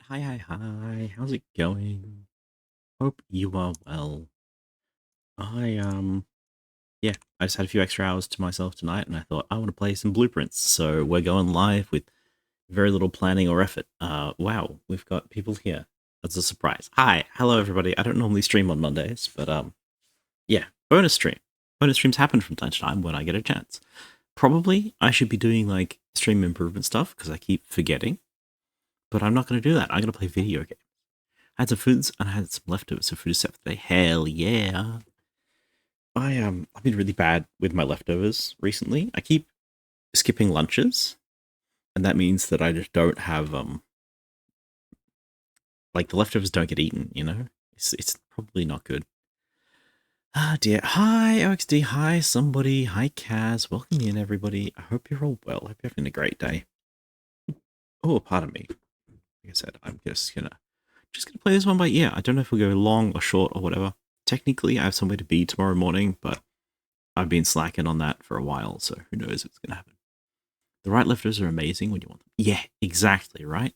Hi, hi, hi. How's it going? Hope you are well. I yeah, I just had a few extra hours to myself tonight and I thought I want to play some blueprints. So we're going live with very little planning or effort. Wow, we've got people here. That's a surprise. Hi, hello everybody. I don't normally stream on Mondays, but yeah, bonus stream. Bonus streams happen from time to time when I get a chance. Probably I should be doing like stream improvement stuff because I keep forgetting, but I'm not going to do that. I'm going to play video games. I had some foods and I had some leftovers, so food is set for today. Hell yeah! I've been really bad with my leftovers recently. I keep skipping lunches, and that means that I just don't have like the leftovers don't get eaten. It's probably not good. Ah dear. Hi OXD. Hi somebody. Hi Kaz. Welcome in everybody. I hope you're all well. I hope you're having a great day. Oh, pardon me. Like I said, I'm just gonna play this one by ear. I don't know if we'll go long or short or whatever. Technically, I have somewhere to be tomorrow morning, but I've been slacking on that for a while, so who knows what's gonna happen. The right leftovers are amazing when you want them. Yeah, exactly, right?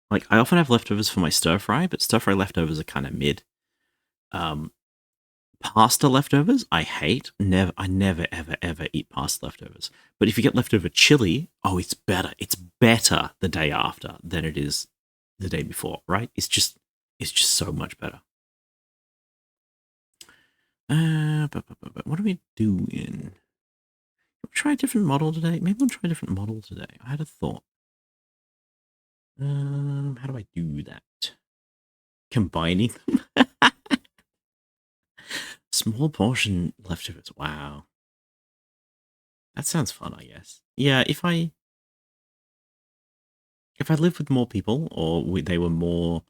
Like, I often have leftovers for my stir fry, but stir fry leftovers are kind of mid. Um, Pasta leftovers, I hate. I never, ever, ever eat pasta leftovers. But if you get leftover chili, oh, it's better. It's better the day after than it is the day before, right? It's just so much better. But what are we doing? We'll try a different model today. Maybe we'll try a different model today. I had a thought. How do I do that? Combining them? Small portion leftovers. Wow. That sounds fun, I guess. Yeah, if I lived with more people or they were more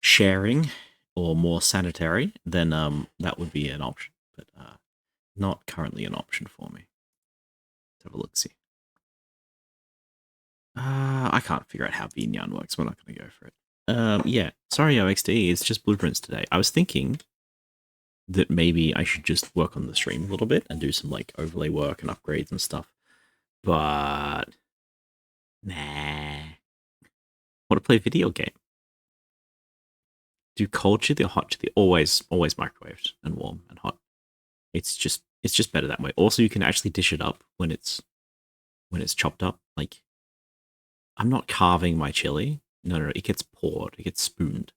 sharing or more sanitary, then that would be an option. But not currently an option for me. Let's have a look see. I can't figure out how Vinyan works. We're not going to go for it. Yeah. Sorry, OXD. It's just blueprints today. I was thinking that maybe I should just work on the stream a little bit and do some like overlay work and upgrades and stuff. But nah. Want to play a video game? Do cold chili or hot chili? Always microwaved and warm and hot. It's just better that way. Also, you can actually dish it up when it's chopped up. Like I'm not carving my chili. No. It gets poured. It gets spooned.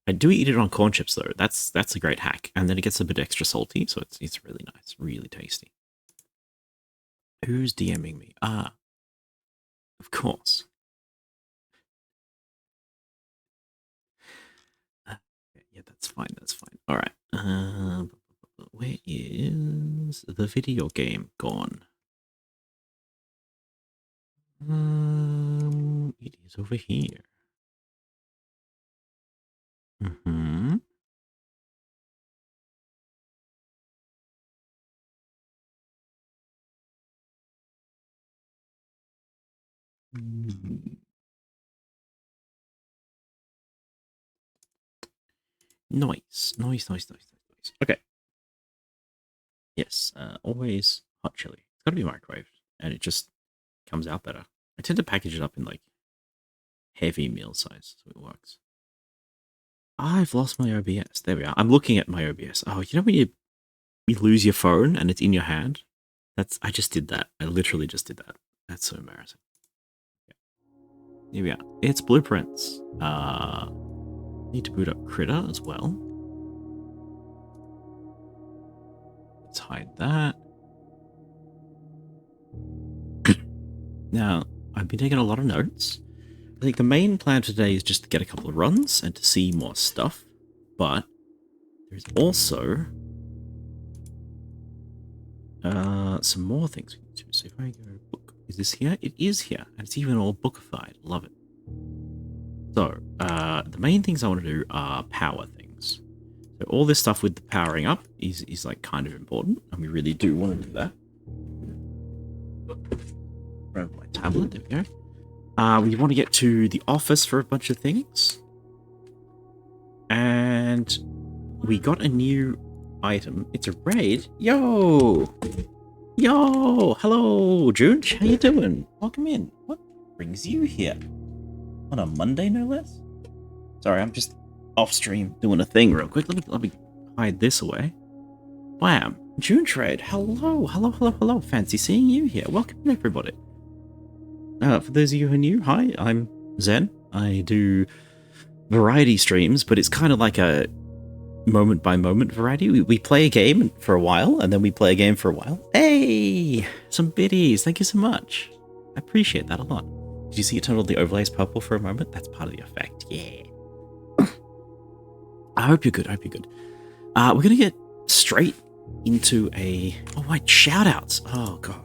I do eat it on corn chips though. That's a great hack, and then it gets a bit extra salty, so it's really nice, really tasty. Who's DMing me? Of course. Yeah, that's fine. That's fine. All right. Where is the video game gone? It is over here. Mm-hmm. Nice. Okay. Yes. Always hot chili. It's got to be microwaved, and it just comes out better. I tend to package it up in like heavy meal size, so it works. I've lost my OBS. There we are. I'm looking at my OBS. Oh, you know when you lose your phone and it's in your hand? I just did that. I literally just did that. That's so embarrassing. Yeah. Here we are. It's blueprints. Need to boot up Critter as well. Let's hide that. Now, I've been taking a lot of notes. I think the main plan today is just to get a couple of runs and to see more stuff. But there's also some more things we need to do. So if I go book, is this here? It is here, and it's even all bookified. Love it. So the main things I want to do are power things. So all this stuff with the powering up is like kind of important, and we really do want to do that. Grab my tablet. There we go. We want to get to the office for a bunch of things, and we got a new item. It's a raid. Yo, hello, Junch. How you doing? Welcome in. What brings you here? On a Monday, no less? Sorry, I'm just off stream doing a thing real quick. Let me hide this away. Wham! June Trade. Hello. Fancy seeing you here. Welcome, everybody. For those of you who are new, hi, I'm Zen. I do variety streams, but it's kind of like a moment-by-moment variety. We play a game for a while, and then we play a game for a while. Hey! Some biddies. Thank you so much. I appreciate that a lot. Did you see it turned all the overlays purple for a moment? That's part of the effect. Yeah. I hope you're good. We're going to get straight into a... Oh, wait, shout-outs. Oh, God.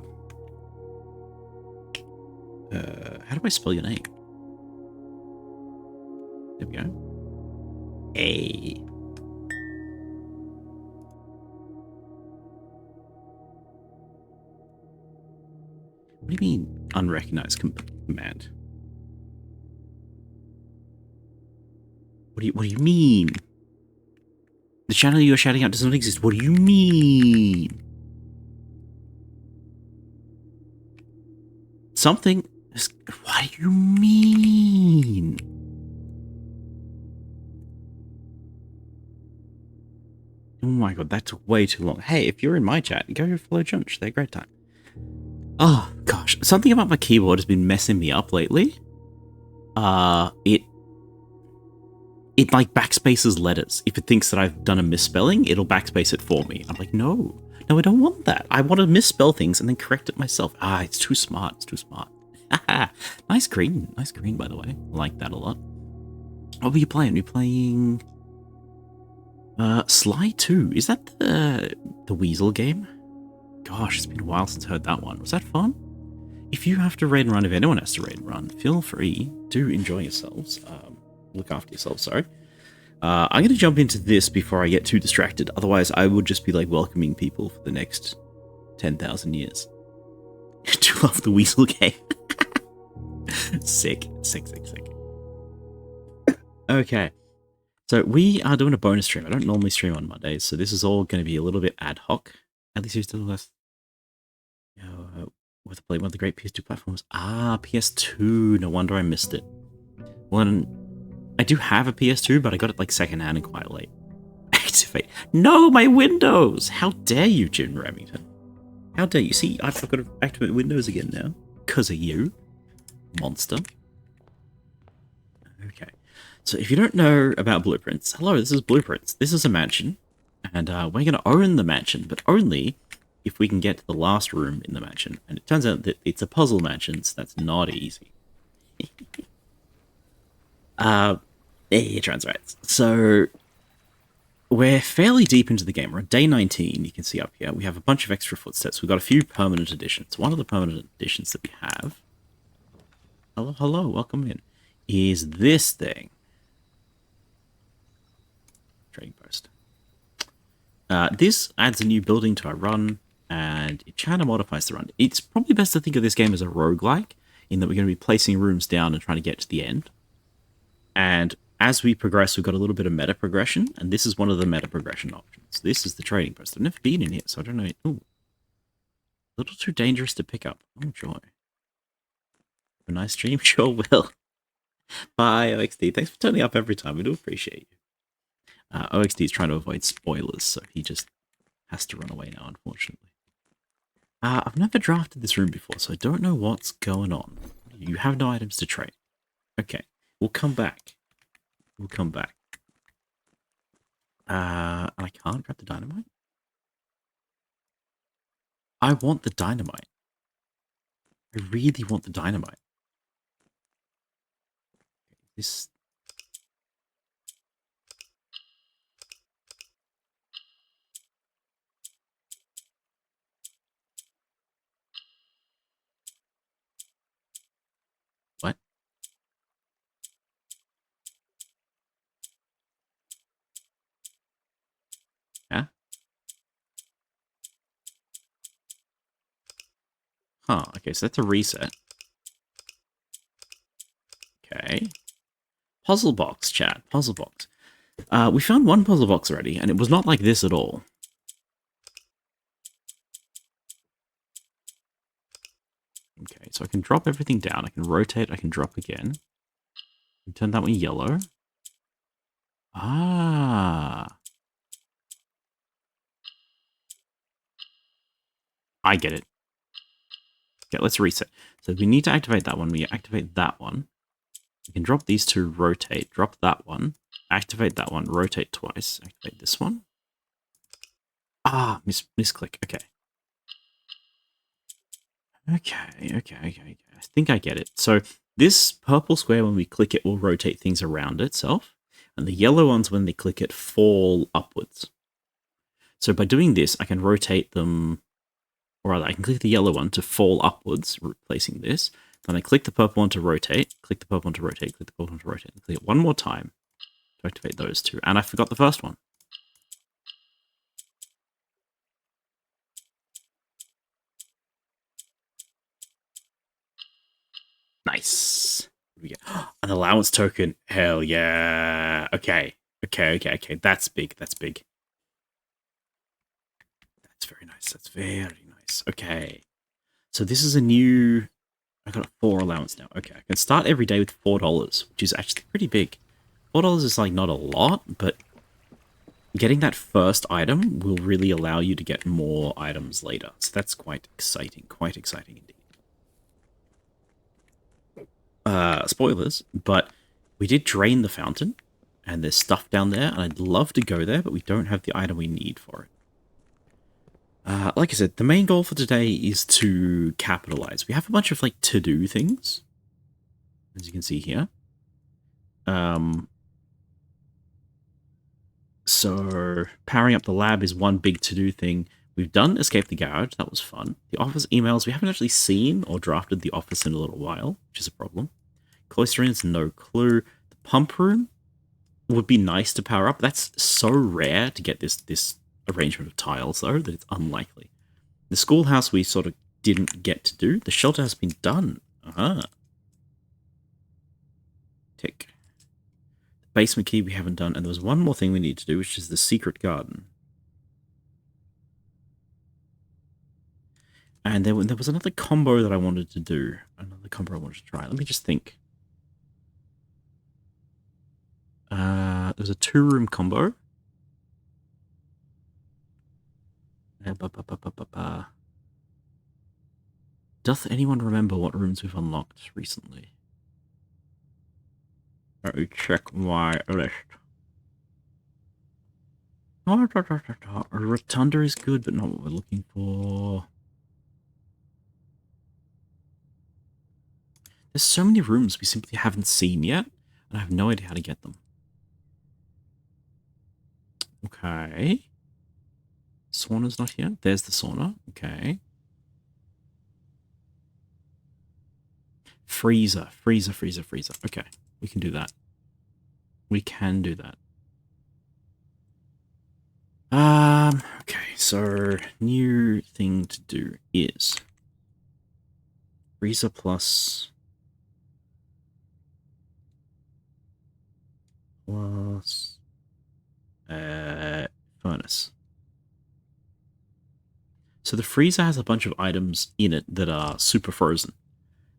How do I spell your name? There we go. Hey. What do you mean, unrecognized command? What do you mean? The channel you're shouting out does not exist. What do you mean? Something... What do you mean? Oh my god, that took way too long. Hey, if you're in my chat, go follow Junch. They're a great time. Oh, gosh. Something about my keyboard has been messing me up lately. It like backspaces letters. If it thinks that I've done a misspelling, it'll backspace it for me. I'm like, no, I don't want that. I want to misspell things and then correct it myself. It's too smart. It's too smart. Nice green, by the way. I like that a lot. What were you playing? You're playing Sly 2. Is that the Weasel game? Gosh, it's been a while since I heard that one. Was that fun? If you have to raid and run, if anyone has to raid and run, feel free. Do enjoy yourselves. Look after yourselves, sorry. I'm going to jump into this before I get too distracted. Otherwise, I would just be like welcoming people for the next 10,000 years. To love the Weasel game. Sick. Okay. So we are doing a bonus stream. I don't normally stream on Mondays, so this is all going to be a little bit ad hoc. At least you're still with one of the great PS2 platforms. PS2. No wonder I missed it. Well, I do have a PS2, but I got it like secondhand and quite late. Activate. No, my Windows! How dare you, Jim Remington? How dare you? See, I've got to activate Windows again now. Because of you. Monster. Okay. So if you don't know about Blueprints, hello, this is Blueprints. This is a mansion. And we're going to own the mansion, but only if we can get to the last room in the mansion. And it turns out that it's a puzzle mansion, so that's not easy. Transrights. So we're fairly deep into the game. We're on day 19, you can see up here. We have a bunch of extra footsteps. We've got a few permanent additions. One of the permanent additions that we have, hello, welcome in, is this thing. Trading post. This adds a new building to our run, and it kind of modifies the run. It's probably best to think of this game as a roguelike, in that we're going to be placing rooms down and trying to get to the end. And as we progress, we've got a little bit of meta progression, and this is one of the meta progression options. This is the trading post. I've never been in here, so I don't know. Ooh. A little too dangerous to pick up. Oh, joy. Have a nice stream? Sure will. Bye, OXD. Thanks for turning up every time. We do appreciate you. OXD is trying to avoid spoilers, so he just has to run away now, unfortunately. I've never drafted this room before, so I don't know what's going on. You have no items to trade. Okay, we'll come back. And I can't grab the dynamite? I want the dynamite. I really want the dynamite. This... What? Yeah? Huh, okay, so that's a reset. Okay. Puzzle box, chat. Puzzle box. We found one puzzle box already, and it was not like this at all. Okay, so I can drop everything down. I can rotate. I can drop again. We turn that one yellow. Ah. I get it. Okay, let's reset. So we need to activate that one. We activate that one. We can drop these two, rotate, drop that one, activate that one, rotate twice, activate this one. Ah, misclick. Okay. Okay. I think I get it. So this purple square, when we click it, will rotate things around itself. And the yellow ones, when they click it, fall upwards. So by doing this, I can rotate them, or rather, I can click the yellow one to fall upwards, replacing this. Then I click the purple one to rotate, click the purple one to rotate, click the purple one to rotate, and click it one more time to activate those two. And I forgot the first one. Nice. We get an allowance token. Hell yeah. Okay. That's big. That's big. That's very nice. That's very nice. Okay. So this is a new... I got a 4 allowance now. Okay. I can start every day with $4, which is actually pretty big. $4 is like not a lot, but getting that first item will really allow you to get more items later. So that's quite exciting. Quite exciting indeed. Spoilers, but we did drain the fountain, and there's stuff down there, and I'd love to go there, but we don't have the item we need for it. Like I said, the main goal for today is to capitalize. We have a bunch of like to-do things, as you can see here. So powering up the lab is one big to-do thing. We've done Escape the Garage. That was fun. The office emails, we haven't actually seen or drafted the office in a little while, which is a problem. Cloisterings, no clue. The pump room would be nice to power up. That's so rare to get this arrangement of tiles, though, that it's unlikely. The schoolhouse we sort of didn't get to do. The shelter has been done. Tick. The basement key we haven't done. And there was one more thing we need to do, which is the secret garden. And there was another combo that I wanted to do. Another combo I wanted to try. Let me just think. There was a 2-room combo. Doth anyone remember what rooms we've unlocked recently? Let me check my list. Rotunda is good, but not what we're looking for. There's so many rooms we simply haven't seen yet, and I have no idea how to get them. Okay. Sauna's not here. There's the sauna. Okay. Freezer. Okay. We can do that. Okay, so new thing to do is freezer plus furnace. So the freezer has a bunch of items in it that are super frozen.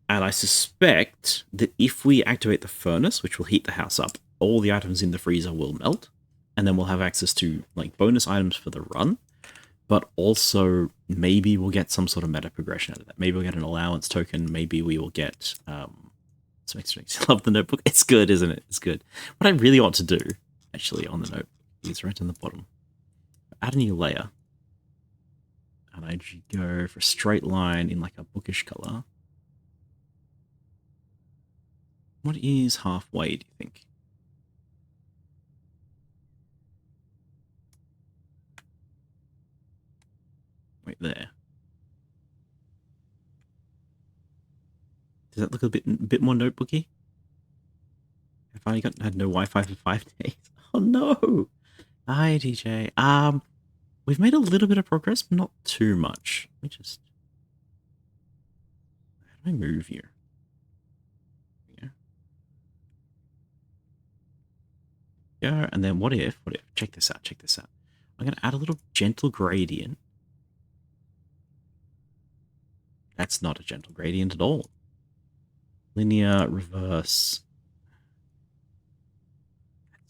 And I suspect that if we activate the furnace, which will heat the house up, all the items in the freezer will melt. And then we'll have access to like bonus items for the run. But also, maybe we'll get some sort of meta progression out of that. Maybe we'll get an allowance token. Maybe we will get some extra things. I love the notebook. It's good, isn't it? It's good. What I really want to do, actually, on the notebook is right on the bottom. Add a new layer. And I go for a straight line in like a bookish color. What is halfway, do you think? Right there. Does that look a bit more notebooky? I finally had no Wi-Fi for 5 days. Oh no! Hi, DJ. We've made a little bit of progress, but not too much. Let me just... How do I move here? Yeah, and then what if, check this out. I'm going to add a little gentle gradient. That's not a gentle gradient at all. Linear, reverse.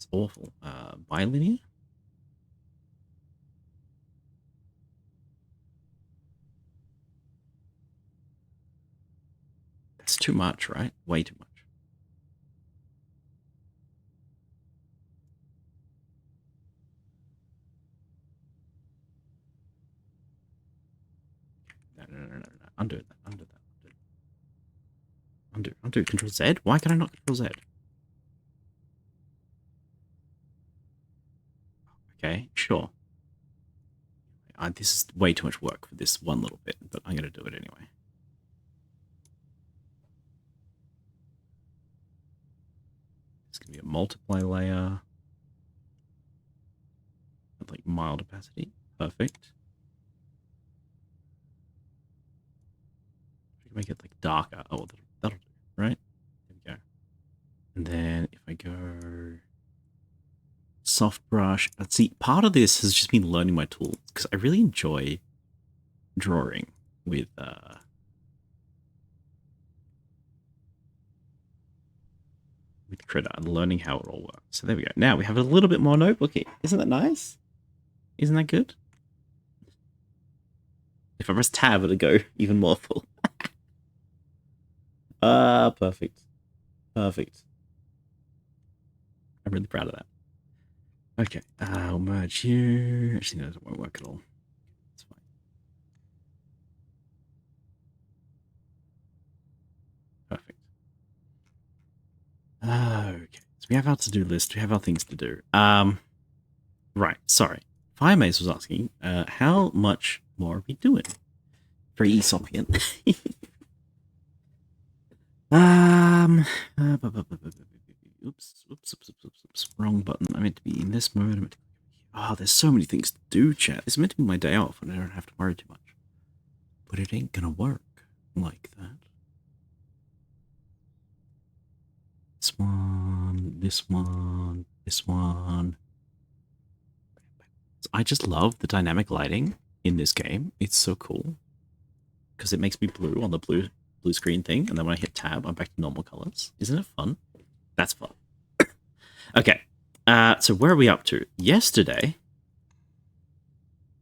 That's awful. Bilinear? That's too much, right? Way too much. No. Undo that. Undo. Control Z? Why can I not Control Z? Okay, sure. This is way too much work for this one little bit, but I'm going to do it anyway. It's going to be a multiply layer. With like mild opacity. Perfect. We can make it like darker. Oh, that'll do, right? There we go. And then if I go soft brush, let's see, part of this has just been learning my tools because I really enjoy drawing with Krita and learning how it all works. So there we go. Now we have a little bit more notebooky. Isn't that nice? Isn't that good? If I press tab, it'll go even more full. Perfect. Perfect. I'm really proud of that. Okay, I'll merge you. Actually, no, that won't work at all. It's fine. Perfect. Okay, so we have our to-do list. We have our things to do. Right, sorry. Fire Maze was asking, how much more are we doing? Very Aesopian. Oops. Wrong button. I meant to be in this mode. There's so many things to do, chat. This is meant to be my day off and I don't have to worry too much. But it ain't gonna work like that. This one. I just love the dynamic lighting in this game. It's so cool. Because it makes me blue on the blue screen thing, and then when I hit tab, I'm back to normal colors. Isn't it fun? That's fun. Okay, so where are we up to? Yesterday,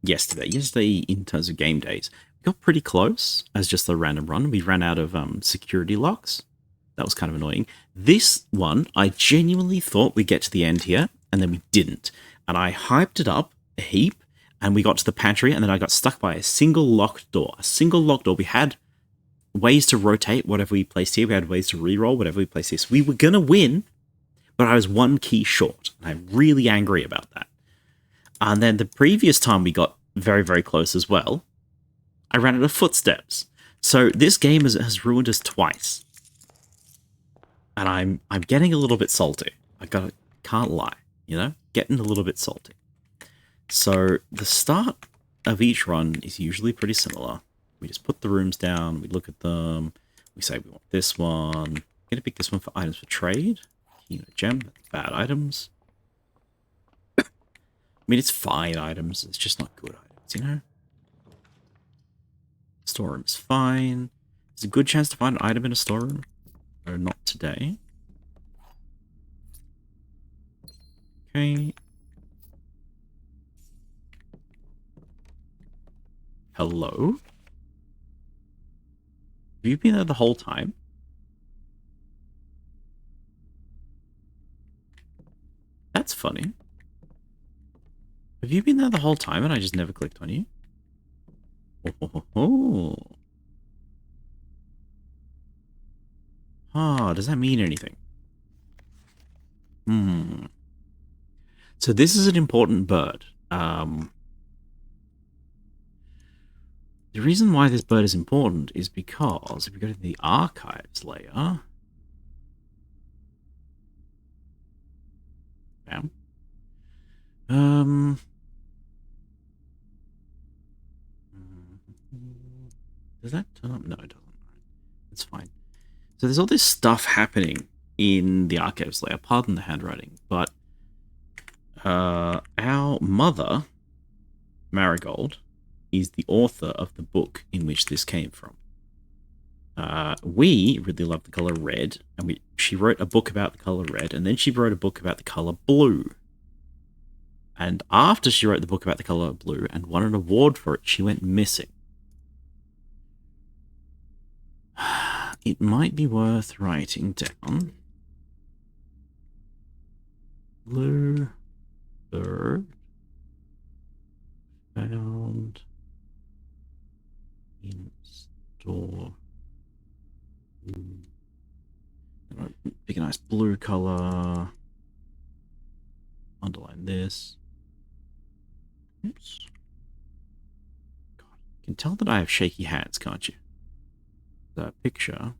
in terms of game days, we got pretty close as just a random run. We ran out of security locks. That was kind of annoying. This one, I genuinely thought we'd get to the end here, and then we didn't. And I hyped it up a heap, and we got to the pantry, and then I got stuck by a single locked door. We had ways to rotate whatever we placed here. We had ways to reroll whatever we placed here. So we were going to win, but I was one key short. And I'm really angry about that. And then the previous time we got very, very close as well, I ran out of footsteps. So this game has ruined us twice. And I'm getting a little bit salty. Can't lie, getting a little bit salty. So the start of each run is usually pretty similar. We just put the rooms down, we look at them, we say we want this one. I'm gonna pick this one for items for trade. Gem, bad items. I mean, it's fine items, it's just not good items, Storeroom is fine. There's a good chance to find an item in a storeroom. Or not today. Okay. Hello? Have you been there the whole time? That's funny. Have you been there the whole time and I just never clicked on you? Oh. Does that mean anything? So this is an important bird. The reason why this bird is important is because if we go to the archives layer, down. Does that turn up? No, it doesn't. It's fine. So there's all this stuff happening in the archives layer. Pardon the handwriting, but our mother, Marigold, is the author of the book in which this came from. We really love the color red, and she wrote a book about the color red, and then she wrote a book about the color blue. And after she wrote the book about the color blue and won an award for it, she went missing. It might be worth writing down. Blue bird found in store. Pick a nice blue color. Underline this. Oops. God, you can tell that I have shaky hands, can't you? The picture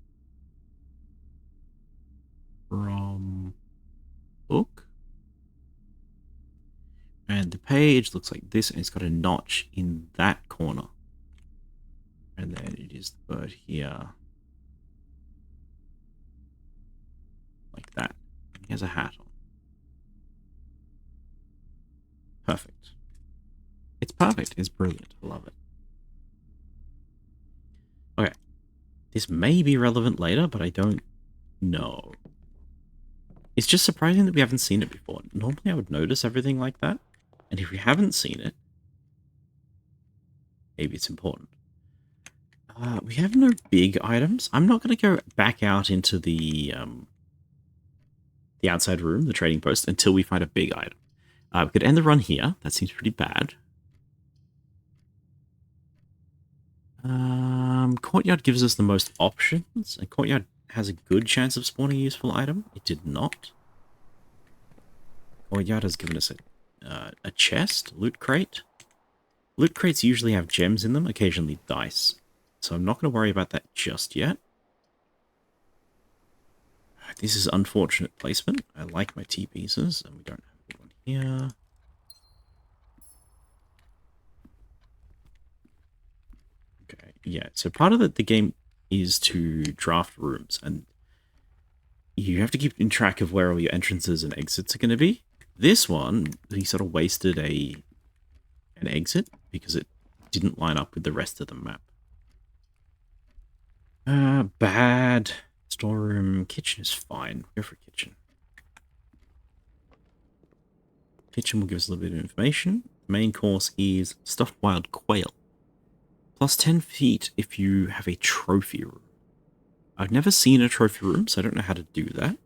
from book. And the page looks like this, and it's got a notch in that corner. And then it is the bird here. Like that. He has a hat on. Perfect. It's perfect. It's brilliant. I love it. Okay. This may be relevant later, but I don't know. It's just surprising that we haven't seen it before. Normally I would notice everything like that. And if we haven't seen it, maybe it's important. We have no big items. I'm not going to go back out into the outside room, the trading post, until we find a big item. We could end the run here. That seems pretty bad. Courtyard gives us the most options, and Courtyard has a good chance of spawning a useful item. It did not. Courtyard has given us a chest, loot crate. Loot crates usually have gems in them, occasionally dice. So I'm not going to worry about that just yet. This is unfortunate placement. I like my T-pieces, and we don't have one here. Okay, yeah, so part of the game is to draft rooms, and you have to keep in track of where all your entrances and exits are going to be. This one, he sort of wasted an exit because it didn't line up with the rest of the map. Bad. Storeroom. Kitchen is fine. Go for kitchen. Kitchen will give us a little bit of information. Main course is stuffed wild quail. Plus 10 feet if you have a trophy room. I've never seen a trophy room, so I don't know how to do that.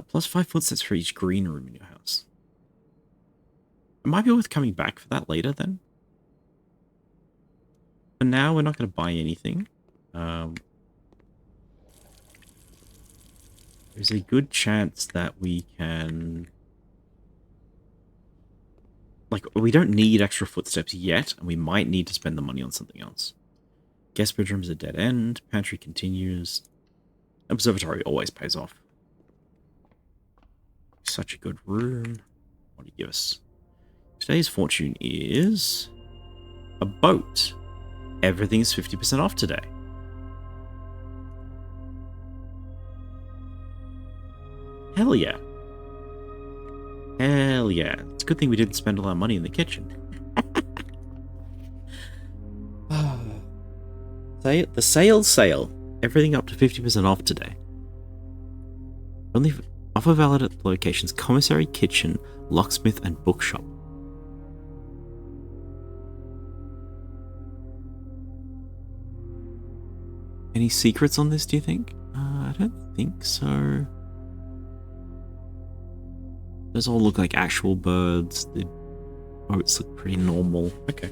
Plus 5 footsteps for each green room in your house. It might be worth coming back for that later then. For now, we're not going to buy anything. There's a good chance that we can... Like, we don't need extra footsteps yet, and we might need to spend the money on something else. Guest bedroom is a dead end. Pantry continues. Observatory always pays off. Such a good room. What do you give us? Today's fortune is... a boat. Everything's 50% off today. Hell yeah. Hell yeah. It's a good thing we didn't spend all our money in the kitchen. The sale. Everything up to 50% off today. Only offer valid at locations commissary, kitchen, locksmith, and bookshop. Any secrets on this, do you think? I don't think so. Those all look like actual birds. The boats look pretty normal. Okay.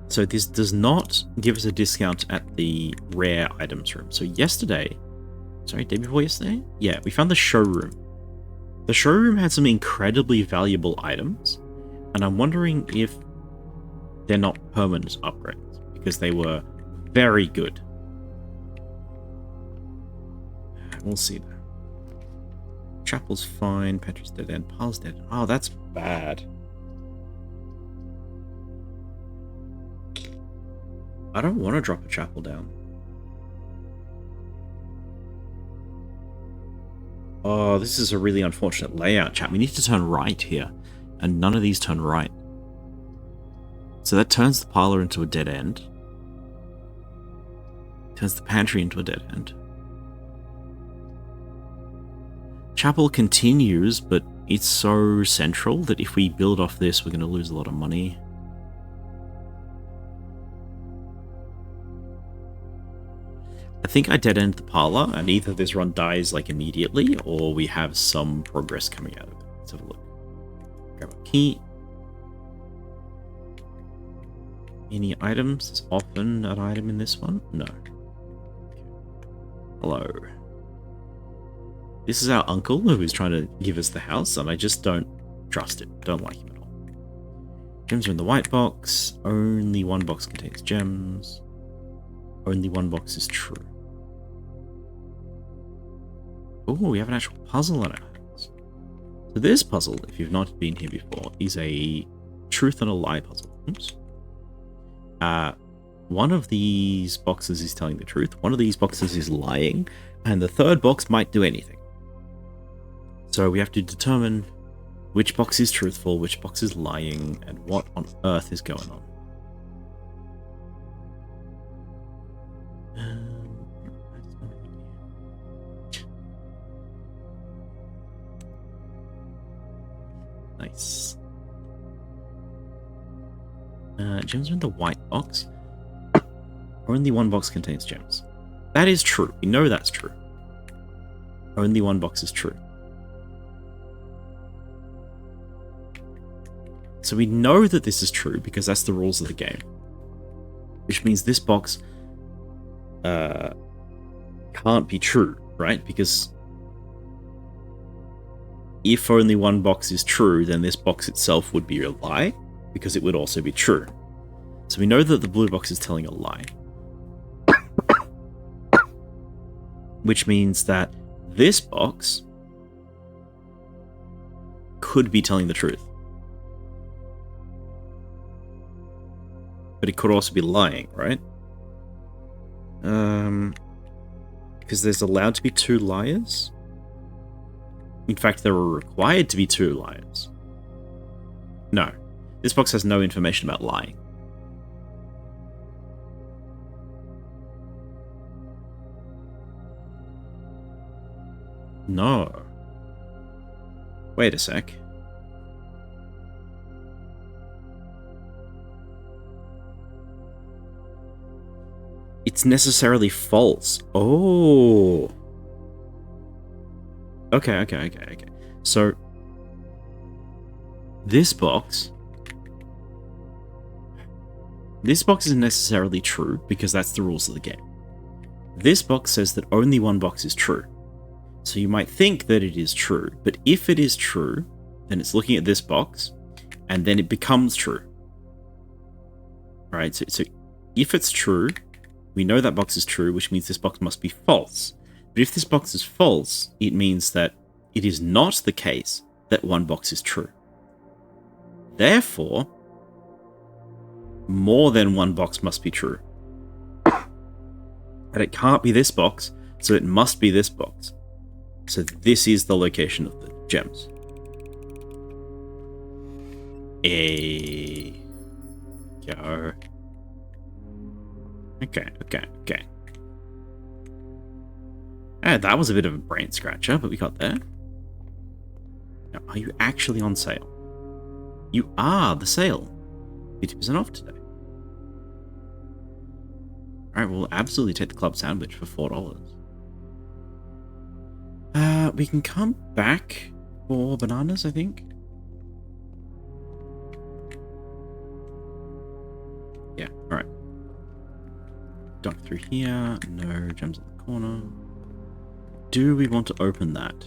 So this does not give us a discount at the rare items room. So yesterday, sorry, day before yesterday? Yeah, we found the showroom. The showroom had some incredibly valuable items, and I'm wondering if they're not permanent upgrades, because they were very good. We'll see that. Chapel's fine, Petra's dead end, Paul's dead. Oh, that's bad. I don't want to drop a chapel down. Oh, this is a really unfortunate layout, chat. We need to turn right here, and none of these turn right. So that turns the parlor into a dead end. Turns the pantry into a dead end. Chapel continues, but it's so central that if we build off this, we're going to lose a lot of money. I think I dead end the parlor, and either this run dies like immediately, or we have some progress coming out of it. Let's have a look. Grab a key. Any items? Is often an item in this one? No. Okay. Hello. This is our uncle who's trying to give us the house, and I just don't trust it. Don't like him at all. Gems are in the white box. Only one box contains gems. Only one box is true. Oh, we have an actual puzzle on our hands. So this puzzle, if you've not been here before, is a truth and a lie puzzle. Oops. One of these boxes is telling the truth, one of these boxes is lying, and the third box might do anything. So we have to determine which box is truthful, which box is lying, and what on earth is going on. Nice. Gems are in the white box. Only one box contains gems. That is true. We know that's true. Only one box is true. So we know that this is true because that's the rules of the game. Which means this box can't be true, right? Because if only one box is true, then this box itself would be a lie, because it would also be true. So we know that the blue box is telling a lie. Which means that this box could be telling the truth. But it could also be lying, right? Because there's allowed to be two liars. In fact, there are required to be two liars. No. This box has no information about lying. No. Wait a sec. It's necessarily false. Oh. Okay. So, this box isn't necessarily true, because that's the rules of the game. This box says that only one box is true. So you might think that it is true, but if it is true, then it's looking at this box, and then it becomes true. Alright, so if it's true, we know that box is true, which means this box must be false. But if this box is false, it means that it is not the case that one box is true. Therefore, more than one box must be true. And it can't be this box, so it must be this box. So this is the location of the gems. Go. Okay. That was a bit of a brain scratcher, but we got there. Now, are you actually on sale? You are the sale. 50% off today. Alright, we'll absolutely take the club sandwich for $4. We can come back for bananas, I think. Yeah, alright. Duck through here. No gems in the corner. Do we want to open that?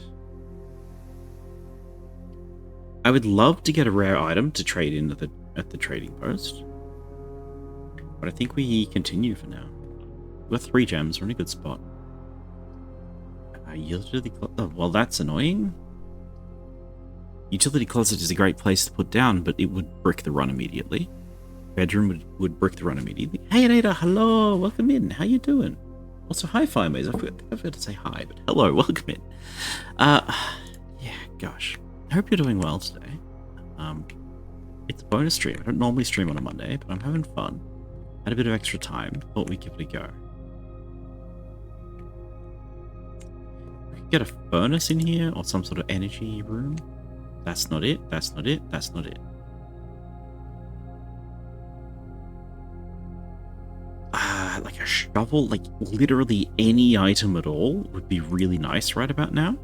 I would love to get a rare item to trade in at the trading post. But I think we continue for now. We've got 3 gems. We're in a good spot. Utility closet. Oh, well, that's annoying. Utility closet is a great place to put down, but it would brick the run immediately. Bedroom would brick the run immediately. Hey, Anita, hello, welcome in. How you doing? Also, hi, Firemaze. I forgot to say hi, but hello, welcome in. Yeah, gosh. I hope you're doing well today. It's a bonus stream. I don't normally stream on a Monday, but I'm having fun. Had a bit of extra time. Thought we'd give it a go. We could get a furnace in here or some sort of energy room. That's not it. That's not it. That's not it. Like a shovel, like literally any item at all would be really nice right about now.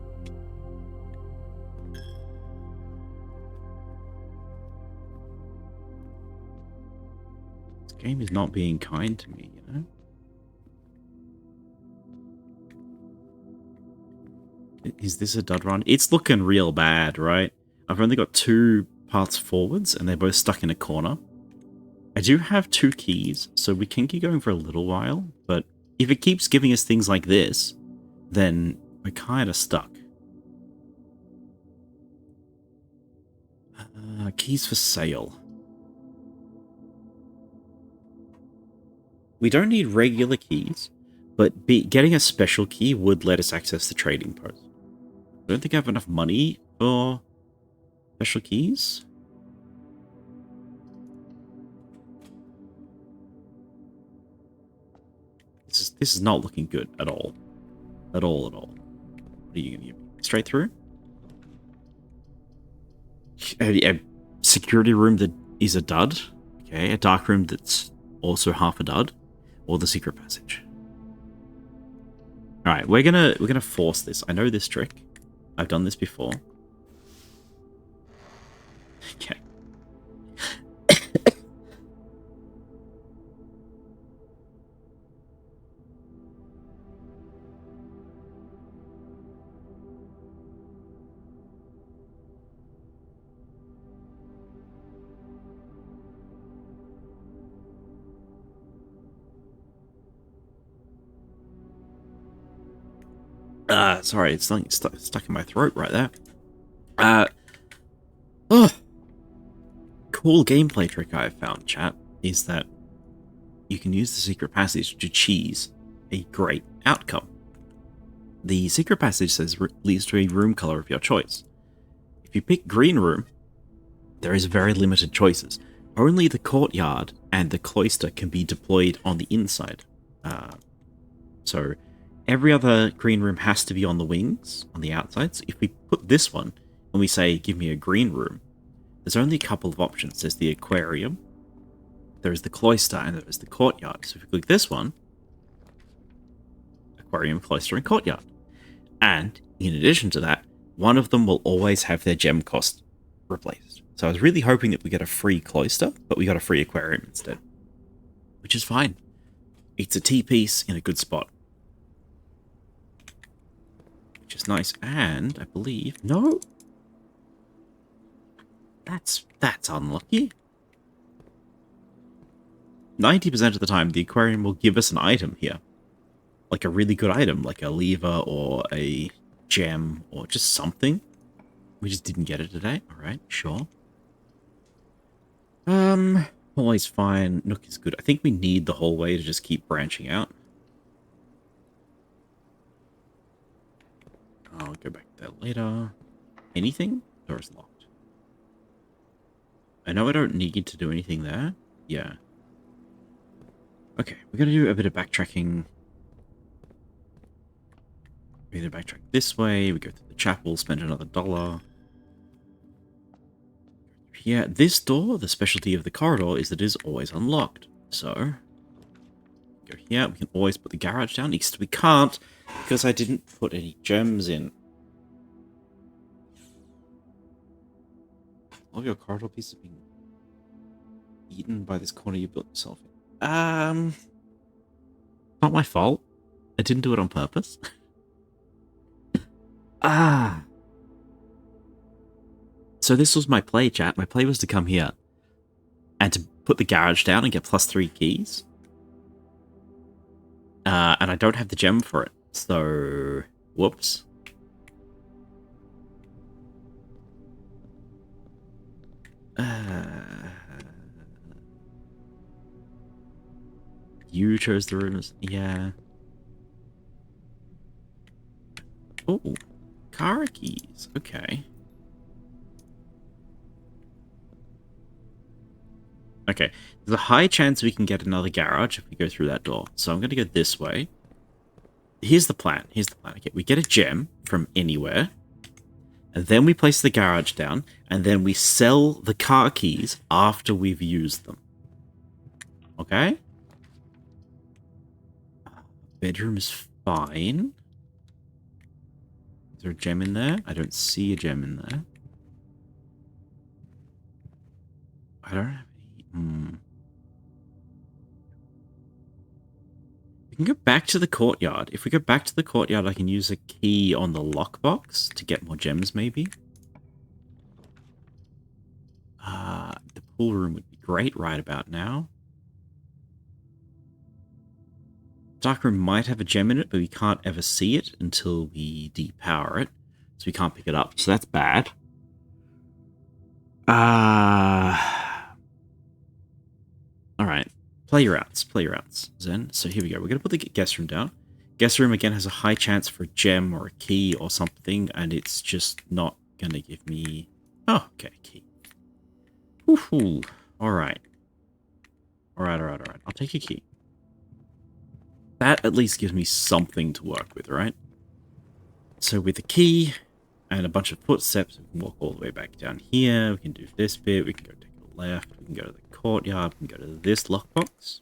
This game is not being kind to me, you know? Is this a dud run? It's looking real bad, right? I've only got 2 paths forwards and they're both stuck in a corner. I do have 2 keys, so we can keep going for a little while, but if it keeps giving us things like this, then we're kind of stuck. Keys for sale. We don't need regular keys, but getting a special key would let us access the trading post. I don't think I have enough money for special keys. This is not looking good at all. At all. What are you going to give me? Straight through? A security room that is a dud. Okay, a dark room that's also half a dud. Or the secret passage. Alright, we're gonna force this. I know this trick. I've done this before. Okay. Sorry, it's something stuck in my throat right there. Cool gameplay trick I've found, chat, is that you can use the secret passage to cheese a great outcome. The secret passage says leads to a room color of your choice. If you pick green room, there is very limited choices. Only the courtyard and the cloister can be deployed on the inside. So every other green room has to be on the wings, on the outside. So if we put this one, and we say, give me a green room, there's only a couple of options. There's the aquarium, there's the cloister, and there's the courtyard. So if we click this one, aquarium, cloister, and courtyard. And in addition to that, one of them will always have their gem cost replaced. So I was really hoping that we get a free cloister, but we got a free aquarium instead. Which is fine. It's a T-piece in a good spot. Which is nice. And I believe... No! That's unlucky. 90% of the time, the aquarium will give us an item here. Like a really good item, like a lever or a gem or just something. We just didn't get it today. Alright, sure. Always fine. Nook is good. I think we need the hallway to just keep branching out. I'll go back there later. Anything? Door is locked. I know I don't need to do anything there. Yeah. Okay, we're going to do a bit of backtracking. We're going to backtrack this way. We go through the chapel, spend another $1. Yeah, this door, the specialty of the corridor is that it is always unlocked. So, go here. We can always put the garage down. Except we can't because I didn't put any gems in. All of your corridor pieces have been eaten by this corner you built yourself in. Not my fault. I didn't do it on purpose. So this was my play, chat. My play was to come here and to put the garage down and get +3 keys. And I don't have the gem for it. So, whoops. You chose the rooms. Yeah. Oh, car keys. Okay. Okay, there's a high chance we can get another garage if we go through that door. So I'm going to go this way. Here's the plan. Here's the plan. Okay, we get a gem from anywhere. And then we place the garage down. And then we sell the car keys after we've used them. Okay? Bedroom is fine. Is there a gem in there? I don't see a gem in there. I don't have any... We can go back to the courtyard. If we go back to the courtyard, I can use a key on the lockbox to get more gems, maybe. The pool room would be great right about now. Dark room might have a gem in it, but we can't ever see it until we depower it. So we can't pick it up. So that's bad. Alright. Play your outs, Zen. So here we go. We're going to put the guest room down. Guest room, again, has a high chance for a gem or a key or something, and it's just not going to give me... Oh, okay, key. Woohoo. Alright. Alright. I'll take a key. That at least gives me something to work with, right? So with the key and a bunch of footsteps, we can walk all the way back down here. We can do this bit. We can go take a left. We can go to the courtyard. We can go to this lockbox.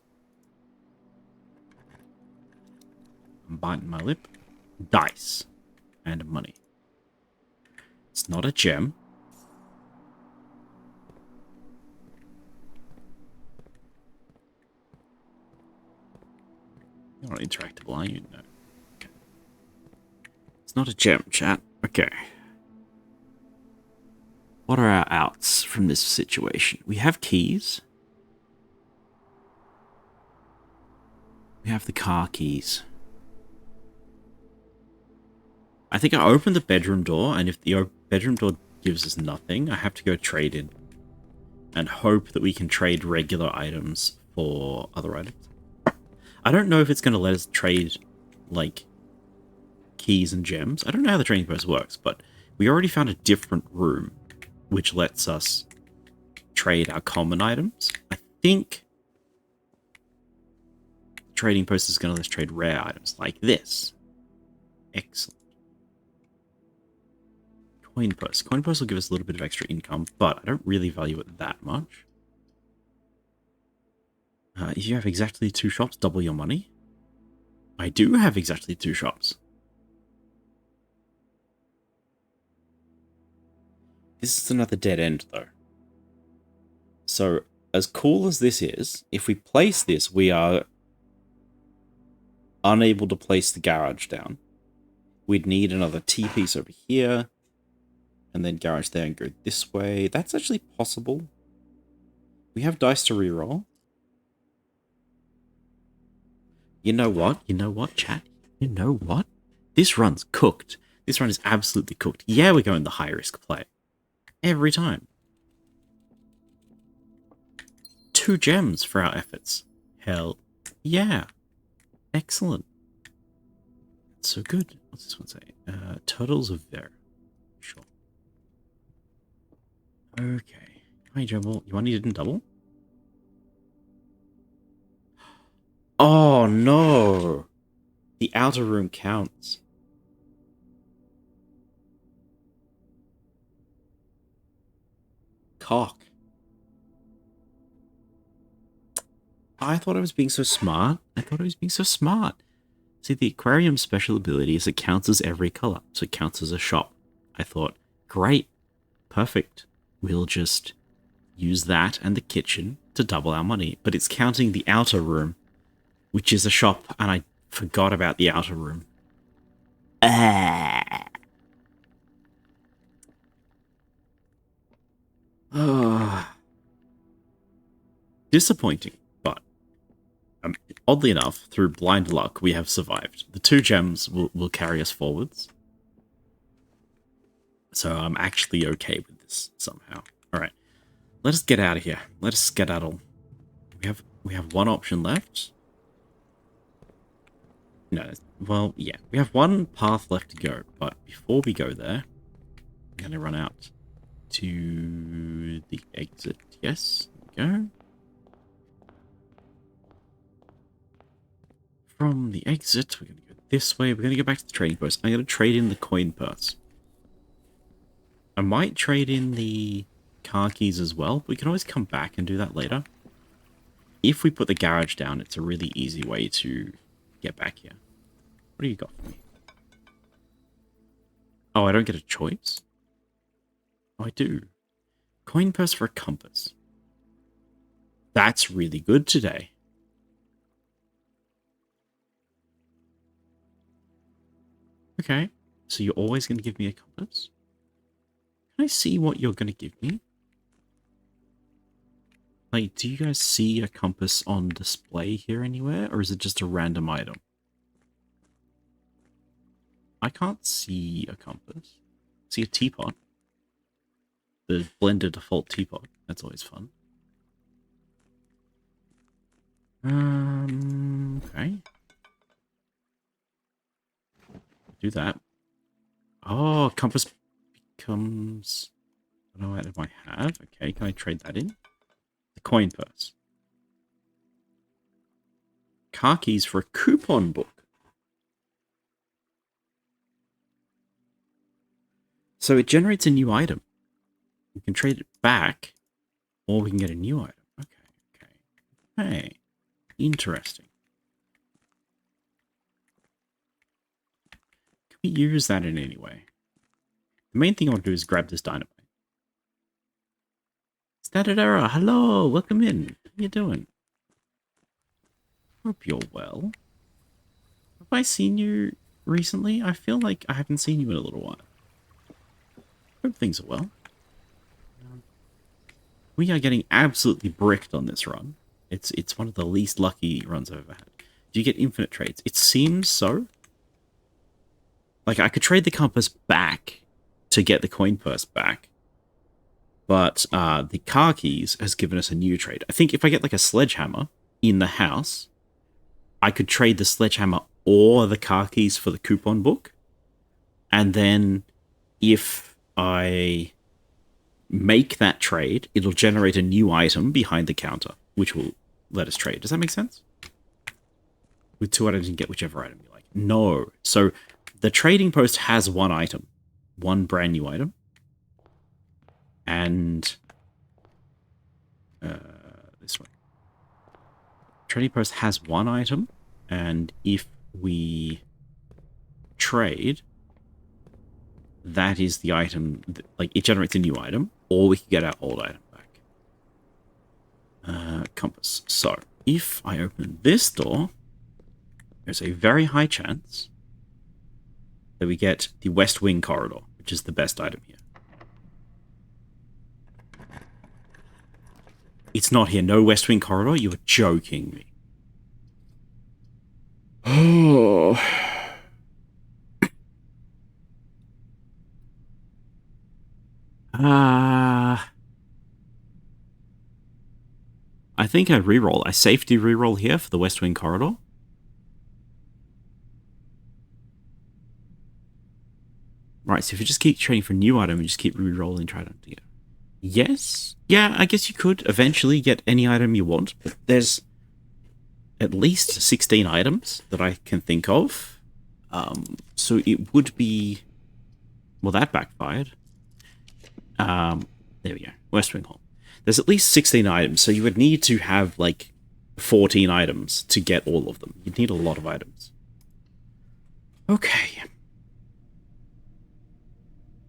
I'm biting my lip. Dice. And money. It's not a gem. You're not interactable, are you? No. Okay. It's not a gem, chat. Okay. What are our outs from this situation? We have keys. We have the car keys. I think I opened the bedroom door, and if the bedroom door gives us nothing, I have to go trade in. And hope that we can trade regular items for other items. I don't know if it's going to let us trade, like, keys and gems. I don't know how the trading post works, but we already found a different room which lets us trade our common items. I think the trading post is going to let us trade rare items like this. Excellent. Coin post. Coin post will give us a little bit of extra income, but I don't really value it that much. If you have exactly 2 shops, double your money. I do have exactly 2 shops. This is another dead end, though. So, as cool as this is, if we place this, we are unable to place the garage down. We'd need another T-piece over here, and then garage there and go this way. That's actually possible. We have dice to reroll. You know what? You know what, chat? You know what? This run's cooked. This run is absolutely cooked. Yeah, we're going the high-risk play. Every time. 2 gems for our efforts. Hell yeah. Excellent. That's so good. What's this one say? Turtles of Ver. Sure. Okay. Hi, Jumble. You want to didn't double? Oh, no. The outer room counts. Cock. I thought I was being so smart. See, the aquarium's special ability is it counts as every color, so it counts as a shop. I thought, great, perfect. We'll just use that and the kitchen to double our money. But it's counting the outer room, which is a shop, and I forgot about the outer room. Disappointing, but oddly enough, through blind luck, we have survived. The 2 gems will carry us forwards. So I'm actually okay with this somehow. Alright, let us get out of here. Let us skedaddle. We have 1 option left. No, well, yeah. We have 1 path left to go, but before we go there, I'm going to run out to the exit. Yes, there we go. from the exit. We're going to go this way. We're going to go back to the trading post. I'm going to trade in the coin purse. I might trade in the car keys as well. We can always come back and do that later. If we put the garage down, it's a really easy way to get back here. What do you got for me? Oh, I don't get a choice? Oh, I do. Coin purse for a compass. That's really good today. Okay, so you're always going to give me a compass? Can I see what you're going to give me? Like, do you guys see a compass on display here anywhere? Or is it just a random item? I can't see a compass. I see a teapot. The Blender default teapot. That's always fun. Okay. Do that. Oh, compass becomes... What item I have? Okay, can I trade that in? The coin purse. Car keys for a coupon book. So it generates a new item. We can trade it back, or we can get a new item. Okay. Hey, interesting. Can we use that in any way? The main thing I want to do is grab this dynamite. Standard error, hello, welcome in. How you doing? Hope you're well. Have I seen you recently? I feel like I haven't seen you in a little while. Hope things are well. We are getting absolutely bricked on this run. It's one of the least lucky runs I've ever had. Do you get infinite trades? It seems so. Like, I could trade the compass back to get the coin purse back. But the car keys has given us a new trade. I think if I get like a sledgehammer in the house, I could trade the sledgehammer or the car keys for the coupon book. And then if I make that trade, it'll generate a new item behind the counter, which will let us trade. Does that make sense? With 2 items, you can get whichever item you like. No. So the trading post has one item. One brand new item. And this one. Trading post has one item. And if we trade, that is the item. Like, it generates a new item. Or we can get our old item back. Compass. So, if I open this door, there's a very high chance that we get the West Wing corridor, which is the best item here. It's not here. No West Wing corridor? You are joking me. Oh. I think I reroll. I safety reroll here for the West Wing corridor. Right, so if you just keep trading for a new item and just keep re-rolling, try to get. Yes? Yeah, I guess you could eventually get any item you want, but there's at least 16 items that I can think of. So it would be... Well, that backfired. There we go. West Wing Hall. There's at least 16 items, so you would need to have, like, 14 items to get all of them. You'd need a lot of items. Okay.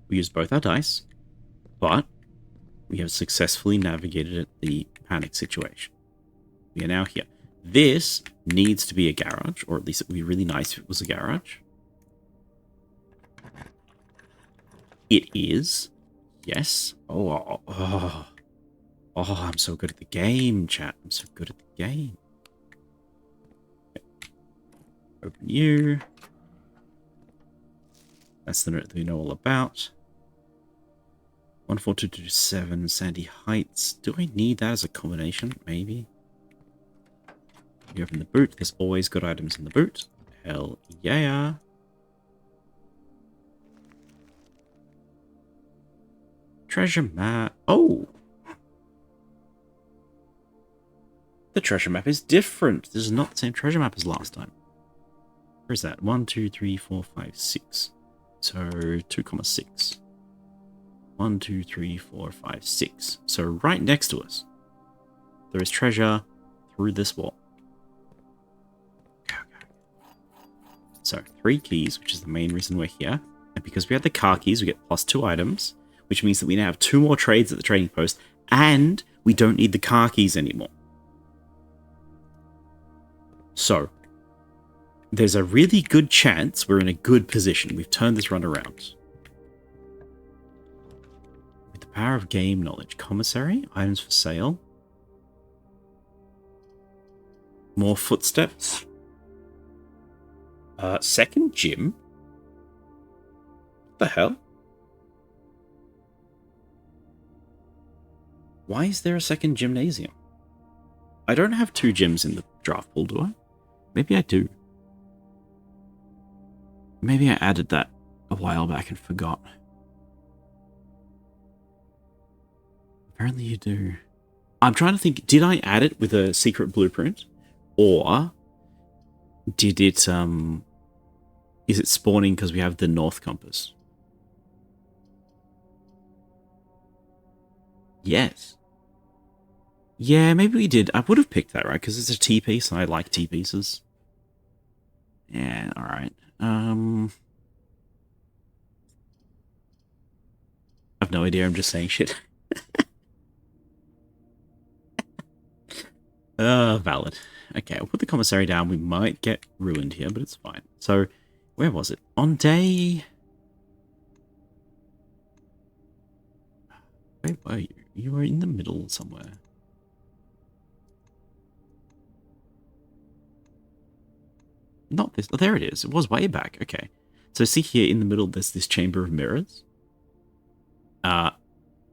We used both our dice, but we have successfully navigated the panic situation. We are now here. This needs to be a garage, or at least it would be really nice if it was a garage. It is. Yes. Oh, I'm so good at the game, chat. I'm so good at the game. Okay. Open you. That's the note that we know all about. 14227 Sandy Heights. Do I need that as a combination? Maybe. You open the boot. There's always good items in the boot. Hell yeah. Treasure map. Oh! The treasure map is different. This is not the same treasure map as last time. Where's that? 1, 2, 3, 4, 5, 6. So 2,6. 1, 2, 3, 4, 5, 6. So right next to us, there is treasure through this wall. So 3 keys, which is the main reason we're here. And because we have the car keys, we get +2 items, which means that we now have 2 more trades at the trading post, and we don't need the car keys anymore. So, there's a really good chance we're in a good position. We've turned this run around. With the power of game knowledge. Commissary, items for sale. More footsteps. Second gym? What the hell? Why is there a second gymnasium? I don't have 2 gyms in the draft pool, do I? Maybe I do. Maybe I added that a while back and forgot. Apparently you do. I'm trying to think, did I add it with a secret blueprint? Or did it, is it spawning because we have the north compass? Yes. Yeah, maybe we did. I would have picked that, right? Because it's a T-piece, and I like T-pieces. Yeah, alright. I have no idea, I'm just saying shit. Valid. Okay, I'll put the commissary down. We might get ruined here, but it's fine. So, where was it? On day... Where were you? You were in the middle somewhere. Not this. Oh, there it is. It was way back. Okay. So see here in the middle, there's this Chamber of Mirrors.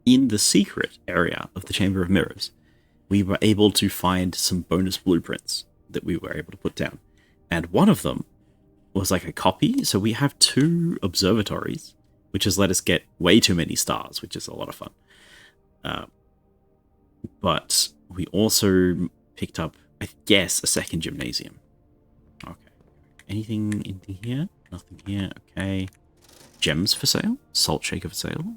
In the secret area of the Chamber of Mirrors, we were able to find some bonus blueprints that we were able to put down. And one of them was like a copy. So we have 2 observatories, which has let us get way too many stars, which is a lot of fun. But we also picked up, I guess, a second gymnasium. Okay. Anything here? Nothing here. Okay. Gems for sale? Salt shaker for sale?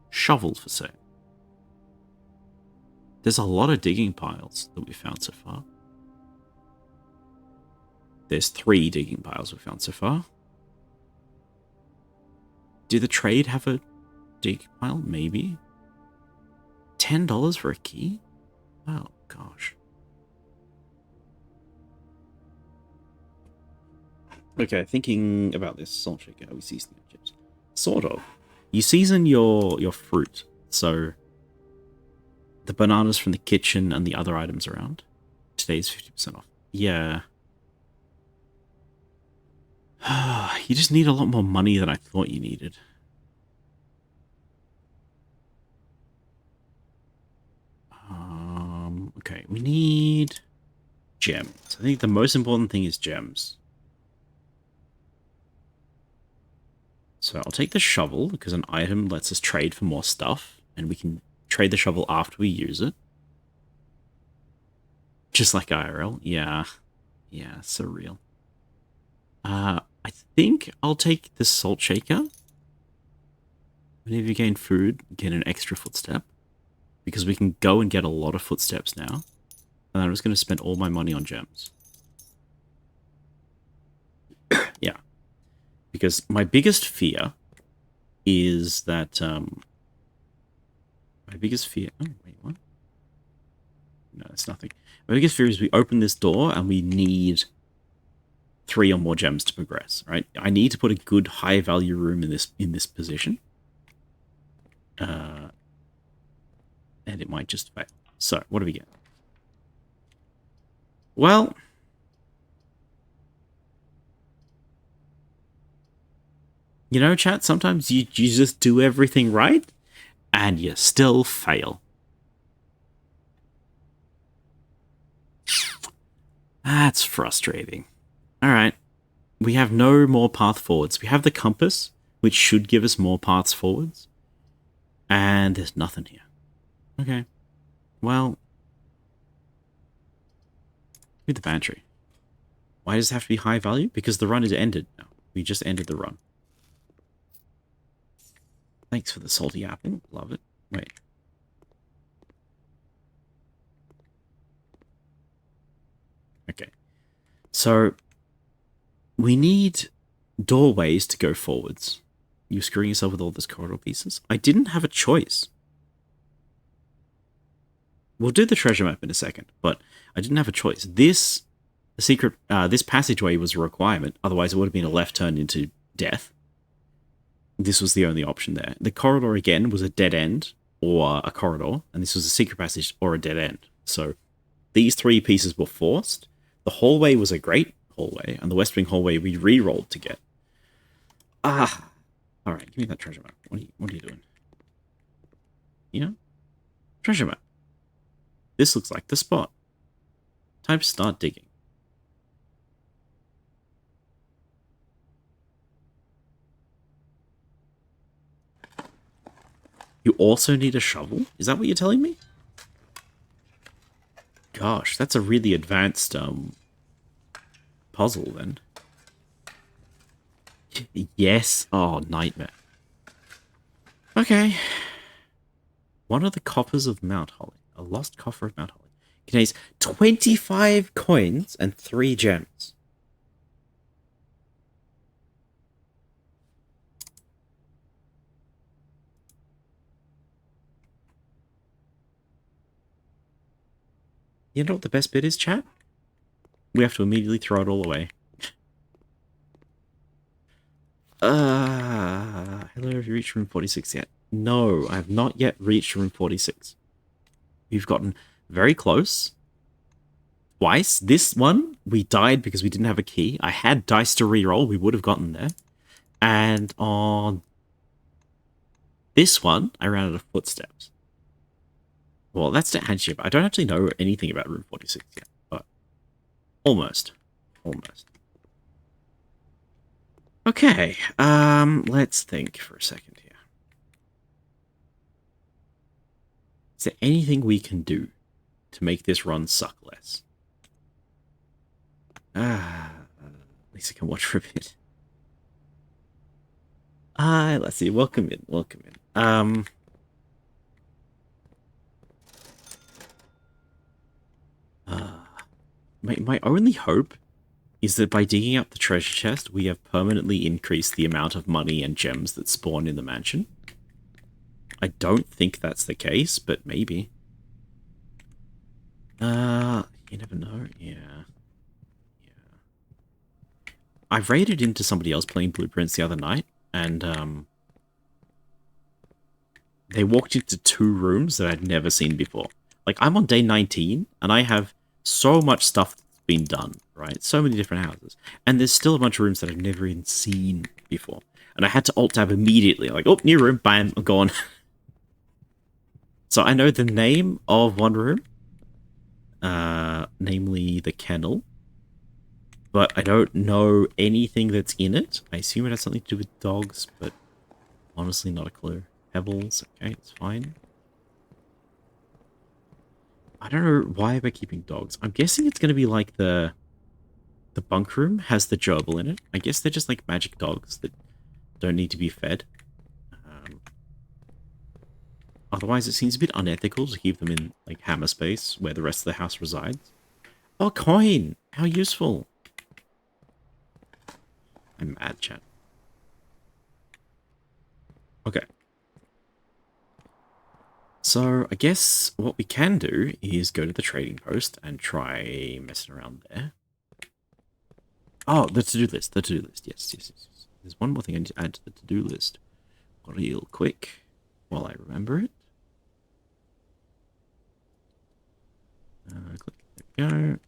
Shovel for sale. There's a lot of digging piles that we found so far. There's 3 digging piles we found so far. Do the trade have a dig pile? Maybe. $10 for a key? Oh, gosh. Okay, thinking about this salt shaker, are we seasoning our chips? Sort of. You season your fruit, so the bananas from the kitchen and the other items around. Today's 50% off. Yeah. You just need a lot more money than I thought you needed. Okay, we need gems. I think the most important thing is gems. So I'll take the shovel, because an item lets us trade for more stuff, and we can trade the shovel after we use it. Just like IRL. Yeah. Yeah, surreal. I think I'll take the salt shaker. Whenever you gain food, get an extra footstep. Because we can go and get a lot of footsteps now. And I'm just going to spend all my money on gems. Yeah. Because my biggest fear is that... my biggest fear... Oh, wait, what? No, it's nothing. My biggest fear is we open this door and we need 3 or more gems to progress, right? I need to put a good high-value room in this position. And it might just fail. So, what do we get? Well... You know, chat, sometimes you just do everything right, and you still fail. That's frustrating. Alright. We have no more path forwards. We have the compass, which should give us more paths forwards. And there's nothing here. Okay. Well... With the pantry. Why does it have to be high value? Because the run is ended now. We just ended the run. Thanks for the salty apple. Love it. Wait. Okay. So, we need doorways to go forwards. You're screwing yourself with all those corridor pieces. I didn't have a choice. We'll do the treasure map in a second, but I didn't have a choice. This passageway was a requirement. Otherwise, it would have been a left turn into death. This was the only option there. The corridor, again, was a dead end or a corridor, and this was a secret passage or a dead end. So these three pieces were forced. The hallway was a great hallway, and the West Wing hallway we re-rolled to get. Ah! Alright, give me that treasure map. What are you doing? Yeah? Treasure map. This looks like the spot. Time to start digging. You also need a shovel? Is that what you're telling me? Gosh, that's a really advanced puzzle then. Yes. Oh, nightmare. Okay. One of the coffers of Mount Holly. A lost coffer of Mount Holly. Contains 25 coins and 3 gems. You know what the best bit is, chat? We have to immediately throw it all away. Hello, have you reached room 46 yet? No, I have not yet reached room 46. We've gotten very close. Twice. This one, we died because we didn't have a key. I had dice to reroll. We would have gotten there. And on this one, I ran out of footsteps. Well, that's the handship. I don't actually know anything about room 46 yet, but almost. Almost. Okay, let's think for a second here. Is there anything we can do to make this run suck less? At least I can watch for a bit. Let's see. Welcome in. Welcome in. My only hope is that by digging up the treasure chest, we have permanently increased the amount of money and gems that spawn in the mansion. I don't think that's the case, but maybe. You never know. Yeah. I raided into somebody else playing Blueprints the other night, and they walked into 2 rooms that I'd never seen before. Like, I'm on day 19, and I have so much stuff that's been done, right? So many different houses. And there's still a bunch of rooms that I've never even seen before. And I had to alt-tab immediately. Like, oh, new room, bam, I'm gone. So I know the name of one room, namely the kennel. But I don't know anything that's in it. I assume it has something to do with dogs, but honestly not a clue. Pebbles, okay, it's fine. I don't know why we're keeping dogs. I'm guessing it's going to be like the bunk room has the gerbil in it. I guess they're just like magic dogs that don't need to be fed. Otherwise, it seems a bit unethical to keep them in like hammer space where the rest of the house resides. Oh, coin! How useful! I'm mad, chat. Okay. So, I guess what we can do is go to the trading post and try messing around there. Oh, the to-do list. The to-do list. Yes. There's one more thing I need to add to the to-do list. Real quick while I remember it. Click. There we go.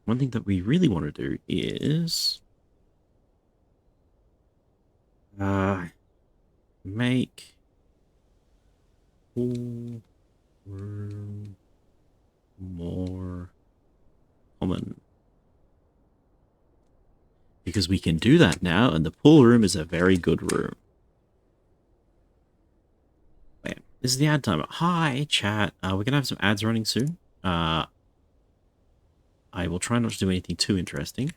One thing that we really want to do is make pool room more common. Because we can do that now, and the pool room is a very good room. Wait, this is the ad timer. Hi, chat. We're going to have some ads running soon. I will try not to do anything too interesting.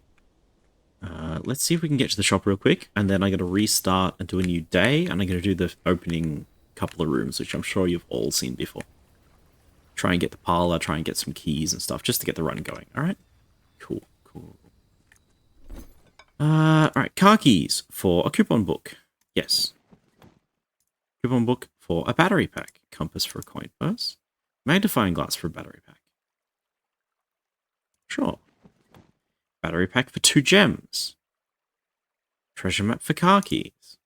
Let's see if we can get to the shop real quick, and then I'm going to restart and do a new day, and I'm going to do the opening couple of rooms, which I'm sure you've all seen before. Try and get the parlor, try and get some keys and stuff, just to get the run going, alright? Cool, cool. Alright, car keys for a coupon book. Yes. Coupon book for a battery pack. Compass for a coin purse. Magnifying glass for a battery pack. Sure. Battery pack for 2 gems. Treasure map for car keys.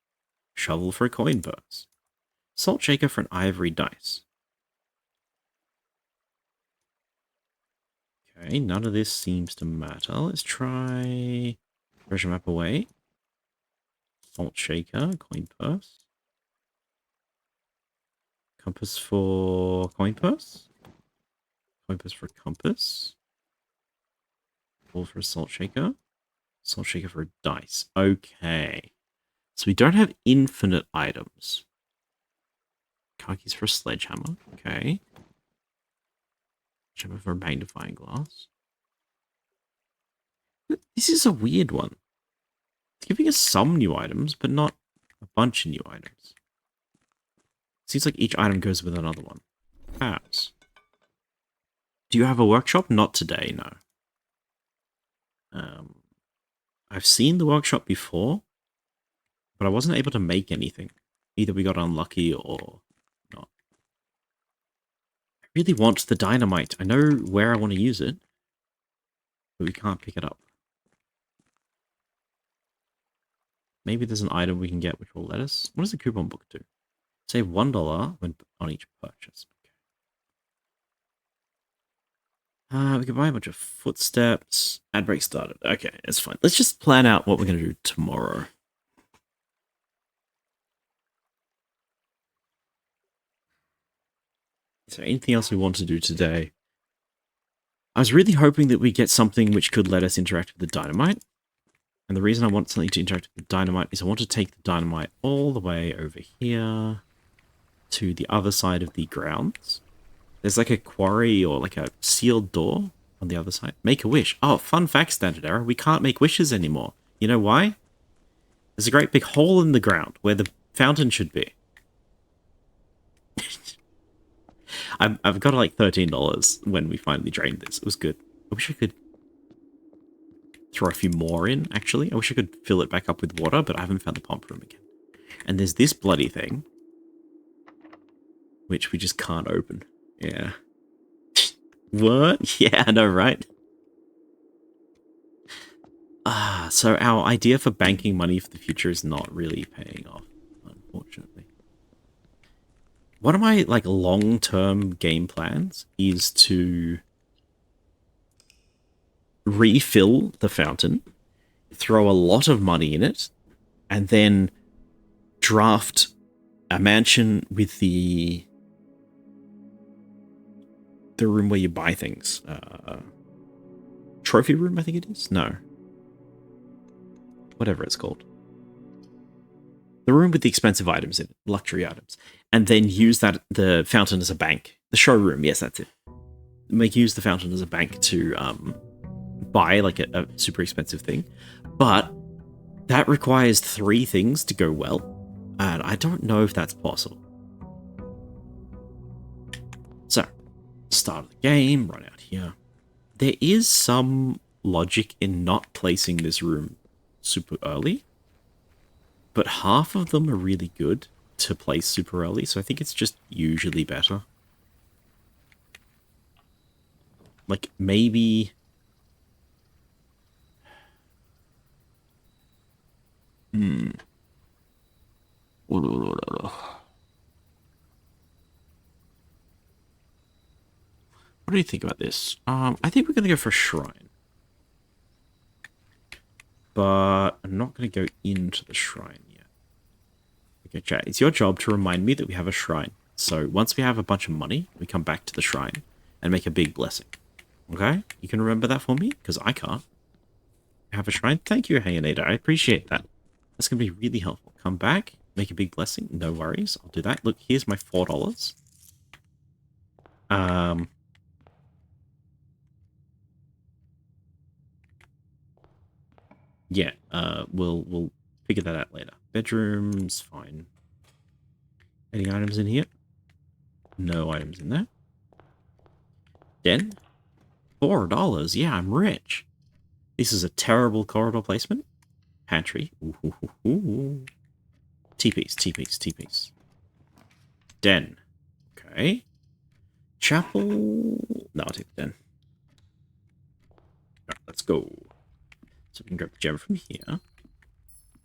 Shovel for a coin purse. Salt shaker for an ivory dice. Okay, none of this seems to matter. Let's try treasure map away. Salt shaker, coin purse. Compass for coin purse. Coin purse for compass. Ball for a salt shaker. Salt shaker for a dice. Okay. So we don't have infinite items. Car keys for a sledgehammer. Okay. Sledgehammer for a magnifying glass. This is a weird one. It's giving us some new items, but not a bunch of new items. Seems like each item goes with another one. Perhaps. Do you have a workshop? Not today, no. I've seen the workshop before, but I wasn't able to make anything. Either we got unlucky or not. I really want the dynamite. I know where I want to use it, but we can't pick it up. Maybe there's an item we can get which will let us. What does the coupon book do? Save $1 when on each purchase. Okay. We can buy a bunch of footsteps. Ad break started. Okay, it's fine. Let's just plan out what we're going to do tomorrow. Is there anything else we want to do today? I was really hoping that we get something which could let us interact with the dynamite. And the reason I want something to interact with the dynamite is I want to take the dynamite all the way over here to the other side of the grounds. There's like a quarry or like a sealed door on the other side. Make a wish. Oh, fun fact, Standard Error. We can't make wishes anymore. You know why? There's a great big hole in the ground where the fountain should be. I've got like $13 when we finally drained this. It was good. I wish I could throw a few more in, actually. I wish I could fill it back up with water, but I haven't found the pump room again. And there's this bloody thing, which we just can't open. Yeah. What? Yeah, I know, right? So our idea for banking money for the future is not really paying off, unfortunately. One of my, like, long-term game plans is to refill the fountain, throw a lot of money in it, and then draft a mansion with the room where you buy things. Trophy room, I think it is? No. Whatever it's called. The room with the expensive items in it, luxury items. And then use the fountain as a bank. The showroom, yes, that's it. Use the fountain as a bank to buy like a super expensive thing. But that requires 3 things to go well. And I don't know if that's possible. So, start of the game, right out here. There is some logic in not placing this room super early. But half of them are really good to place super early, so I think it's just usually better. Like, maybe... What do you think about this? I think we're going to go for a shrine. But I'm not going to go into the shrine yet. Okay, chat. It's your job to remind me that we have a shrine. So once we have a bunch of money, we come back to the shrine and make a big blessing. Okay? You can remember that for me? Because I can't. Have a shrine? Thank you, Hayanator. I appreciate that. That's going to be really helpful. Come back, make a big blessing. No worries. I'll do that. Look, here's my $4. Yeah, we'll figure that out later. Bedrooms, fine. Any items in here? No items in there. Den? $4. Yeah, I'm rich. This is a terrible corridor placement. Pantry. Ooh. T-piece, T-piece, T-piece. Den. Okay. Chapel. No, I'll take the den. Alright, let's go. So we can grab a gem from here.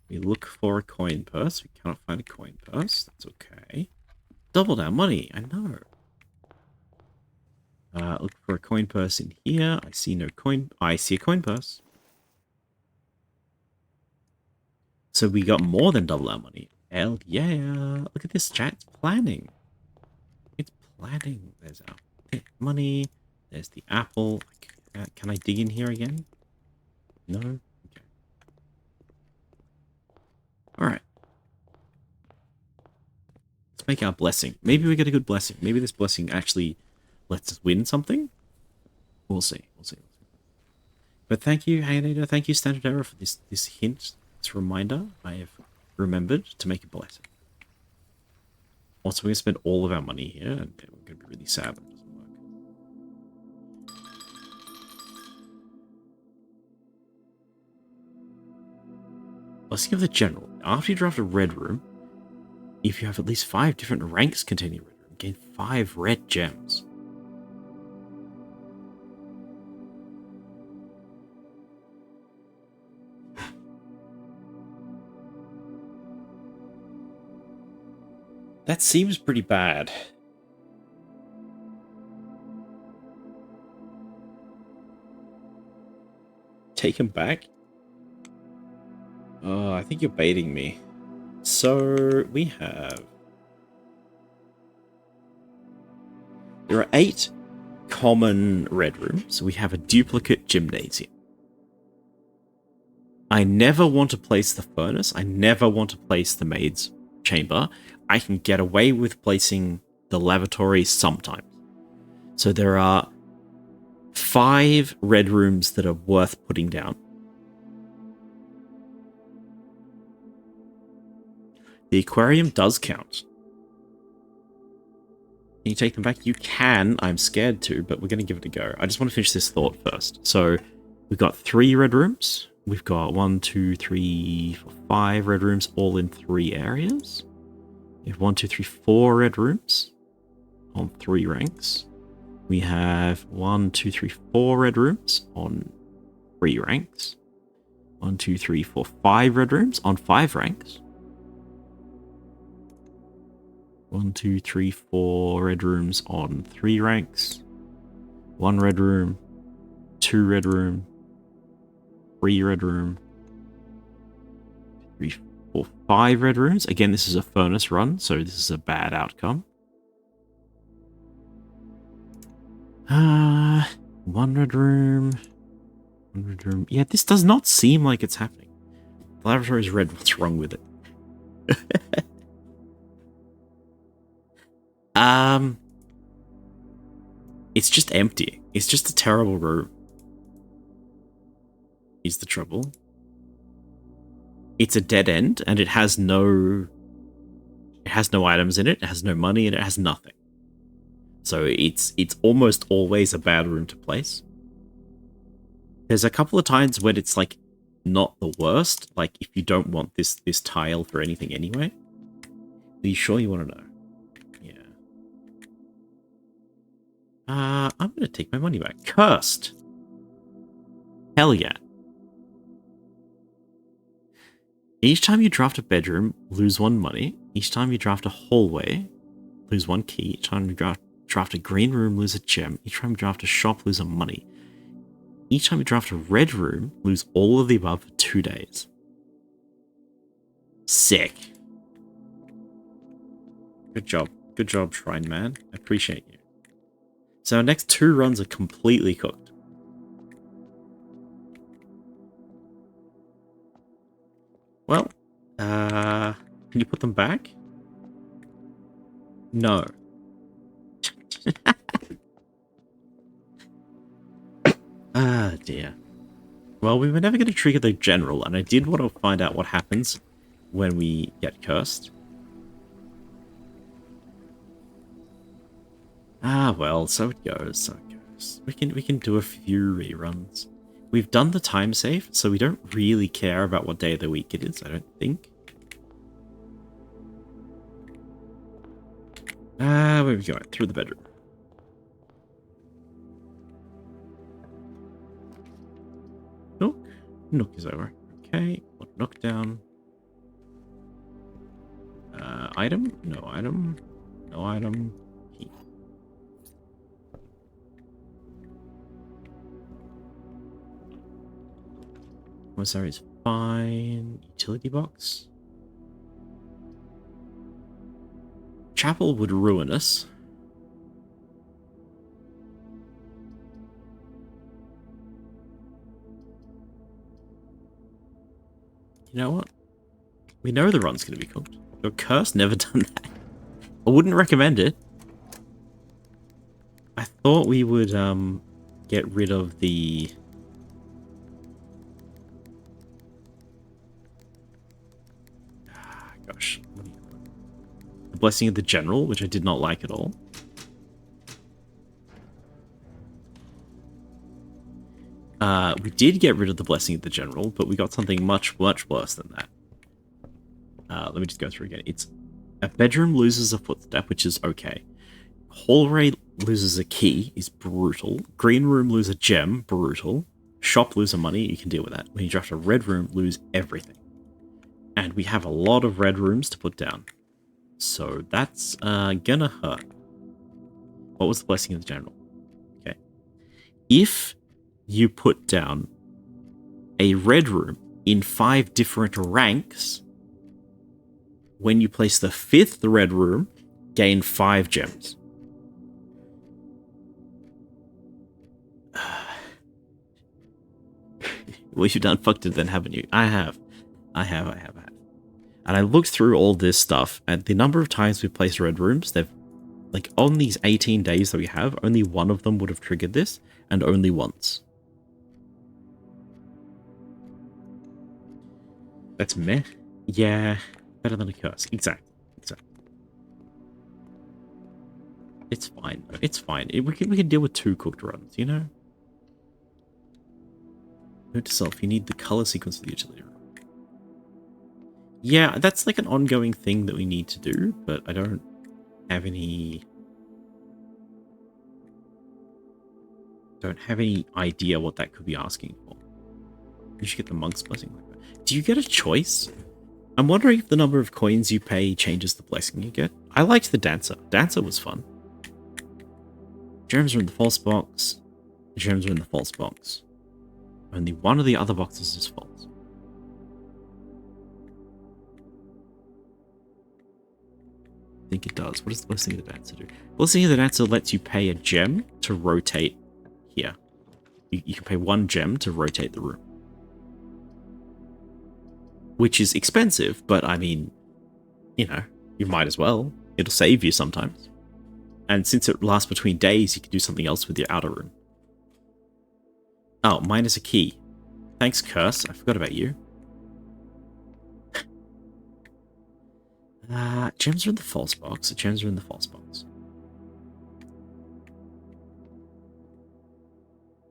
We look for a coin purse. We cannot find a coin purse. That's okay. Doubled our money. I know. Look for a coin purse in here. I see no coin. I see a coin purse. So we got more than double our money. Hell yeah. Look at this, chat. It's planning. It's planning. There's our money. There's the apple. Can I dig in here again? No? Okay. Alright. Let's make our blessing. Maybe we get a good blessing. Maybe this blessing actually lets us win something? We'll see. We'll see. But thank you, Hayanator. Thank you, Standard Error, for this hint, this reminder. I have remembered to make a blessing. Also, we're going to spend all of our money here, and we're going to be really sad when it doesn't work. Blessing of the General. After you draft a red room, if you have at least 5 different ranks containing a red room, gain 5 red gems. That seems pretty bad. Take him back? Oh, I think you're baiting me. So, we have... There are 8 common red rooms. We have a duplicate gymnasium. I never want to place the furnace. I never want to place the maid's chamber. I can get away with placing the lavatory sometimes. So there are 5 red rooms that are worth putting down. The aquarium does count. Can you take them back? You can. I'm scared to, but we're going to give it a go. I just want to finish this thought first. So we've got 3 red rooms. We've got 1, 2, 3, 4, 5 red rooms, all in 3 areas. We have 1, 2, 3, 4 red rooms on 3 ranks. We have 1, 2, 3, 4 red rooms on 3 ranks. 1, 2, 3, 4, 5 red rooms on 5 ranks. 1, 2, 3, 4 red rooms on 3 ranks. 1 red room, 2 red room, 3 red room, 3, 4, 5 red rooms. Again, this is a furnace run, so this is a bad outcome. 1 red room, 1 red room. Yeah, this does not seem like it's happening. The laboratory is red. What's wrong with it? It's just empty. It's just a terrible room. Is the trouble. It's a dead end, and it has no items in it. It has no money, and it has nothing. So it's almost always a bad room to place. There's a couple of times when it's like not the worst. Like if you don't want this tile for anything anyway. Are you sure you want to know? Yeah. I'm gonna take my money back. Cursed. Hell yeah. Each time you draft a bedroom, lose 1 money. Each time you draft a hallway, lose 1 key. Each time you draft a green room, lose a gem. Each time you draft a shop, lose a money. Each time you draft a red room, lose all of the above for 2 days. Sick. Good job. Good job, Shrine Man. I appreciate you. So our next 2 runs are completely cooked. Well, can you put them back? No. Ah, dear. Well, we were never going to trigger the general, and I did want to find out what happens when we get cursed. Ah, well, so it goes, so it goes. We can do a few reruns. We've done the time save, so we don't really care about what day of the week it is, I don't think. Where are we going? Through the bedroom. Nook. Nook is over. Okay, put Nook down. Item? No item. No item. Key. Commissary is fine. Utility box. Chapel would ruin us. You know what? We know the run's going to be cooked. Your curse never done that. I wouldn't recommend it. I thought we would get rid of the... gosh. The Blessing of the General, which I did not like at all. We did get rid of the Blessing of the General, but we got something much, much worse than that. Let me just go through again. It's a bedroom loses a footstep, which is okay. Hallway loses a key, is brutal. Green room lose a gem, brutal. Shop lose a money, you can deal with that. When you draft a red room, lose everything. And we have a lot of red rooms to put down. So that's gonna hurt. What was the Blessing of the General? Okay. If you put down a red room in 5 different ranks, when you place the 5th red room, gain 5 gems. Well, you've done fucked it then, haven't you? I have. And I looked through all this stuff, and the number of times we've placed red rooms, they've, like, on these 18 days that we have, only one of them would have triggered this, and only once. That's meh. Yeah, better than a curse. Exactly. It's fine. It's fine. We can deal with 2 cooked runs, you know? Note to self, you need the color sequence of the utility room. Yeah, that's like an ongoing thing that we need to do, but I don't have any... don't have any idea what that could be asking for. You should get the Monk's Blessing. Do you get a choice? I'm wondering if the number of coins you pay changes the blessing you get. I liked the Dancer. Dancer was fun. Gems are in the false box. The gems are in the false box. Only one of the other boxes is false. I think it does. What does the Blessing of the Dancer do? Blessing of the Dancer lets you pay a gem to rotate here. You can pay 1 gem to rotate the room. Which is expensive, but I mean, you know, you might as well. It'll save you sometimes. And since it lasts between days, you can do something else with your outer room. Oh, mine is a key. Thanks, Curse. I forgot about you. Gems are in the false box. The gems are in the false box.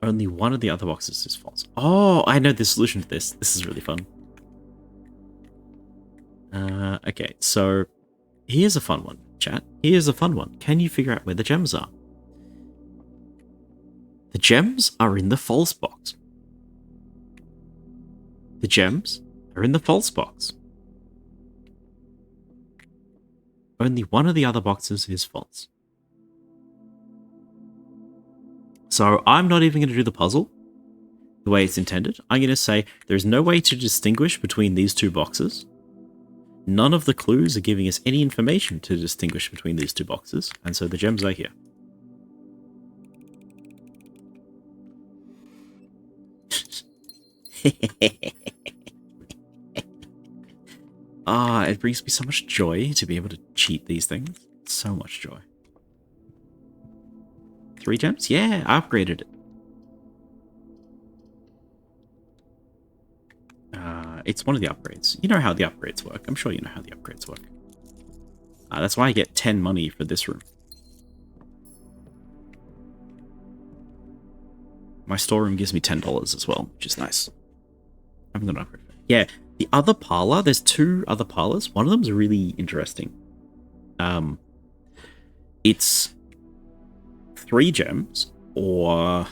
Only one of the other boxes is false. Oh, I know the solution to this. This is really fun. Okay, so here's a fun one, chat. Here's a fun one. Can you figure out where the gems are? The gems are in the false box. The gems are in the false box. Only one of the other boxes is false. So I'm not even going to do the puzzle the way it's intended. I'm going to say there's no way to distinguish between these 2 boxes. None of the clues are giving us any information to distinguish between these 2 boxes, and so the gems are here. It brings me so much joy to be able to cheat these things. So much joy. 3 gems? Yeah, I upgraded it. It's one of the upgrades. You know how the upgrades work. I'm sure you know how the upgrades work. That's why I get 10 money for this room. My storeroom gives me $10 as well, which is nice. I haven't got an upgrade. Yeah, the other parlor, there's 2 other parlors. One of them's really interesting. It's 3 gems, or...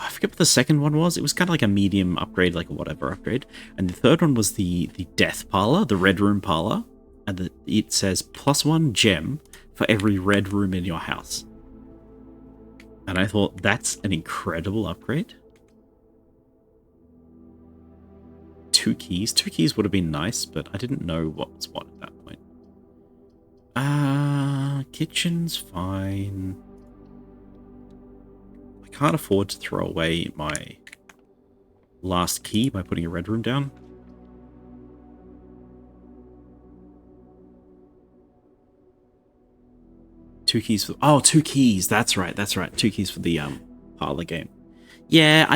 I forget what the second one was. It was kind of like a medium upgrade, like a whatever upgrade. And the third one was the death parlor, the red room parlor. And it says +1 gem for every red room in your house. And I thought, that's an incredible upgrade. 2 keys. 2 keys would have been nice, but I didn't know what was what at that point. Kitchen's fine. I can't afford to throw away my last key by putting a red room down. Two keys for... Oh, 2 keys. That's right. That's right. 2 keys for the parlor game. Yeah,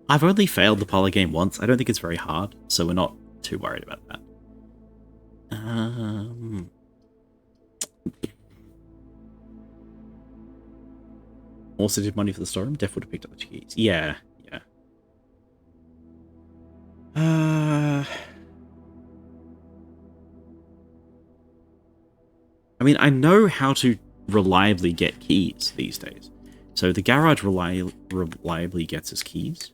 I've only failed the parlor game once. I don't think it's very hard, so we're not too worried about that. Also did money for the storeroom. Def would have picked up the 2 keys. Yeah, yeah. I mean, I know how to reliably get keys these days. So the garage reliably gets us keys.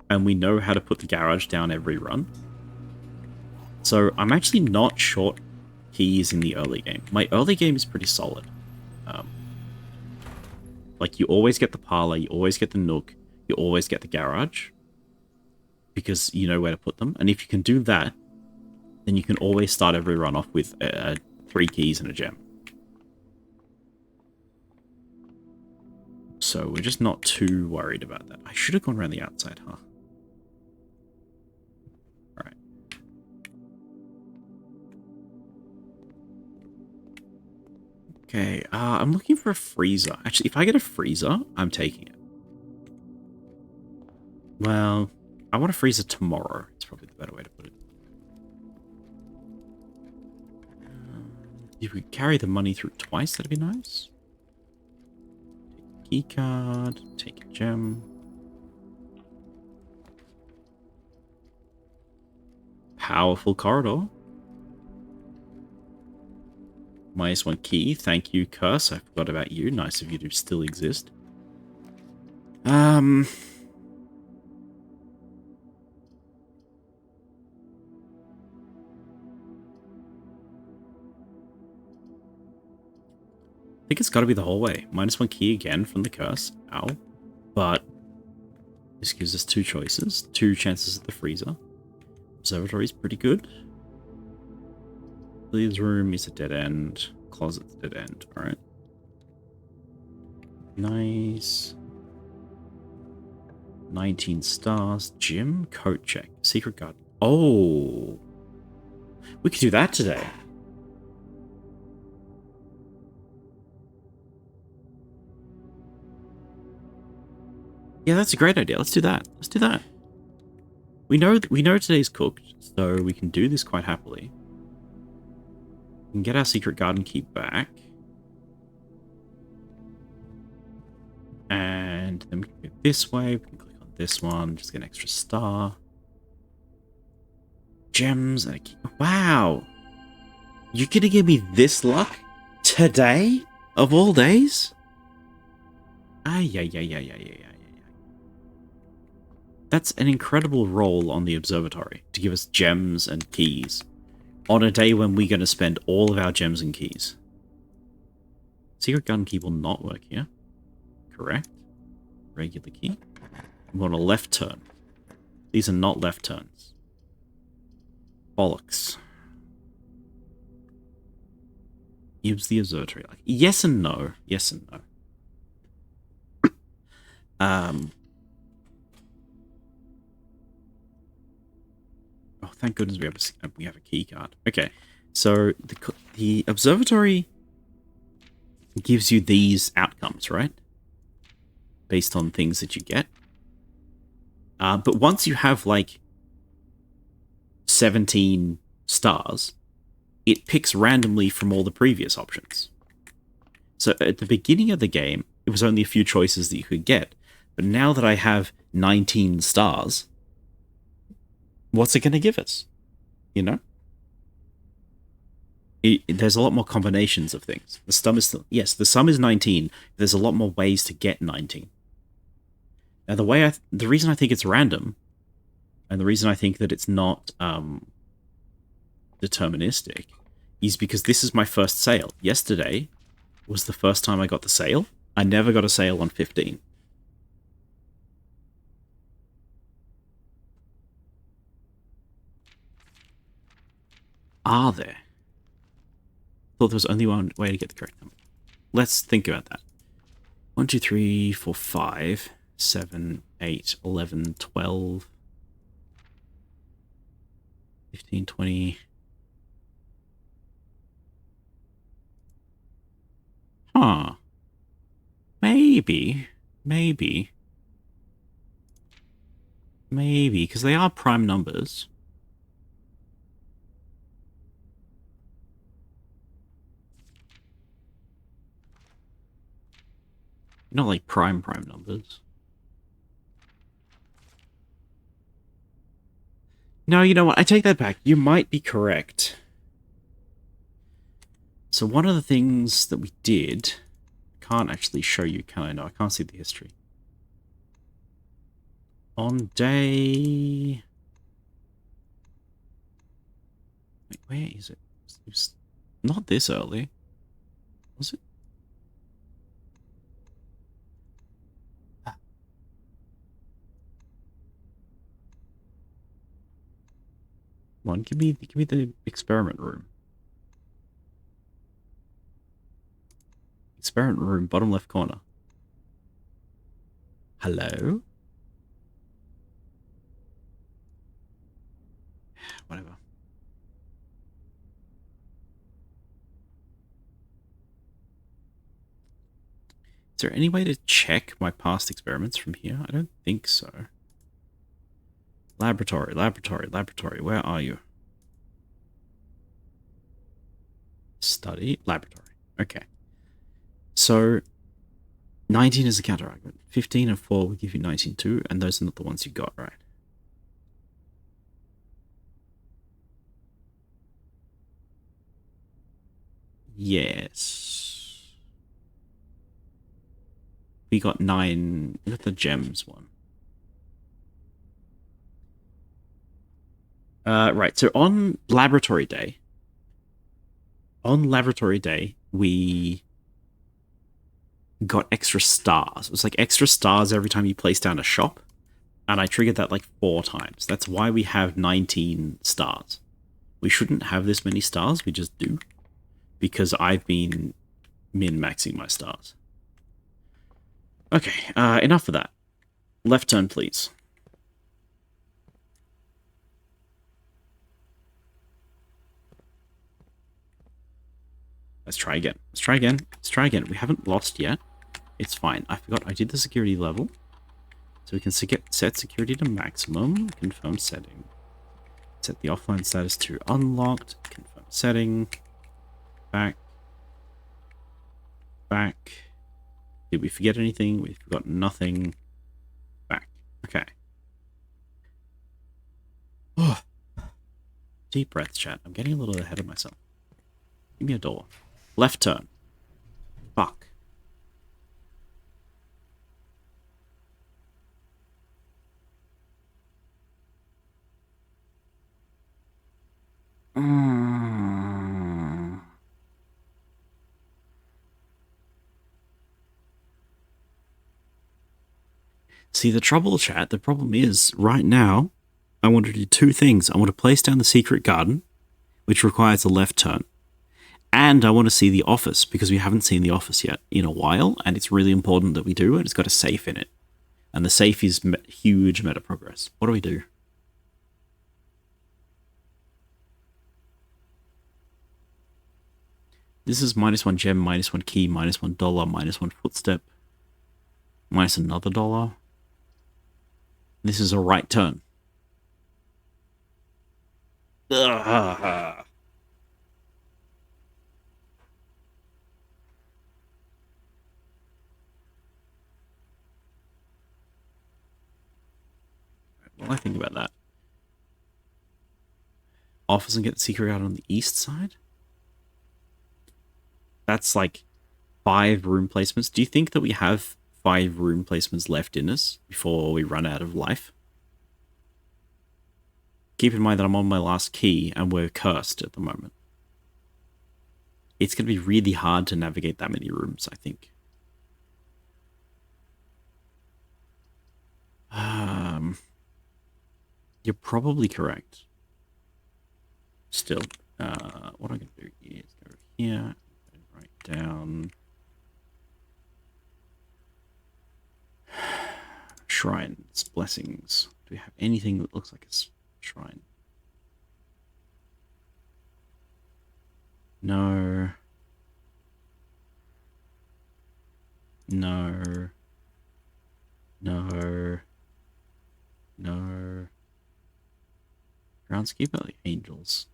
And we know how to put the garage down every run. So I'm actually not short keys in the early game. My early game is pretty solid. Like, you always get the parlor, you always get the nook, you always get the garage. Because you know where to put them. And if you can do that, then you can always start every run off with 3 keys and a gem. So we're just not too worried about that. I should have gone around the outside, huh? Alright. Okay, I'm looking for a freezer. Actually, if I get a freezer, I'm taking it. Well, I want a freezer tomorrow. It's probably the better way to put it. If we carry the money through twice, that'd be nice. Take a key card, take a gem. Powerful corridor. -1 key. Thank you, Curse. I forgot about you. Nice of you to still exist. I think it's got to be the hallway. -1 key again from the Curse. Ow. But this gives us 2 choices. 2 chances at the freezer. Observatory is pretty good. Lee's room is a dead end. Closet's a dead end. Alright. Nice. 19 stars. Gym. Coat check. Secret garden. Oh! We could do that today. Yeah, that's a great idea. Let's do that. Let's do that. We know today's cooked, so we can do this quite happily. We can get our secret garden key back. And then we can go this way. We can click on this one. Just get an extra star. Gems and a key. Wow! You're gonna give me this luck? Today? Of all days? Ay. That's an incredible roll on the observatory to give us gems and keys on a day when we're going to spend all of our gems and keys. Secret gun key will not work here. Correct. Regular key. We want a left turn. These are not left turns. Bollocks. Gives the observatory. Like, yes and no. Yes and no. Oh, thank goodness we have a key card. Okay, so the observatory gives you these outcomes, right? Based on things that you get. But once you have like 17 stars, it picks randomly from all the previous options. So at the beginning of the game, it was only a few choices that you could get. But now that I have 19 stars, what's it going to give us? You know? There's a lot more combinations of things. The sum is still, yes, the sum is 19. There's a lot more ways to get 19. Now, the reason I think it's random, and the reason I think that it's not deterministic, is because this is my first sale. Yesterday was the first time I got the sale. I never got a sale on 15. Are there? Thought there was only one way to get the correct number. Let's think about that. 1, 2, 3, 4, 5, 7, 8, 11, 12, 15, 20. Huh. Maybe, because they are prime numbers. Not like prime numbers. No, you know what? I take that back. You might be correct. So one of the things that we did... I can't actually show you, can I? No, I can't see the history. On day... Wait, where is it? It was not this early. Was it? One, give me the experiment room. Experiment room, bottom left corner. Hello? Whatever. Is there any way to check my past experiments from here? I don't think so. Laboratory. Where are you? Study. Laboratory. Okay. So, 19 is a counterargument. 15 and 4 will give you 19 too, and those are not the ones you got, right? Yes. We got 9. We got the gems one. Right, so on laboratory day, we got extra stars. It was like extra stars every time you place down a shop, and I triggered that like 4 times. That's why we have 19 stars. We shouldn't have this many stars, we just do, because I've been min-maxing my stars. Okay, enough of that. Left turn, please. Let's try again. We haven't lost yet. It's fine. I forgot I did the security level. So we can set security to maximum. Confirm setting. Set the offline status to unlocked. Confirm setting. Back. Did we forget anything? We forgot nothing. Back. Okay. Oh. Deep breath, chat. I'm getting a little ahead of myself. Give me a door. Left turn. Fuck. See, the problem is, right now, I want to do 2 things. I want to place down the secret garden, which requires a left turn. And I want to see the office, because we haven't seen the office yet in a while, and it's really important that we do, and it's got a safe in it. And the safe is huge meta progress. What do we do? This is -1 gem, -1 key, -$1, -1 footstep, minus another $1. This is a right turn. Ugh. Well, I think about that. Office and get the secret out on the east side? That's like 5 room placements. Do you think that we have 5 room placements left in us before we run out of life? Keep in mind that I'm on my last key and we're cursed at the moment. It's going to be really hard to navigate that many rooms, I think. You're probably correct. Still, what I'm going to do is go here and write down shrines, blessings. Do we have anything that looks like a shrine? No. No. No. No. Groundskeeper, the angels.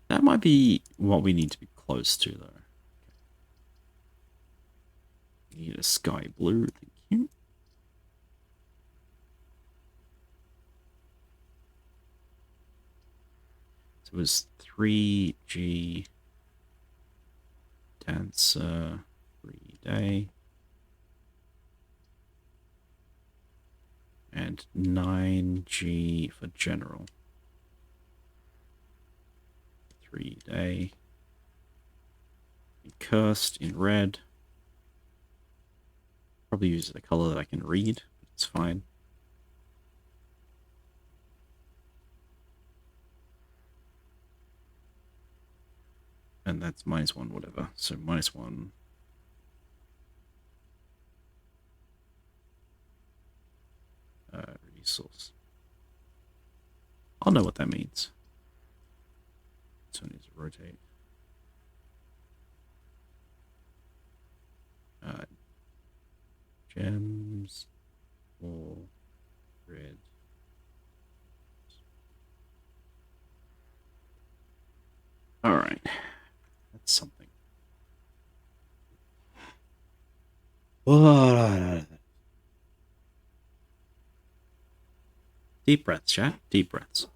That might be what we need to be close to, though. We need a sky blue, thank you. So it was 3G dancer 3-day. And 9G for general. 3-day. Cursed in red. Probably use a color that I can read, but it's fine. And that's -1, whatever. So -1. Resource. I'll know what that means. So I need to rotate. Gems or red. All right, that's something. Deep breaths, chat. Deep breaths.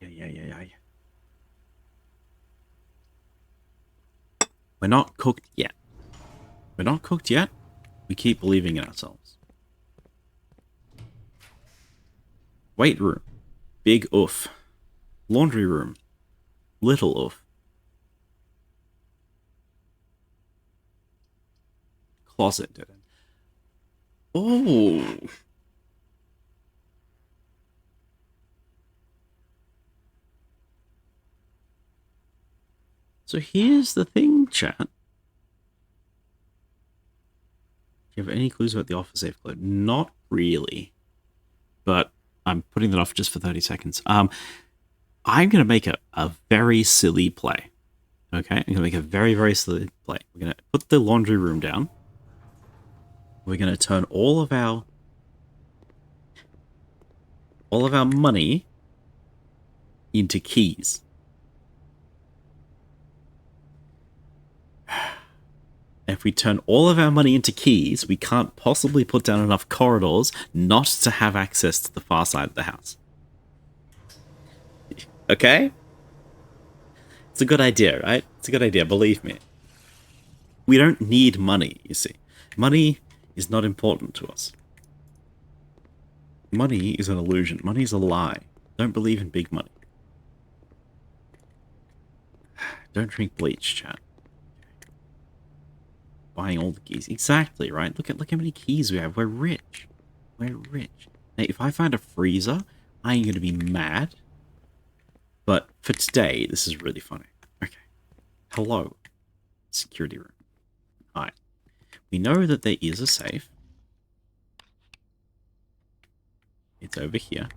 Yeah. We're not cooked yet. We're not cooked yet. We keep believing in ourselves. Weight room. Big oof. Laundry room. Little oof. Closet, did it? Oh. So here's the thing, chat. Do you have any clues about the offer safe code? Not really. But I'm putting that off just for 30 seconds. I'm going to make a very silly play. Okay? I'm going to make a very, very silly play. We're going to put the laundry room down. We're going to turn all of our money into keys. If we turn all of our money into keys, we can't possibly put down enough corridors not to have access to the far side of the house. Okay? It's a good idea, right? It's a good idea, believe me. We don't need money, you see. Money is not important to us. Money is an illusion. Money is a lie. Don't believe in big money. Don't drink bleach, chat. Buying all the keys. Exactly, right? Look how many keys we have. We're rich. We're rich. Now, if I find a freezer, I'm going to be mad. But for today, this is really funny. Okay. Hello. Security room. Hi. We know that there is a safe. It's over here.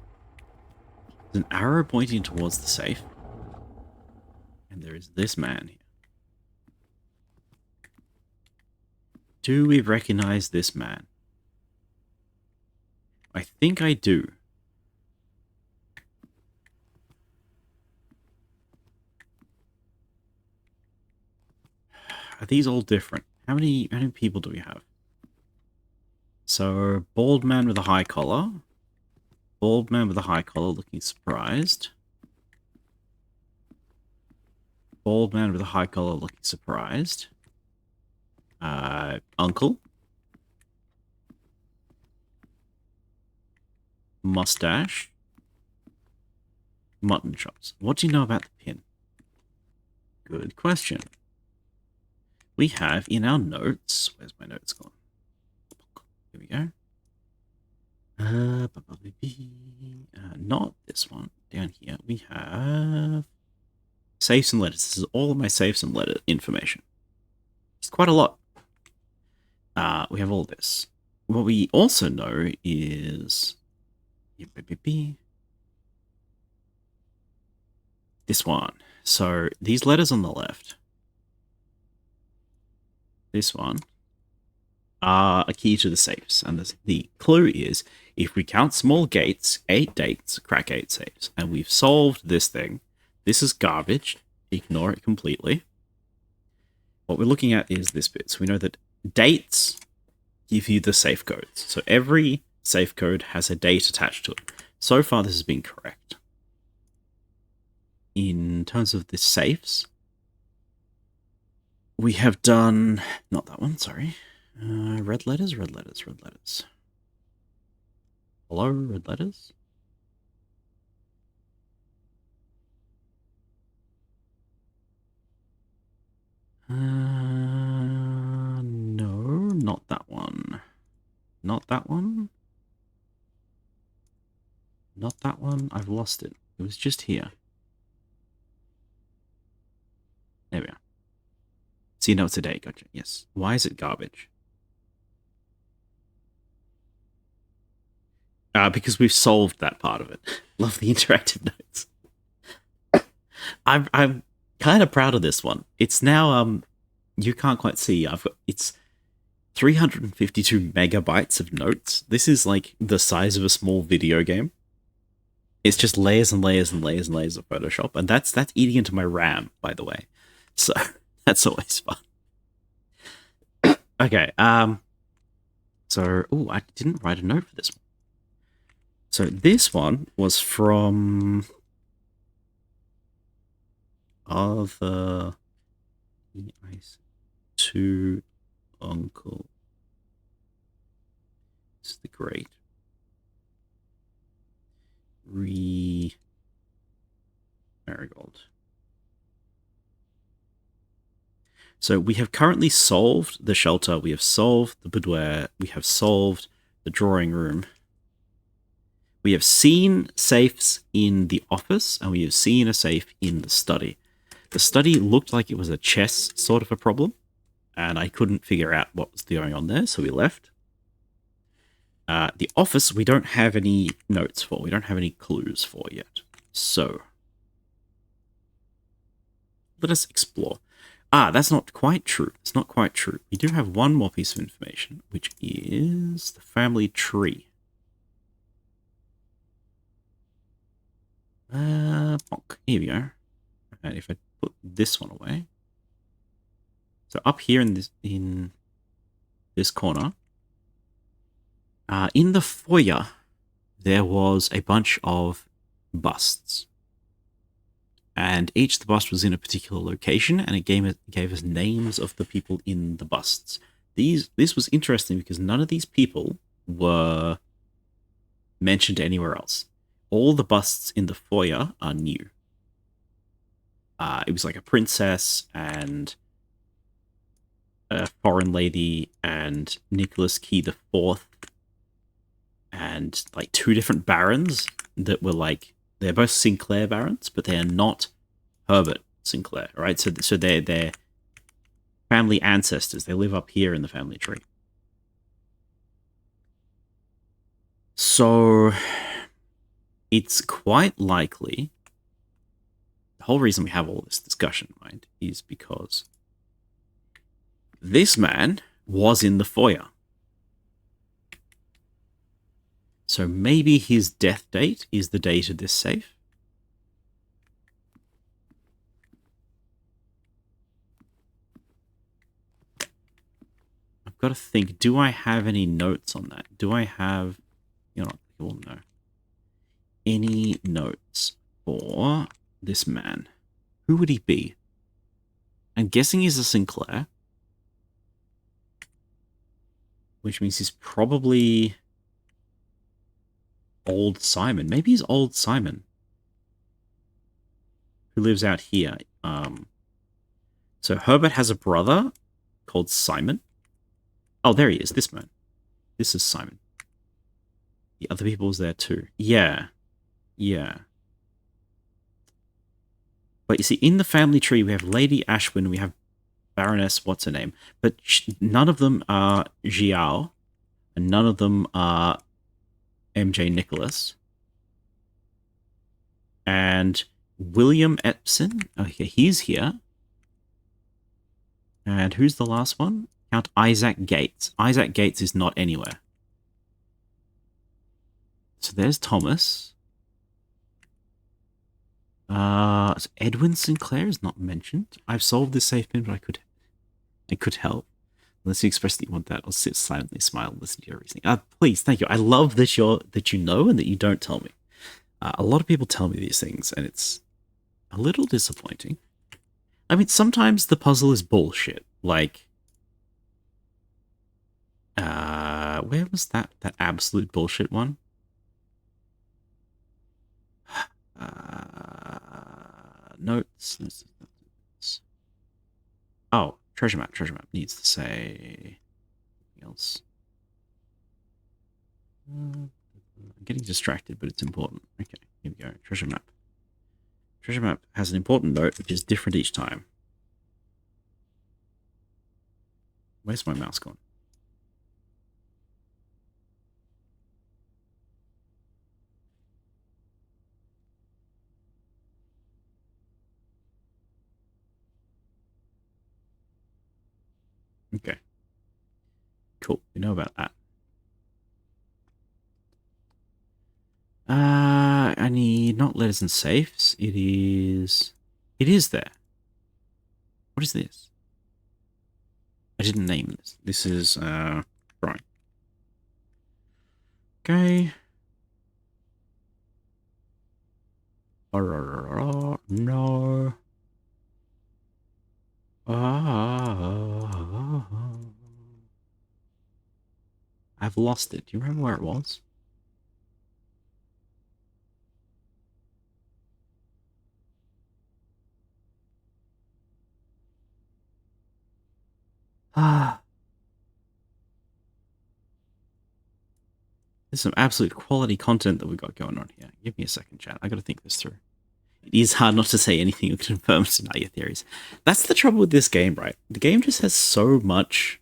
There's an arrow pointing towards the safe. And there is this man here. Do we recognize this man? I think I do. Are these all different? How many people do we have? So, bald man with a high collar. Bald man with a high collar looking surprised. Bald man with a high collar looking surprised. Uncle. Mustache. Mutton chops. What do you know about the pin? Good question. We have in our notes... Where's my notes gone? Here we go. Not this one. Down here we have... Saves and letters. This is all of my saves and letter information. It's quite a lot. We have all this. What we also know is... This one. So, these letters on the left. This one. Are a key to the safes. And the clue is, if we count small gates, 8 dates, crack 8 safes. And we've solved this thing. This is garbage. Ignore it completely. What we're looking at is this bit. So we know that dates give you the safe codes. So every safe code has a date attached to it. So far, this has been correct. In terms of the safes, we have done... Not that one, sorry. Red letters, red letters, red letters. Hello, red letters? No, not that one. Not that one. Not that one. I've lost it. It was just here. There we are. See, no, it's a date. Gotcha. Yes. Why is it garbage? Because we've solved that part of it. Love the interactive notes. I'm kind of proud of this one. It's now you can't quite see. It's 352 megabytes of notes. This is like the size of a small video game. It's just layers and layers and layers and layers of Photoshop, and that's eating into my RAM, by the way. So that's always fun. Okay. So, I didn't write a note for this one. So this one was from other to Uncle. It's the great Marigold. So we have currently solved the shelter, we have solved the boudoir, we have solved the drawing room. We have seen safes in the office, and we have seen a safe in the study. The study looked like it was a chess sort of a problem, and I couldn't figure out what was going on there, so we left. The office, we don't have any notes for. We don't have any clues for yet. So, let us explore. That's not quite true. It's not quite true. We do have one more piece of information, which is the family tree. Bonk. Here we go. And if I put this one away. So up here in this corner, in the foyer, there was a bunch of busts. And each of the bust was in a particular location, and it gave us names of the people in the busts. This was interesting because none of these people were mentioned anywhere else. All the busts in the foyer are new. It was like a princess and a foreign lady and Nicholas Key IV and like 2 different barons that were like, they're both Sinclair barons, but they are not Herbert Sinclair, right? So they're family ancestors. They live up here in the family tree. So it's quite likely... whole reason we have all this discussion, right, is because this man was in the foyer. So maybe his death date is the date of this safe. I've got to think, do I have any notes on that? Do I have, you know, you will know, any notes for this man? Who would he be? I'm guessing he's a Sinclair, which means he's probably old Simon. Maybe he's old Simon, who lives out here. So Herbert has a brother called Simon. Oh, there he is, this man. This is Simon. The other people was there too. Yeah. Yeah. But you see, in the family tree, we have Lady Ashwin, we have Baroness, what's her name? But none of them are Xiao, and none of them are MJ Nicholas. And William Epson, okay, he's here. And who's the last one? Count Isaac Gates. Isaac Gates is not anywhere. So there's Thomas. So Edwin Sinclair is not mentioned. I've solved this safe pin, but I could help. Unless you express that you want that, or sit silently, smile, and listen to your reasoning. Please, thank you. I love that you know and that you don't tell me. A lot of people tell me these things, and it's a little disappointing. I mean, sometimes the puzzle is bullshit. Like, where was that absolute bullshit one? Notes. Oh, treasure map. Treasure map needs to say something else. I'm getting distracted, but it's important. Okay, here we go. Treasure map. Treasure map has an important note, which is different each time. Where's my mouse gone? Okay. Cool. We know about that. I need not letters and safes. It is there. What is this? I didn't name this. This is, right. Okay. No. I've lost it. Do you remember where it was? There's some absolute quality content that we've got going on here. Give me a second, chat. I got to think this through. It is hard not to say anything that confirms deny your theories. That's the trouble with this game, right? The game just has so much.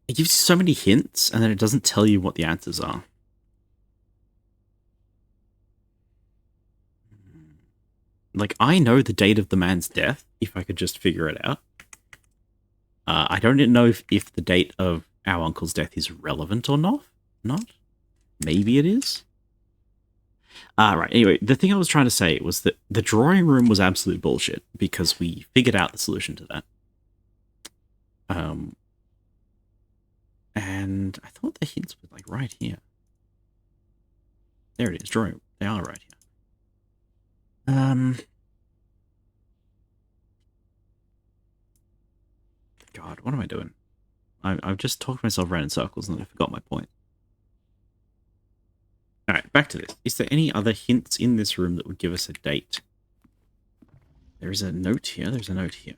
It gives you so many hints, and then it doesn't tell you what the answers are. Like, I know the date of the man's death, if I could just figure it out. I don't know if the date of our uncle's death is relevant or not. Maybe it is. Right, anyway, the thing I was trying to say was that the drawing room was absolute bullshit, because we figured out the solution to that. And I thought the hints were, like, right here. There it is, drawing room. They are right here. God, what am I doing? I've just talked myself around in circles and I forgot my point. Alright, back to this. Is there any other hints in this room that would give us a date? There is a note here. There's a note here.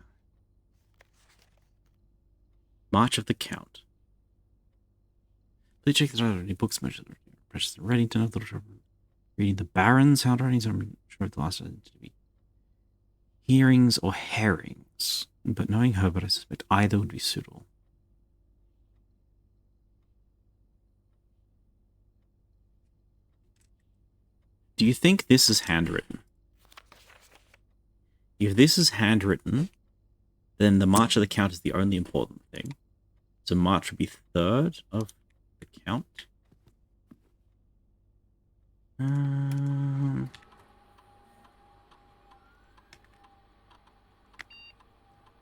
March of the Count. Please check the any books mentioned. Precious Reddington. Reading the Baron's handwritings. I'm sure if the last one to be hearings or herrings. But knowing her, but I suspect either would be suitable. Do you think this is handwritten? If this is handwritten, then the March of the Count is the only important thing. So March would be 3rd of the count.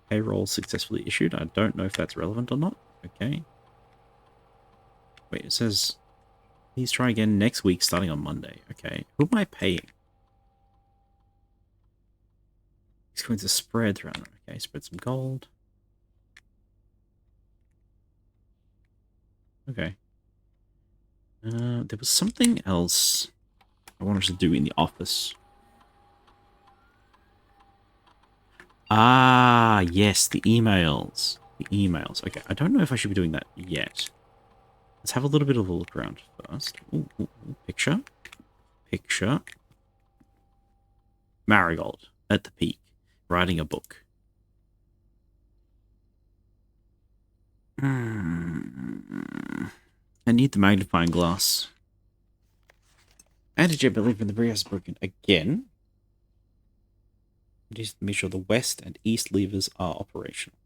Payroll successfully issued. I don't know if that's relevant or not. Okay. Wait, it says, please try again next week starting on Monday. Okay. Who am I paying? He's going to spread throughout. Okay, spread some gold. Okay. There was something else I wanted to do in the office. Ah, yes, the emails. The emails. Okay, I don't know if I should be doing that yet. Let's have a little bit of a look around first. Ooh, picture. Picture. Marigold at the peak, writing a book. I need the magnifying glass. Anti-jet belief in the bridge has broken again. Just make sure the west and east levers are operational.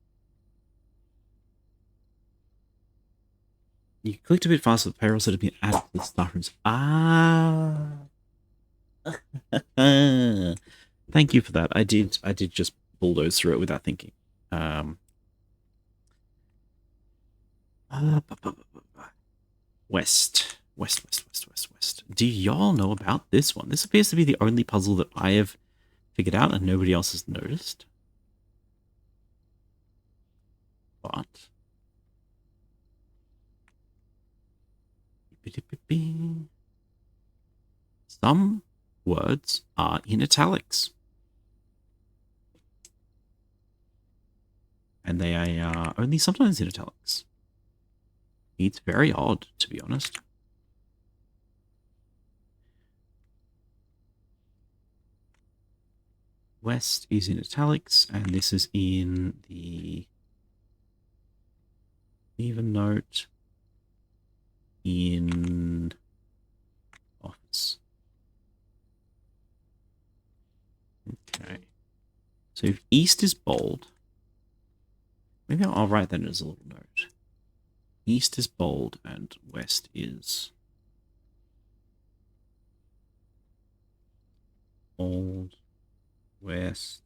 You clicked a bit faster. The payrolls that have been added to the staff rooms. Ah. Thank you for that. I did just bulldoze through it without thinking. West. Do y'all know about this one? This appears to be the only puzzle that I have figured out and nobody else has noticed. But some words are in italics. And they are only sometimes in italics. It's very odd, to be honest. West is in italics, and this is in the even note in office. Okay. So if east is bold, maybe I'll write that as a little note. East is bold and west is bold, west,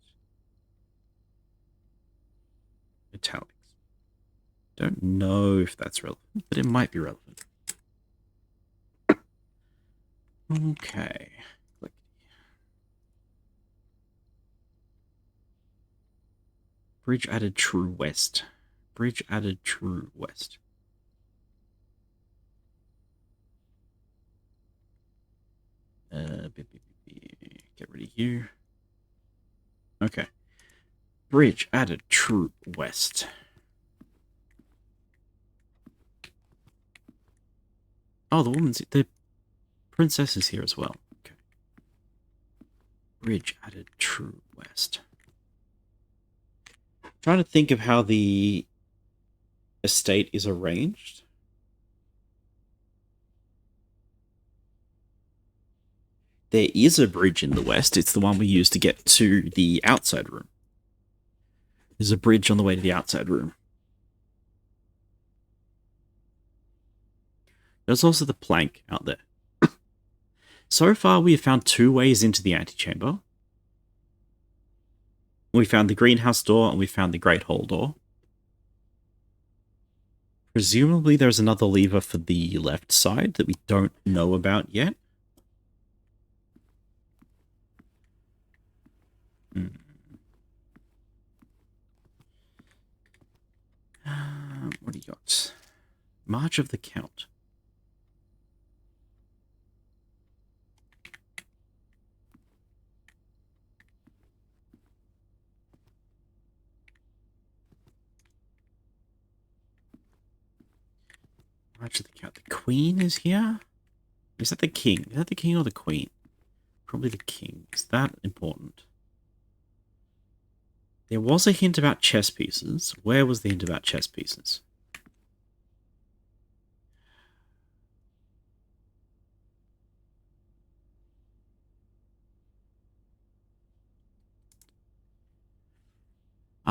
italics. Don't know if that's relevant, but it might be relevant. Okay. Click. Bridge added true west. Bridge added true west. Get rid of you. Okay. Bridge added true west. Oh, the princess is here as well. Okay. Bridge added true west. I'm trying to think of how the estate is arranged. There is a bridge in the west. It's the one we use to get to the outside room. There's a bridge on the way to the outside room. There's also the plank out there. So far, we have found 2 ways into the antechamber. We found the greenhouse door and we found the great hall door. Presumably, there's another lever for the left side that we don't know about yet. What do you got? March of the Count. March of the Count. The Queen is here? Is that the King? Is that the King or the Queen? Probably the King. Is that important? There was a hint about chess pieces. Where was the hint about chess pieces?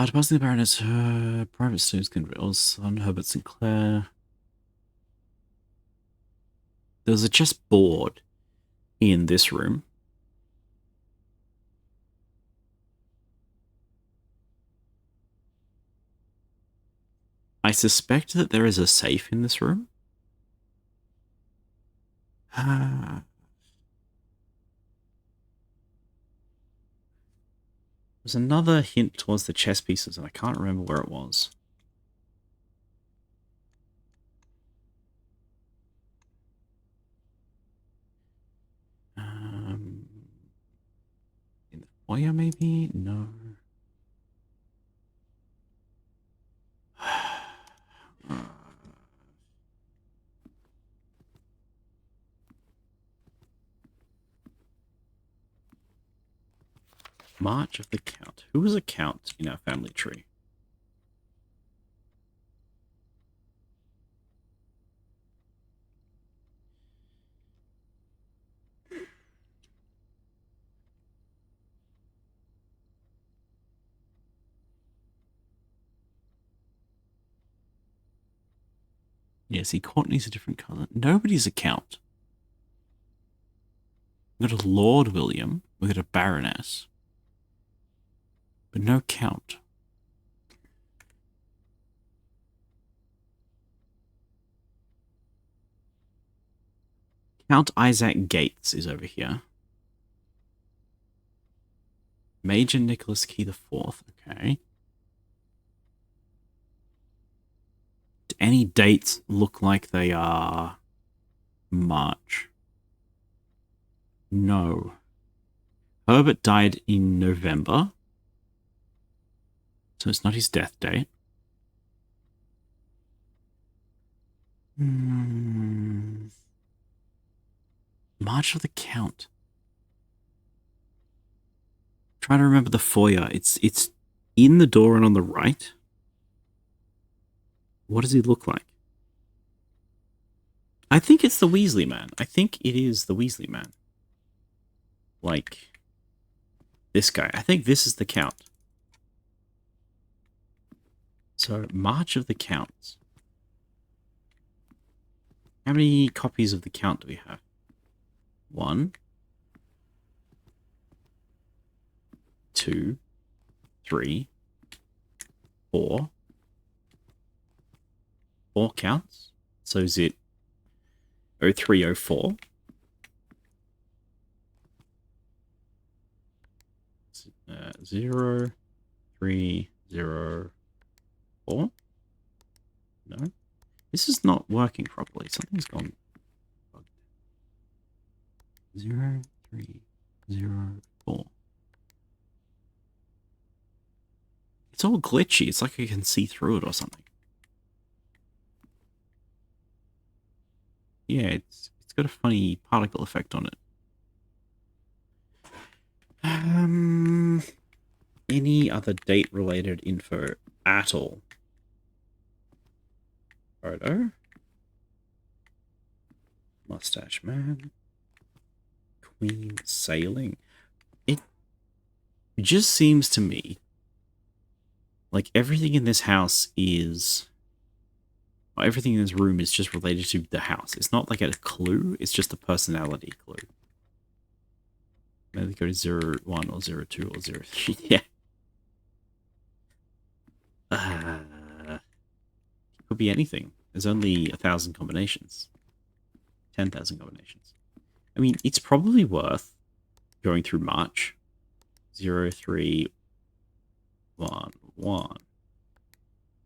After passing the Baroness, her private students can son Herbert Sinclair. There was a chessboard in this room. I suspect that there is a safe in this room. There's another hint towards the chess pieces, and I can't remember where it was. In the foyer, maybe? No. March of the Count. Who was a count in our family tree? Yeah, see, Courtney's a different colour. Nobody's a count. We've got a Lord William. We've got a Baroness. But no count. Count Isaac Gates is over here. Major Nicholas Key IV. Okay. Do any dates look like they are March? No. Herbert died in November. So it's not his death date. March of the Count. I'm trying to remember the foyer. It's in the door and on the right. What does he look like? I think it's the Weasley man. I think it is the Weasley man. Like this guy. I think this is the Count. So, March of the Counts. How many copies of the Count do we have? 1, 2, 3, 4. 4 counts. So is it 0304? 0304? No. This is not working properly. Something's gone. 0304. It's all glitchy. It's like I can see through it or something. Yeah, it's got a funny particle effect on it. Any other date-related info at all? Photo. Mustache man. Queen sailing. It just seems to me like everything in this house is... everything in this room is just related to the house. It's not like a clue, it's just a personality clue. Maybe go to 01 or 02 or 03. Yeah. Could be anything. There's only 1,000 combinations. 10,000 combinations. I mean, it's probably worth going through March. 0311.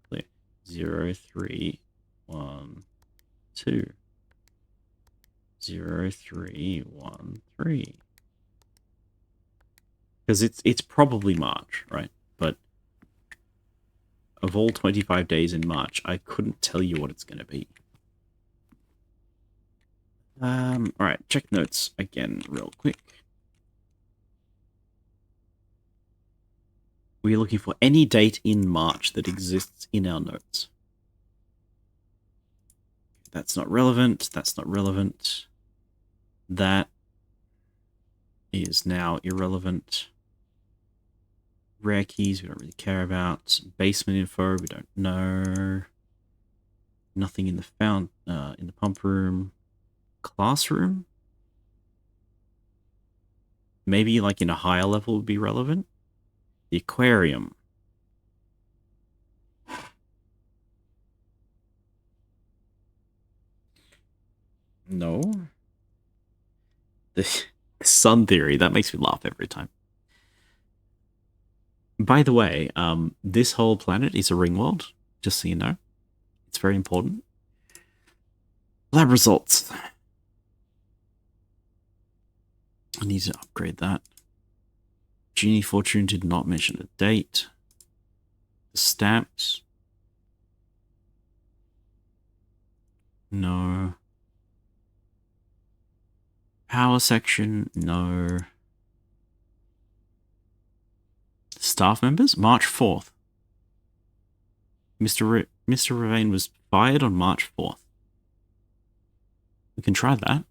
Clear. 0312. 0313. Because it's probably March, right? But of all 25 days in March, I couldn't tell you what it's going to be. Alright, check notes again real quick. We're looking for any date in March that exists in our notes. That's not relevant. That's not relevant. That is now irrelevant. Rare keys we don't really care about. Basement info we don't know. Nothing in the in the pump room. Classroom? Maybe like in a higher level would be relevant. The aquarium. No. The sun theory, that makes me laugh every time. By the way, this whole planet is a ring world, just so you know. It's very important. Lab results. I need to upgrade that. Genie Fortune did not mention a date. The stamps. No. Power section. No. Staff members? March 4th. Mr. Ravane was fired on March 4th. We can try that.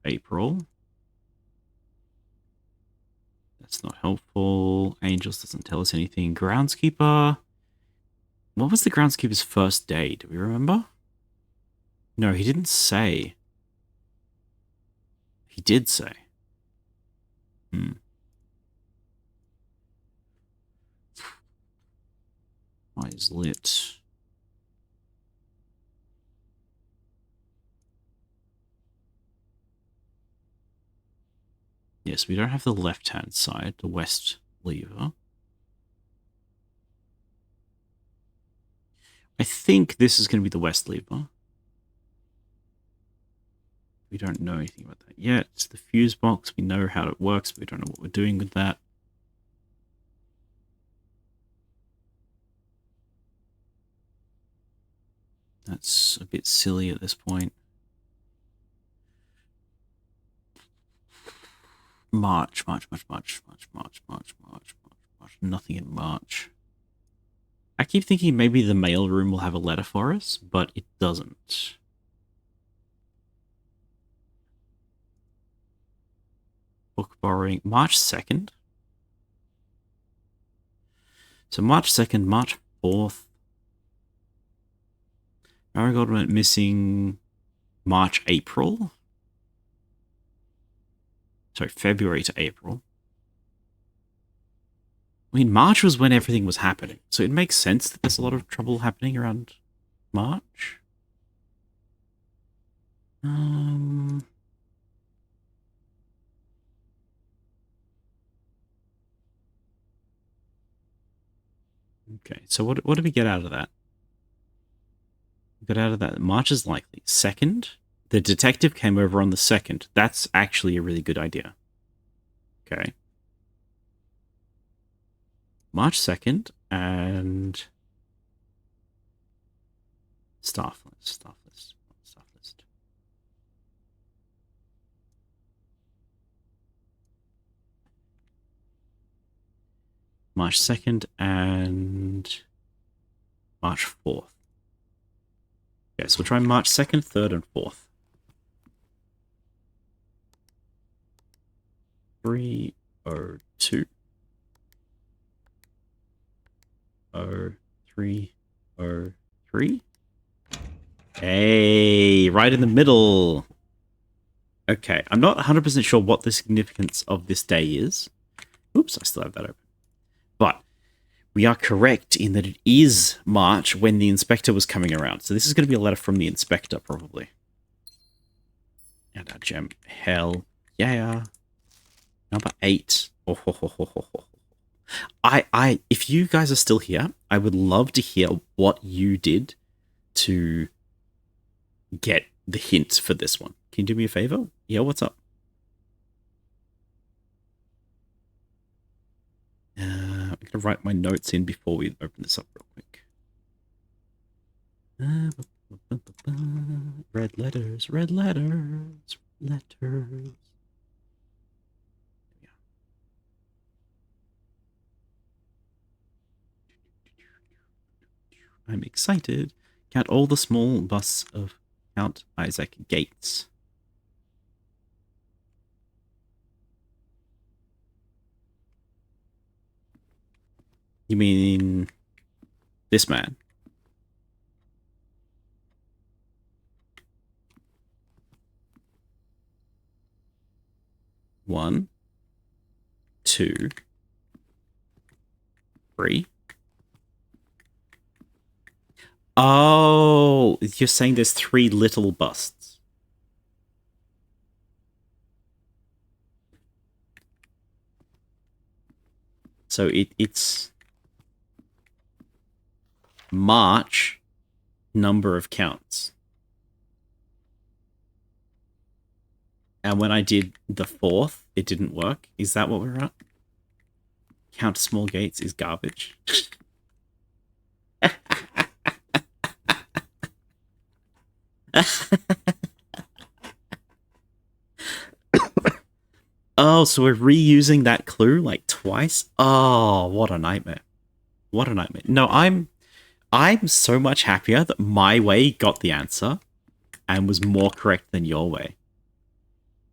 April. That's not helpful. Angels doesn't tell us anything. Groundskeeper. What was the groundskeeper's first day? Do we remember? No, he didn't say. He did say. Why is lit? Yes, we don't have the left-hand side, the west lever. I think this is going to be the west lever. We don't know anything about that yet. It's the fuse box. We know how it works, but we don't know what we're doing with that. That's a bit silly at this point. March. Nothing in March. I keep thinking maybe the mail room will have a letter for us, but it doesn't. Book borrowing. March 2nd. So March 2nd, March 4th. Marigold went missing March, April. Sorry, February to April. I mean, March was when everything was happening, so it makes sense that there's a lot of trouble happening around March. Okay, so what do we get out of that? We got out of that. March is likely. 2nd? The detective came over on the 2nd. That's actually a really good idea. Okay. March 2nd and staff list. March 2nd and March 4th. Okay, so we'll try March 2nd, 3rd, and 4th. 302. 0303. Hey, right in the middle. Okay, I'm not 100% sure what the significance of this day is. Oops, I still have that open. But we are correct in that it is March when the inspector was coming around. So this is going to be a letter from the inspector, probably. And our gem. Hell yeah. Number 8. If you guys are still here, I would love to hear what you did to get the hint for this one. Can you do me a favor? Yeah, what's up? I'm going to write my notes in before we open this up real quick. Red letters, red letters, letters. I'm excited. Count all the small busts of Count Isaac Gates. You mean this man? One, two, three. Oh, you're saying there's 3 little busts. So it's March number of counts. And when I did the 4th, it didn't work. Is that what we're at? Count small gates is garbage. Oh, so we're reusing that clue like twice? Oh, what a nightmare. What a nightmare. No, I'm so much happier that my way got the answer and was more correct than your way.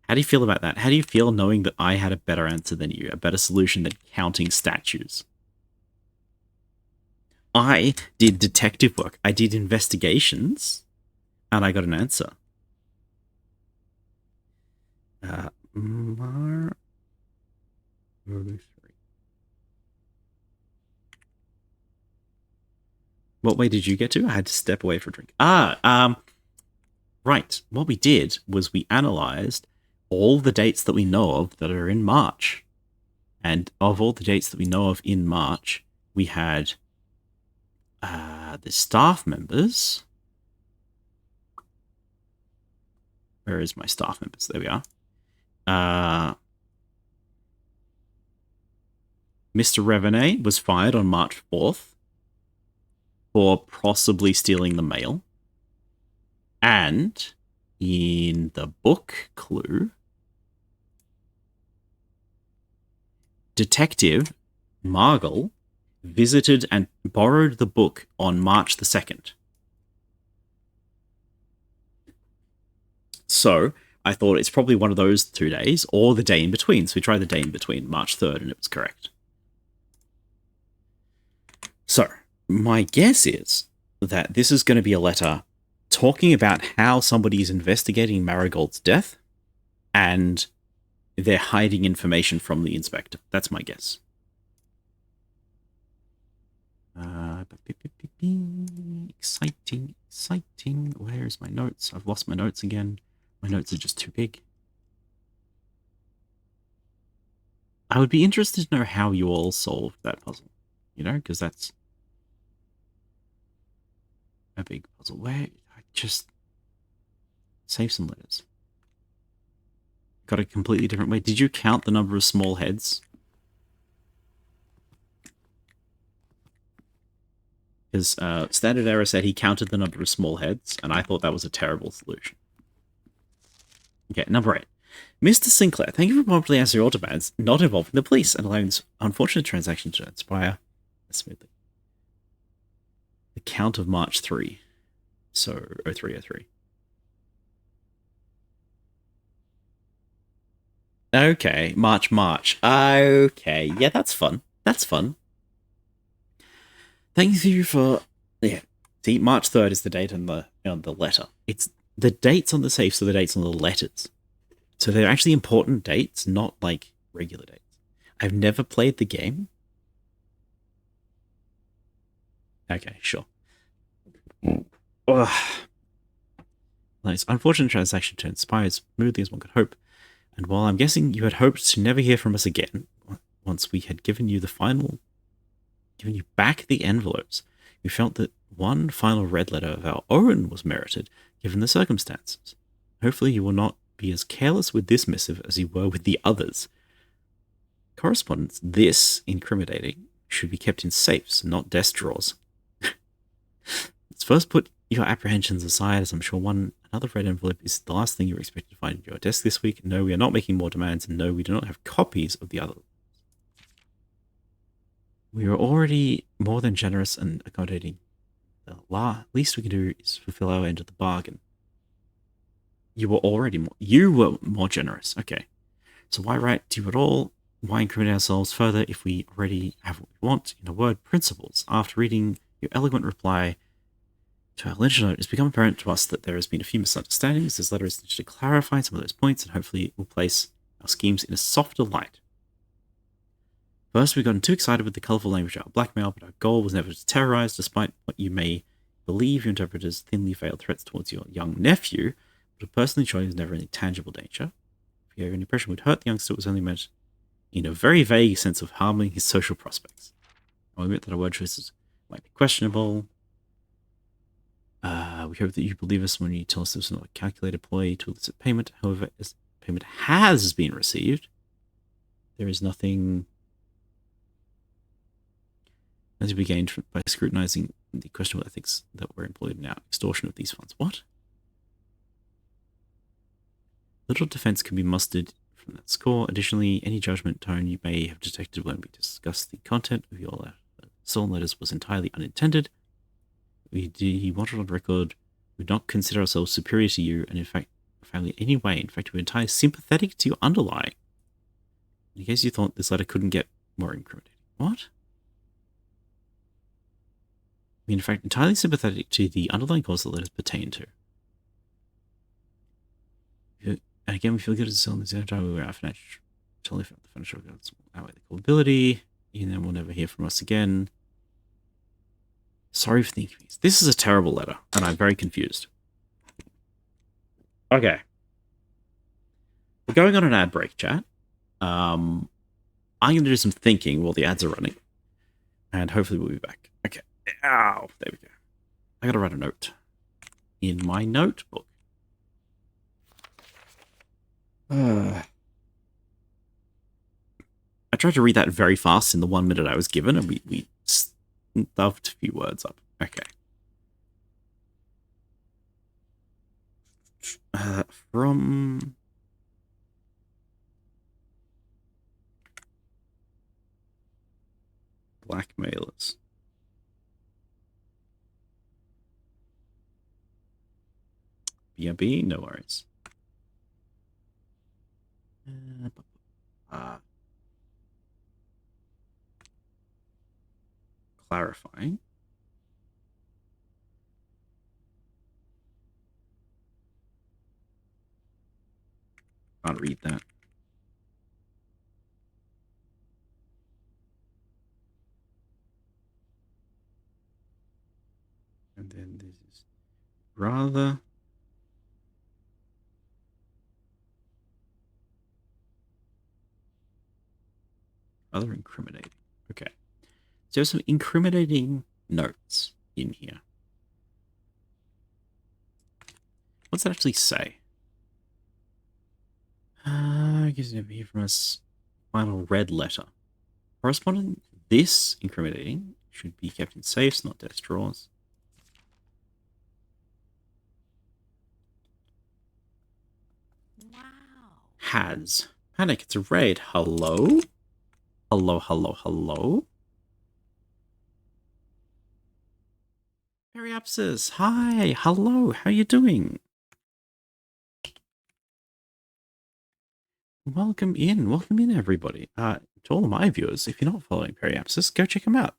How do you feel about that? How do you feel knowing that I had a better answer than you, a better solution than counting statues? I did detective work. I did investigations, and I got an answer. What way did you get to? I had to step away for a drink. Right. What we did was we analyzed all the dates that we know of that are in March. And of all the dates that we know of in March, we had the staff members. Where is my staff members? There we are. Mr. Revenet was fired on March 4th for possibly stealing the mail. And in the book clue, Detective Margle visited and borrowed the book on March the 2nd. So I thought it's probably one of those 2 days or the day in between. So we tried the day in between, March 3rd, and it was correct. So my guess is that this is going to be a letter talking about how somebody is investigating Marigold's death and they're hiding information from the inspector. That's my guess. Exciting, exciting. Where's my notes? I've lost my notes again. My notes are just too big. I would be interested to know how you all solved that puzzle. You know, because that's a big puzzle. Where I just save some letters. Got a completely different way. Did you count the number of small heads? Because Standard Error said he counted the number of small heads, and I thought that was a terrible solution. Okay, number 8. Mr. Sinclair, thank you for promptly answering your demands, not involving the police, and allowing this unfortunate transaction to transpire smoothly. The count of March 3. So, 0303. Okay, March. Okay, yeah, that's fun. That's fun. Thank you for... Yeah, see, March 3rd is the date on the letter. It's the dates on the safes are the dates on the letters. So they're actually important dates, not like regular dates. I've never played the game. Okay, sure. Nice. Unfortunate transaction transpires smoothly as one could hope. And while I'm guessing you had hoped to never hear from us again, once we had given you back the envelopes, we felt that one final red letter of our own was merited, given the circumstances. Hopefully you will not be as careless with this missive as you were with the others. Correspondence this incriminating should be kept in safes, not desk drawers. Let's first put your apprehensions aside, as I'm sure another red envelope is the last thing you're expected to find in your desk this week. No, we are not making more demands, and no, we do not have copies of the other. We are already more than generous and accommodating the least we can do is fulfill our end of the bargain. You were more generous. Okay. So why write to you at all? Why incriminate ourselves further if we already have what we want? In a word, principles. After reading your eloquent reply to our letter note, it's become apparent to us that there has been a few misunderstandings. This letter is to clarify some of those points, and hopefully it will place our schemes in a softer light. First, we've gotten too excited with the colourful language of our blackmail, but our goal was never to terrorise, despite what you may believe your interpreters' thinly veiled threats towards your young nephew. But personally, Troy was never any tangible danger. If you have any impression would hurt the youngster, it was only meant in a very vague sense of harming his social prospects. I admit that our word choices might be questionable. We hope that you believe us when you tell us this was not a calculated ploy to elicit payment. However, as payment has been received, there is nothing as we gained by scrutinizing the questionable ethics that were employed in our extortion of these funds. What? Little defense can be mustered from that score. Additionally, any judgment tone you may have detected when we discussed the content of your stolen letters was entirely unintended. We wanted on record, we would not consider ourselves superior to you, and in fact, family in any way. In fact, we're entirely sympathetic to your underlying. In case you thought this letter couldn't get more incriminating. What? We in fact entirely sympathetic to the underlying cause the letters pertain to. And again, we feel good as selling this time we were our financial, totally found the financial goods outweigh the culpability, and then we'll never hear from us again. Sorry for the inconvenience. This is a terrible letter, and I'm very confused. Okay. We're going on an ad break, chat. I'm going to do some thinking while the ads are running, and hopefully we'll be back. Okay. Ow. There we go. I got to write a note in my notebook. I tried to read that very fast in the 1 minute I was given, and we stuffed a few words up. Okay. From blackmailers. BRB, no worries. Clarifying. Can't read that. And then this is rather incriminating. Okay. So there's some incriminating notes in here. What's that actually say? I guess never hear from us. Final red letter. Corresponding this incriminating should be kept in safes, not desk drawers. Wow. Has. Panic, it's a raid. Hello? Hello, hello, hello? Periapsis, hi, hello, how you doing? Welcome in, everybody. To all of my viewers, if you're not following Periapsis, go check him out.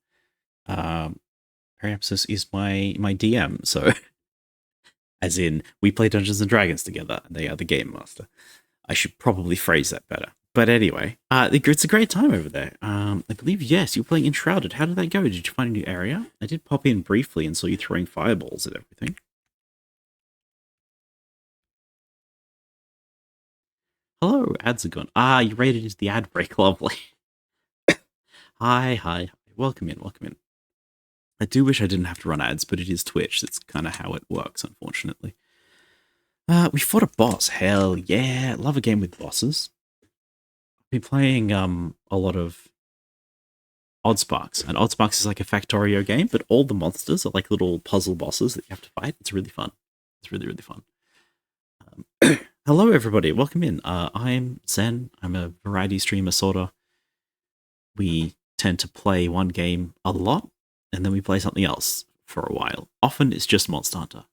Periapsis is my DM, so as in, we play Dungeons and Dragons together, and they are the game master. I should probably phrase that better. But anyway, it's a great time over there. I believe, yes, you're playing Enshrouded. How did that go? Did you find a new area? I did pop in briefly and saw you throwing fireballs at everything. Hello, ads are gone. You rated into the ad break. Lovely. Hi. Welcome in. I do wish I didn't have to run ads, but it is Twitch. That's kind of how it works, unfortunately. We fought a boss. Hell yeah. Love a game with bosses. Been playing a lot of Oddsparks, and Oddsparks is like a Factorio game, but all the monsters are like little puzzle bosses that you have to fight. It's really fun. It's really fun. Hello, everybody. Welcome in. I'm Zen. I'm a variety streamer, sorta. We tend to play one game a lot, and then we play something else for a while. Often it's just Monster Hunter.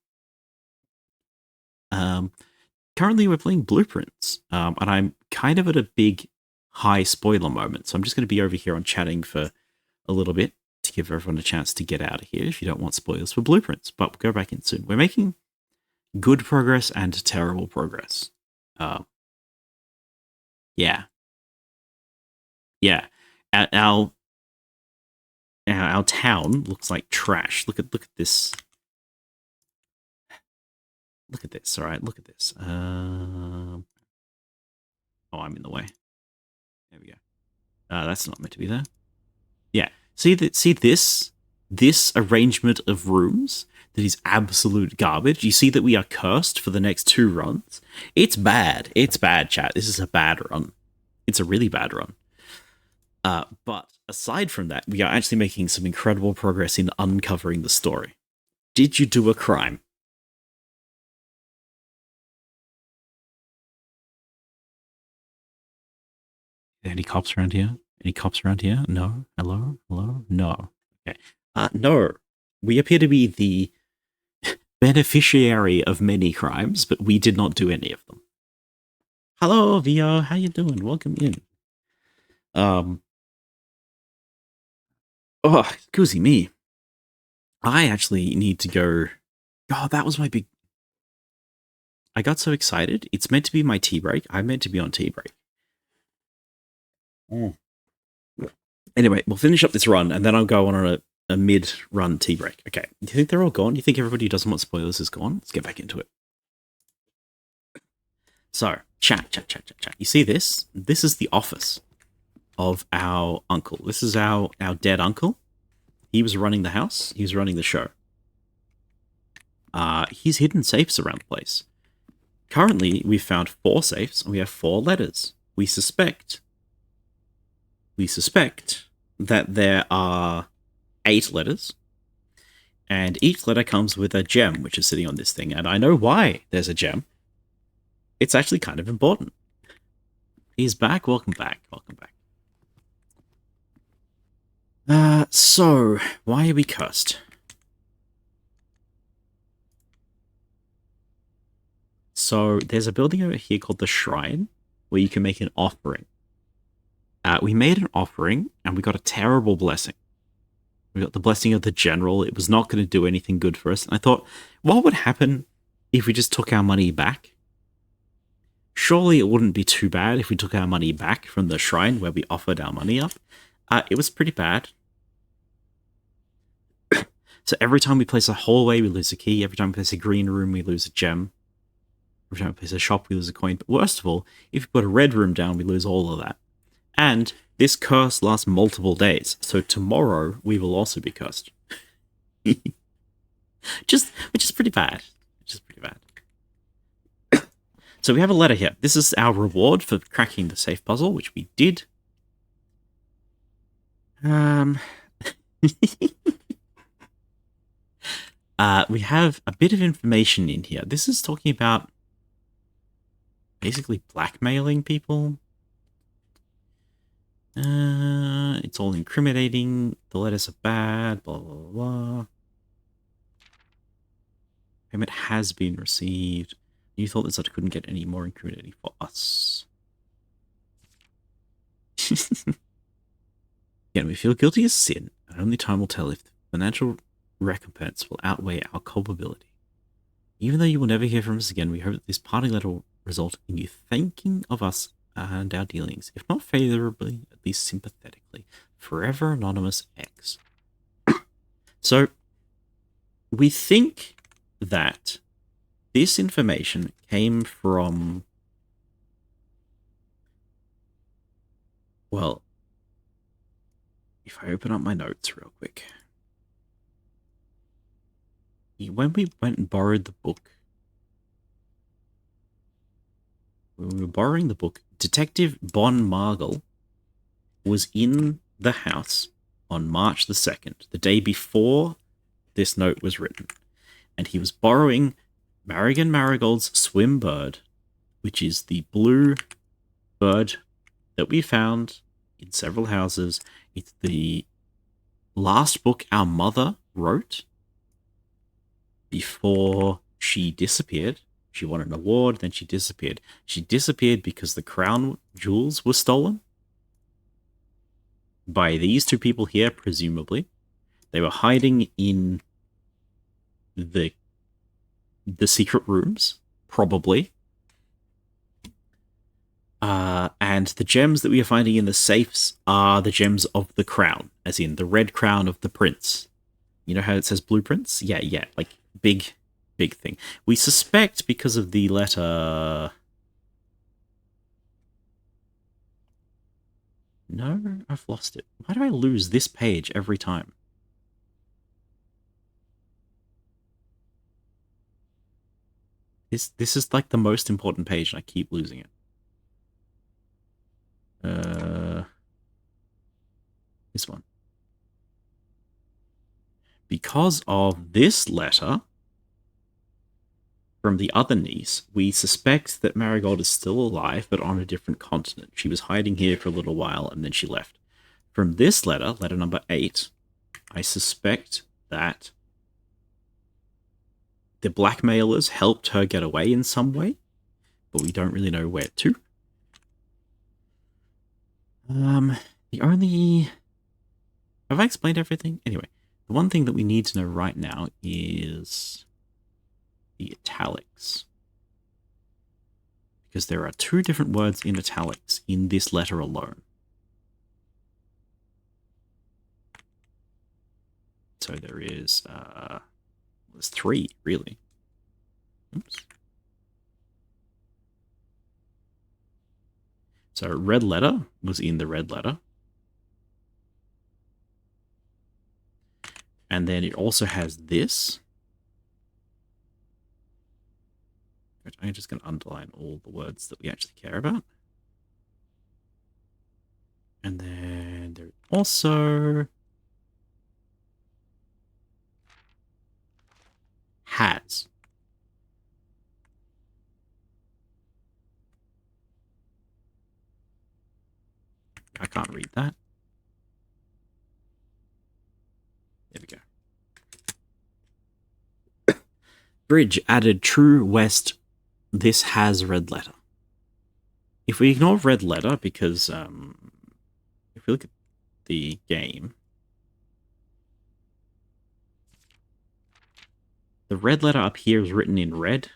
Currently we're playing Blueprints, and I'm kind of at a big high spoiler moment, so I'm just going to be over here on chatting for a little bit to give everyone a chance to get out of here if you don't want spoilers for Blueprints, but we'll go back in soon. We're making good progress and terrible progress. Yeah. Our town looks like trash. Look at this. Look at this. All right, look at this. Oh, I'm in the way. There we go. That's not meant to be there. Yeah. See this arrangement of rooms that is absolute garbage. You see that we are cursed for the next 2 runs. It's bad. It's bad, chat. This is a bad run. It's a really bad run. But aside from that, we are actually making some incredible progress in uncovering the story. Did you do a crime? Any cops around here? Any cops around here? No? Hello? Hello? No. Okay. No. We appear to be the beneficiary of many crimes, but we did not do any of them. Hello, Vio. How you doing? Welcome in. Oh, excuse me. I actually need to go. Oh, that was my big. I got so excited. It's meant to be my tea break. I'm meant to be on tea break. Anyway, we'll finish up this run, and then I'll go on a mid-run tea break. Okay, you think they're all gone? You think everybody who doesn't want spoilers is gone? Let's get back into it. So, chat. You see this? This is the office of our uncle. This is our dead uncle. He was running the house. He was running the show. He's hidden safes around the place. Currently, we've found 4 safes, and we have 4 letters. We suspect that there are 8 letters, and each letter comes with a gem, which is sitting on this thing, and I know why there's a gem. It's actually kind of important. He's back. Welcome back. So, why are we cursed? So, there's a building over here called the Shrine, where you can make an offering. We made an offering, and we got a terrible blessing. We got the blessing of the general. It was not going to do anything good for us. And I thought, what would happen if we just took our money back? Surely it wouldn't be too bad if we took our money back from the shrine where we offered our money up. It was pretty bad. So every time we place a hallway, we lose a key. Every time we place a green room, we lose a gem. Every time we place a shop, we lose a coin. But worst of all, if we put a red room down, we lose all of that. And this curse lasts multiple days. So tomorrow, we will also be cursed. which is pretty bad. So we have a letter here. This is our reward for cracking the safe puzzle, which we did. We have a bit of information in here. This is talking about basically blackmailing people. It's all incriminating. The letters are bad. Blah, blah, blah. Payment has been received. You thought this letter couldn't get any more incriminating for us. Again, we feel guilty as sin, and only time will tell if the financial recompense will outweigh our culpability. Even though you will never hear from us again, we hope that this parting letter will result in you thanking of us and our dealings, if not favorably, at least sympathetically. Forever Anonymous X. So, we think that this information came from, well, if I open up my notes real quick. When we went and borrowed the book, when we were borrowing the book, Detective Bon Margle was in the house on March the 2nd, the day before this note was written. And he was borrowing Marigan Marigold's Swim Bird, which is the blue bird that we found in several houses. It's the last book our mother wrote, before she disappeared. She won an award, then she disappeared. She disappeared because the crown jewels were stolen by these two people here, presumably. They were hiding in the secret rooms, probably. And the gems that we are finding in the safes are the gems of the crown, as in the red crown of the prince. You know how it says blueprints? Yeah, like big thing. We suspect because of the letter... No, I've lost it. Why do I lose this page every time? This is like the most important page and I keep losing it. This one. Because of this letter from the other niece, we suspect that Marigold is still alive, but on a different continent. She was hiding here for a little while, and then she left. From this letter, letter number 8, I suspect that the blackmailers helped her get away in some way, but we don't really know where to. The only... Have I explained everything? Anyway, the one thing that we need to know right now is the italics. Because there are 2 different words in italics in this letter alone. So there is, there's 3, really. Oops. So red letter was in the red letter. And then it also has this. I'm just going to underline all the words that we actually care about. And then there also has. I can't read that. There we go. Bridge added True West. This has red letter. If we ignore red letter, because if we look at the game, the red letter up here is written in red,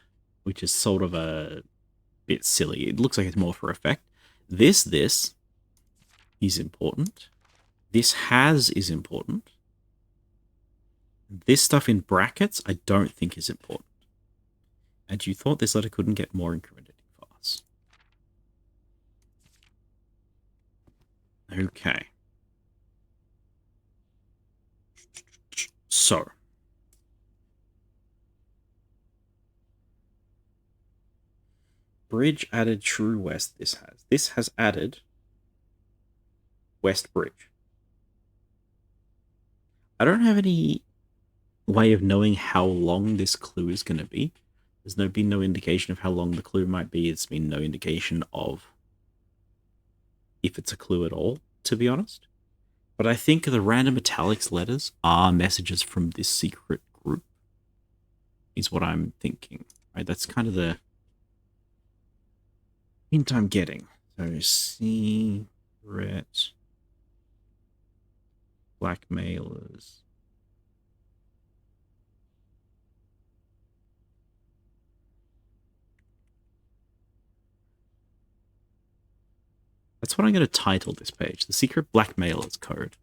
which is sort of a bit silly. It looks like it's more for effect. This is important. This has is important. This stuff in brackets, I don't think is important. And you thought this letter couldn't get more incriminating for us. Okay. So. Bridge added True West, this has. This has added West Bridge. I don't have any way of knowing how long this clue is going to be. There's been no indication of how long the clue might be. It's been no indication of if it's a clue at all, to be honest. But I think the random italics letters are messages from this secret group, is what I'm thinking. Right? That's kind of the hint I'm getting. So, secret blackmailers. That's what I'm going to title this page, The Secret Blackmailers Code.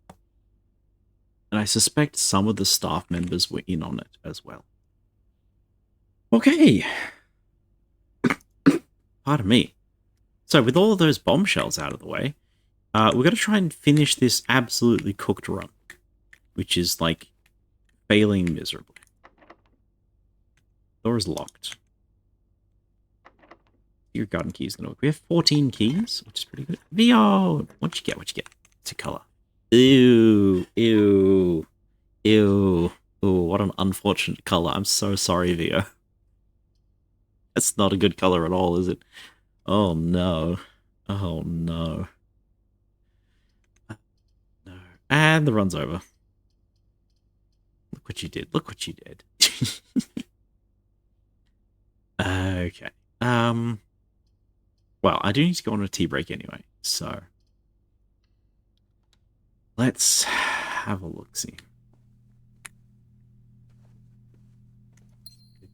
And I suspect some of the staff members were in on it as well. Okay. Pardon me. So with all of those bombshells out of the way, we're going to try and finish this absolutely cooked run, which is like failing miserably. Door is locked. Your garden key is going to work. We have 14 keys, which is pretty good. Vio! What'd you get? What'd you get? It's a color. Ew. Ew. Ew. Ooh, what an unfortunate color. I'm so sorry, Vio. That's not a good color at all, is it? Oh, no. Oh, no. No. And the run's over. Look what you did. Look what you did. Okay. Well, I do need to go on a tea break anyway, so let's have a look-see.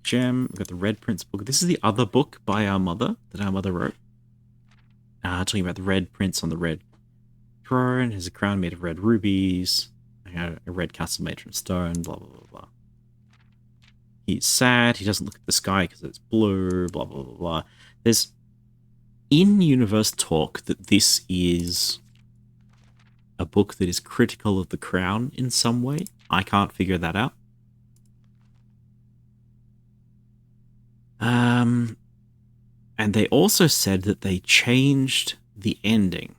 Gem. We've got the Red Prince book. This is the other book by our mother that our mother wrote. Talking about the Red Prince on the red throne. Has a crown made of red rubies. A red castle made from stone. Blah blah blah blah. He's sad. He doesn't look at the sky because it's blue. Blah blah blah blah. There's in-universe talk that this is a book that is critical of the crown in some way. I can't figure that out. And they also said that they changed the ending.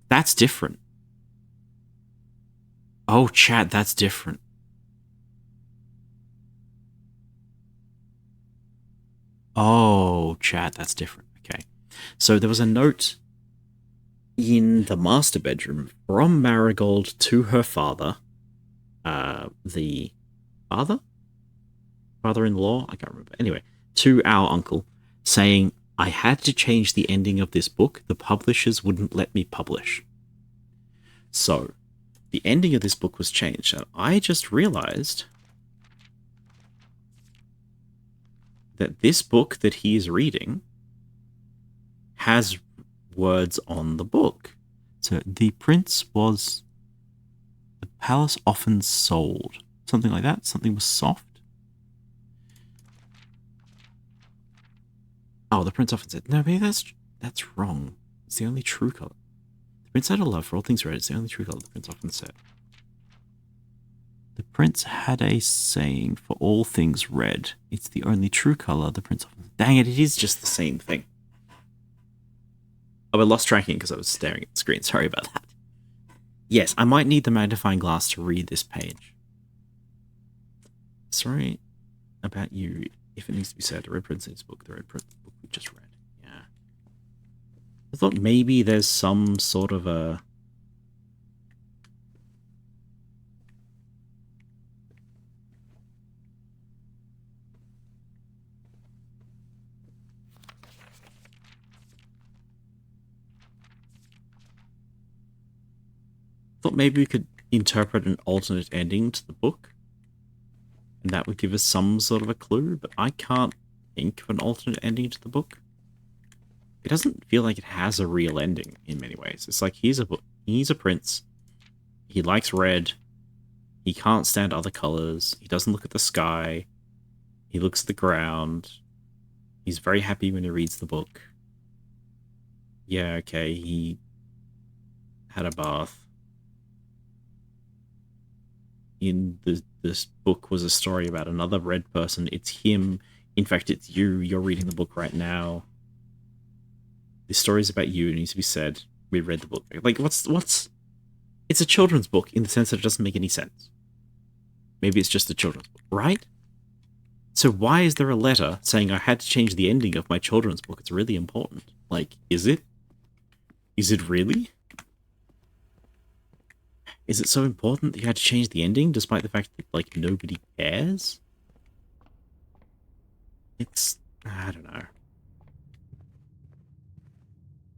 That's different. Oh, chat, that's different. Oh, chat, that's different. Okay. So there was a note in the master bedroom from Marigold to her father. The father-in-law? I can't remember. Anyway, to our uncle, saying, I had to change the ending of this book. The publishers wouldn't let me publish. So, the ending of this book was changed. And I just realized that this book that he is reading has words on the book. So, the prince was... The palace often sold. Something like that. Something was soft. Oh, the prince often said, no, maybe that's wrong. It's the only true color. The prince had a love for all things red. It's the only true color, the prince often said. The prince had a saying for all things red. It's the only true color, the prince often said. Dang it, it is just the same thing. Oh, I lost tracking because I was staring at the screen. Sorry about that. Yes, I might need the magnifying glass to read this page. Sorry about you. If it needs to be said, the Red Prince in his book, the Red Prince book we just read. Yeah. I thought maybe there's some sort of a... thought maybe we could interpret an alternate ending to the book. And that would give us some sort of a clue, but I can't think of an alternate ending to the book. It doesn't feel like it has a real ending in many ways. It's like he's a prince. He likes red. He can't stand other colors. He doesn't look at the sky. He looks at the ground. He's very happy when he reads the book. Yeah, okay, he had a bath. In this book was a story about another red person. It's him. In fact, it's you. You're reading the book right now. This story is about you. It needs to be said. We read the book. Like, what's... It's a children's book in the sense that it doesn't make any sense. Maybe it's just a children's book, right? So why is there a letter saying I had to change the ending of my children's book? It's really important. Like, is it? Is it really? Is it so important that you had to change the ending despite the fact that, like, nobody cares? It's... I don't know.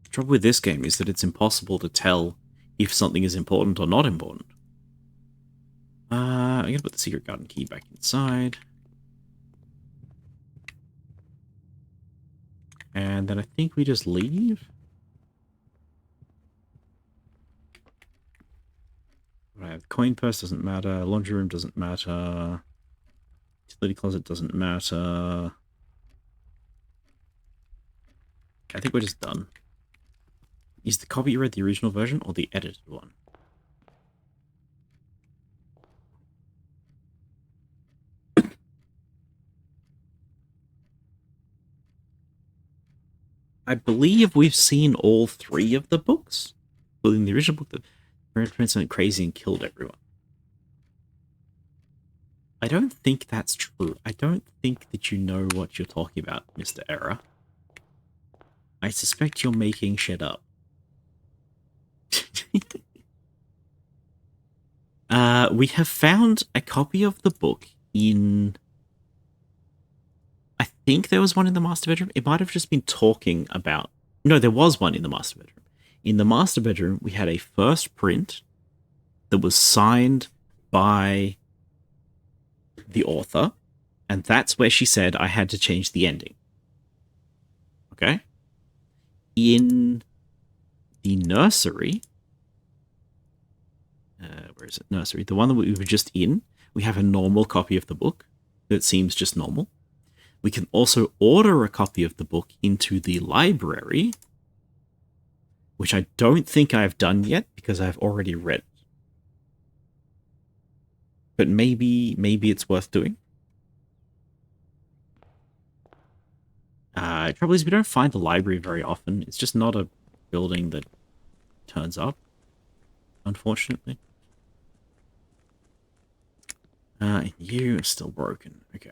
The trouble with this game is that it's impossible to tell if something is important or not important. I'm going to put the secret garden key back inside. And then I think we just leave. Right, coin purse doesn't matter. Laundry room doesn't matter. Utility closet doesn't matter. I think we're just done. Is the copy you read the original version or the edited one? I believe we've seen all three of the books. Well, in the original book, the Red Prince went crazy and killed everyone. I don't think that's true. I don't think that you know what you're talking about, Mr. Error. I suspect you're making shit up. We have found a copy of the book in. I think there was one in the master bedroom. It might have just been talking about. No, there was one in the master bedroom. In the master bedroom, we had a first print that was signed by the author, and that's where she said I had to change the ending. Okay? In the nursery, where is it? Nursery. The one that we were just in, we have a normal copy of the book that seems just normal. We can also order a copy of the book into the library, which I don't think I've done yet because I've already read it. But maybe it's worth doing. Trouble is we don't find the library very often. It's just not a building that turns up, unfortunately. You are still broken. Okay.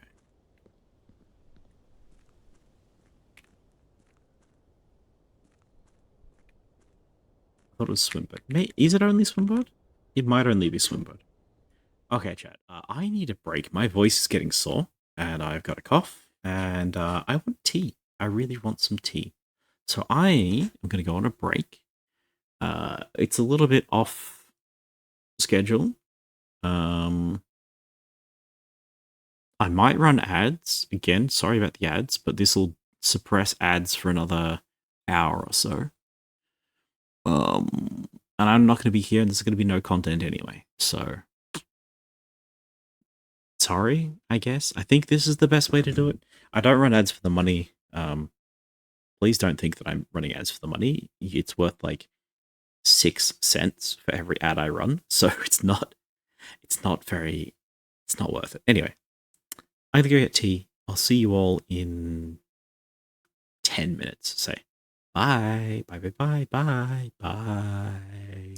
I thought it was Swimbird. Is it only Swimbird? It might only be Swimbird. Okay, chat. I need a break. My voice is getting sore, and I've got a cough, and I want tea. I really want some tea. So I am going to go on a break. It's a little bit off schedule. I might run ads again. Sorry about the ads, but this will suppress ads for another hour or so. And I'm not going to be here, and there's going to be no content anyway. So sorry, I guess. I think this is the best way to do it. I don't run ads for the money. Please don't think that I'm running ads for the money. It's worth like 6 cents for every ad I run, so it's not worth it. Anyway, I'm gonna go get tea. I'll see you all in 10 minutes, say. Bye. Bye, bye, bye, bye, bye.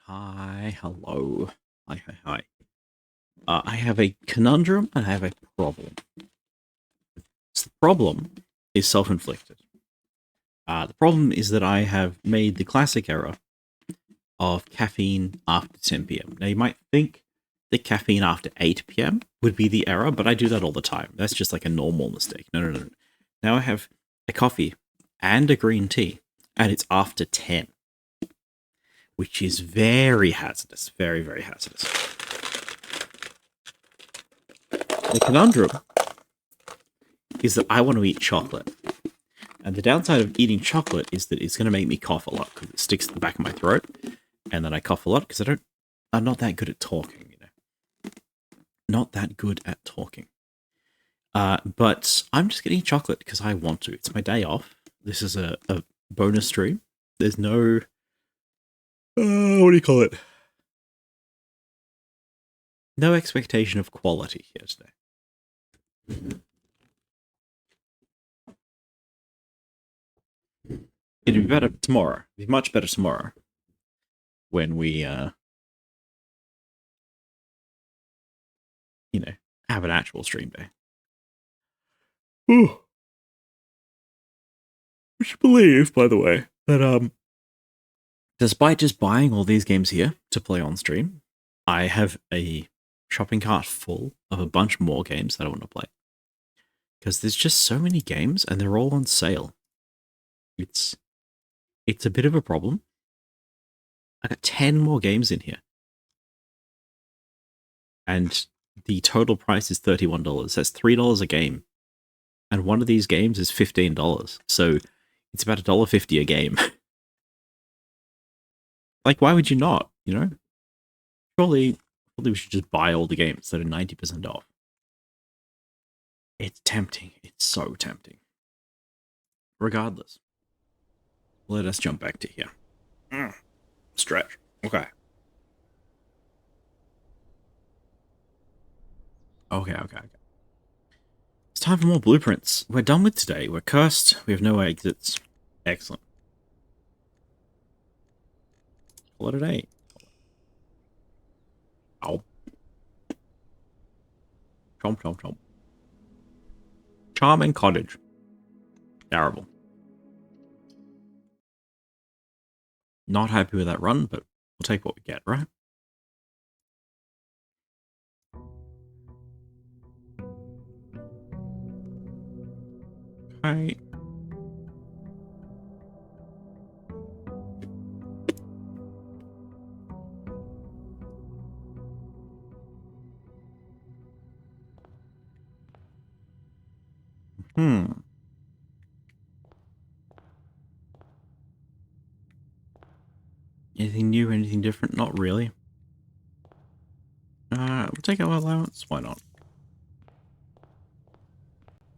Hi, hello. Hi. I have a conundrum and I have a problem. So the problem is self-inflicted. The problem is that I have made the classic error of caffeine after 10 p.m. Now, you might think that caffeine after 8 p.m. would be the error, but I do that all the time. That's just like a normal mistake. No. Now I have a coffee and a green tea, and it's after 10, which is very hazardous. Very, very hazardous. The conundrum is that I want to eat chocolate. And the downside of eating chocolate is that it's going to make me cough a lot because it sticks to the back of my throat. And then I cough a lot because I'm not that good at talking, you know. Not that good at talking. But I'm just getting chocolate because I want to. It's my day off. This is a bonus stream. There's no... what do you call it? No expectation of quality here today. It'd be better tomorrow. It'd be much better tomorrow. When we, have an actual stream day. Ooh. Would you believe, by the way, that, despite just buying all these games here to play on stream, I have a shopping cart full of a bunch more games that I want to play. Because there's just so many games and they're all on sale. It's a bit of a problem. I got 10 more games in here. And the total price is $31. That's $3 a game. And one of these games is $15. So it's about $1.50 a game. Like, why would you not, Surely we should just buy all the games that are 90% off. It's tempting. It's so tempting. Regardless, let us jump back to here. Stretch. Okay. Okay. It's time for more blueprints. We're done with today. We're cursed. We have no exits. Excellent. Call it a day. Ow. Chomp. Charming cottage. Terrible. Not happy with that run, but we'll take what we get, right? Okay. Anything new? Anything different? Not really. We'll take our allowance. Why not?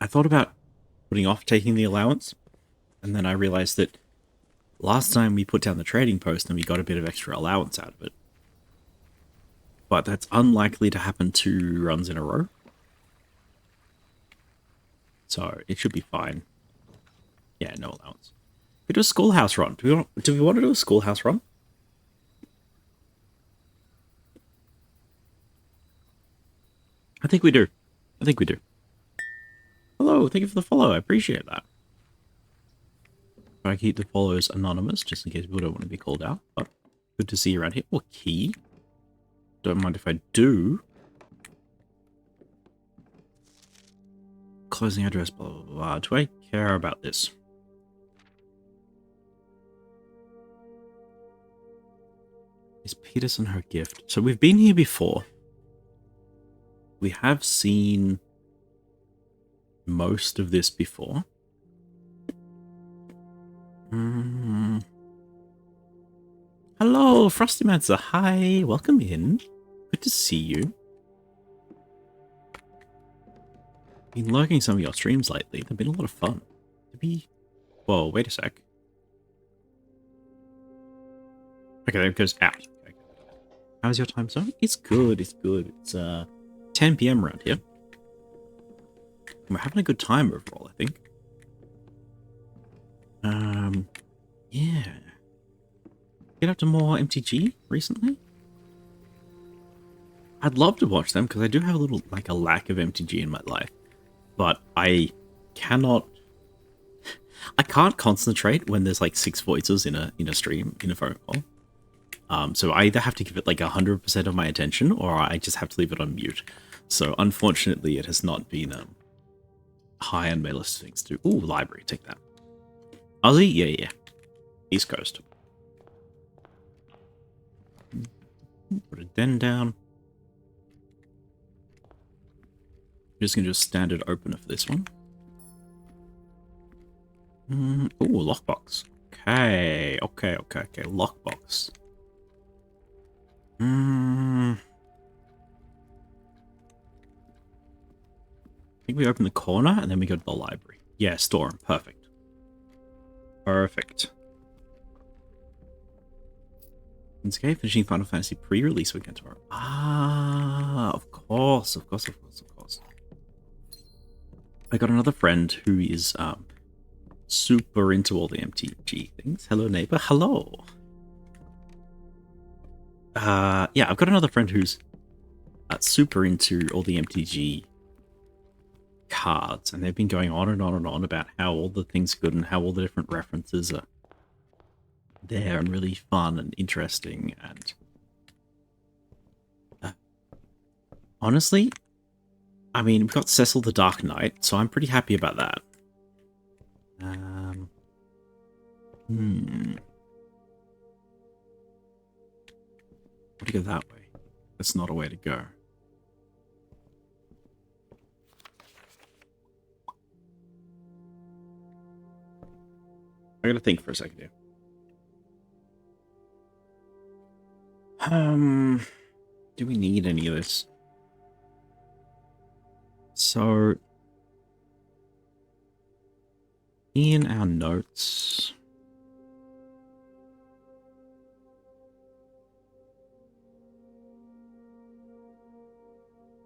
I thought about putting off taking the allowance, and then I realized that last time we put down the trading post and we got a bit of extra allowance out of it. But that's unlikely to happen 2 runs in a row. So it should be fine. Yeah, no allowance. We do a schoolhouse run. Do we want to do a schoolhouse run? I think we do. Hello, thank you for the follow. I appreciate that. I keep the follows anonymous, just in case people don't want to be called out. But good to see you around here. Oh, key. Don't mind if I do. Closing address, blah, blah, blah. Do I care about this? Is Peterson her gift? So we've been here before. We have seen most of this before. Hello, Frosty Mancer. Hi, welcome in. Good to see you. Been lurking some of your streams lately. They've been a lot of fun. Whoa, wait a sec. Okay, there goes out. Okay. How's your time zone? It's good. It's 10 p.m. around here. We're having a good time overall, I think. Yeah. get up to more MTG recently? I'd love to watch them because I do have a little, like, a lack of MTG in my life. But I cannot... I can't concentrate when there's, like, 6 voices in a stream, in a phone call. So I either have to give it, like, 100% of my attention, or I just have to leave it on mute. So, unfortunately, it has not been high on my list of things to do. Ooh, library, take that. Aussie? Yeah. East Coast. Put a den down. I'm just going to do a standard opener for this one. Ooh, lockbox. Okay. Lockbox. I think we open the corner and then we go to the library. Yeah, Storm. Perfect. Inscape finishing Final Fantasy pre-release weekend tomorrow. Ah, of course. I got another friend who is super into all the MTG things. Hello, neighbor. Hello. Yeah, I've got another friend who's super into all the MTG cards, and they've been going on and on and on about how all the things are good and how all the different references are there and really fun and interesting. And honestly, I mean, we've got Cecil the Dark Knight, so I'm pretty happy about that. Would you go that way? That's not a way to go. I gotta think for a second here. Do we need any of this? So, in our notes...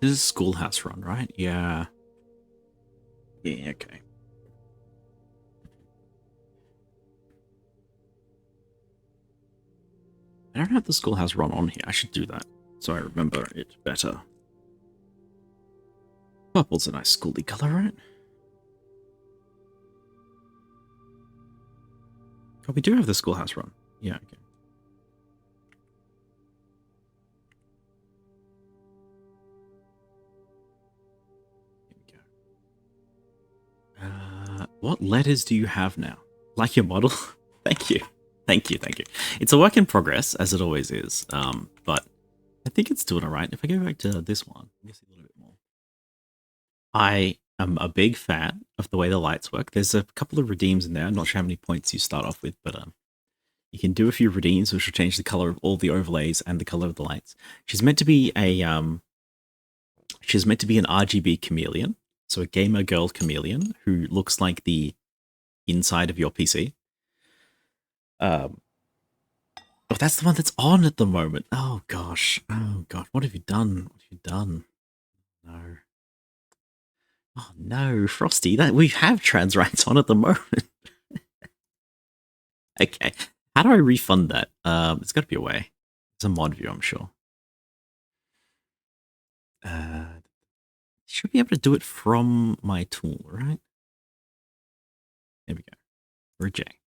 This is Schoolhouse Run, right? Yeah. Yeah, okay. I don't have the Schoolhouse Run on here. I should do that, so I remember it better. Purple's a nice schooly color, right? Oh, we do have the Schoolhouse Run. Yeah, okay. What letters do you have now? Like your model? Thank you. It's a work in progress, as it always is. But I think it's doing alright. If I go back to this one, you can see a little bit more. I am a big fan of the way the lights work. There's a couple of redeems in there. I'm not sure how many points you start off with, but you can do a few redeems, which will change the color of all the overlays and the color of the lights. She's meant to be an RGB chameleon. So a gamer girl chameleon who looks like the inside of your PC. Oh, that's the one that's on at the moment. Oh gosh. What have you done? No. Oh no, Frosty. That we have trans rights on at the moment. Okay. How do I refund that? There's got to be a way. It's a mod view, I'm sure. Should be able to do it from my tool, right? There we go. Reject.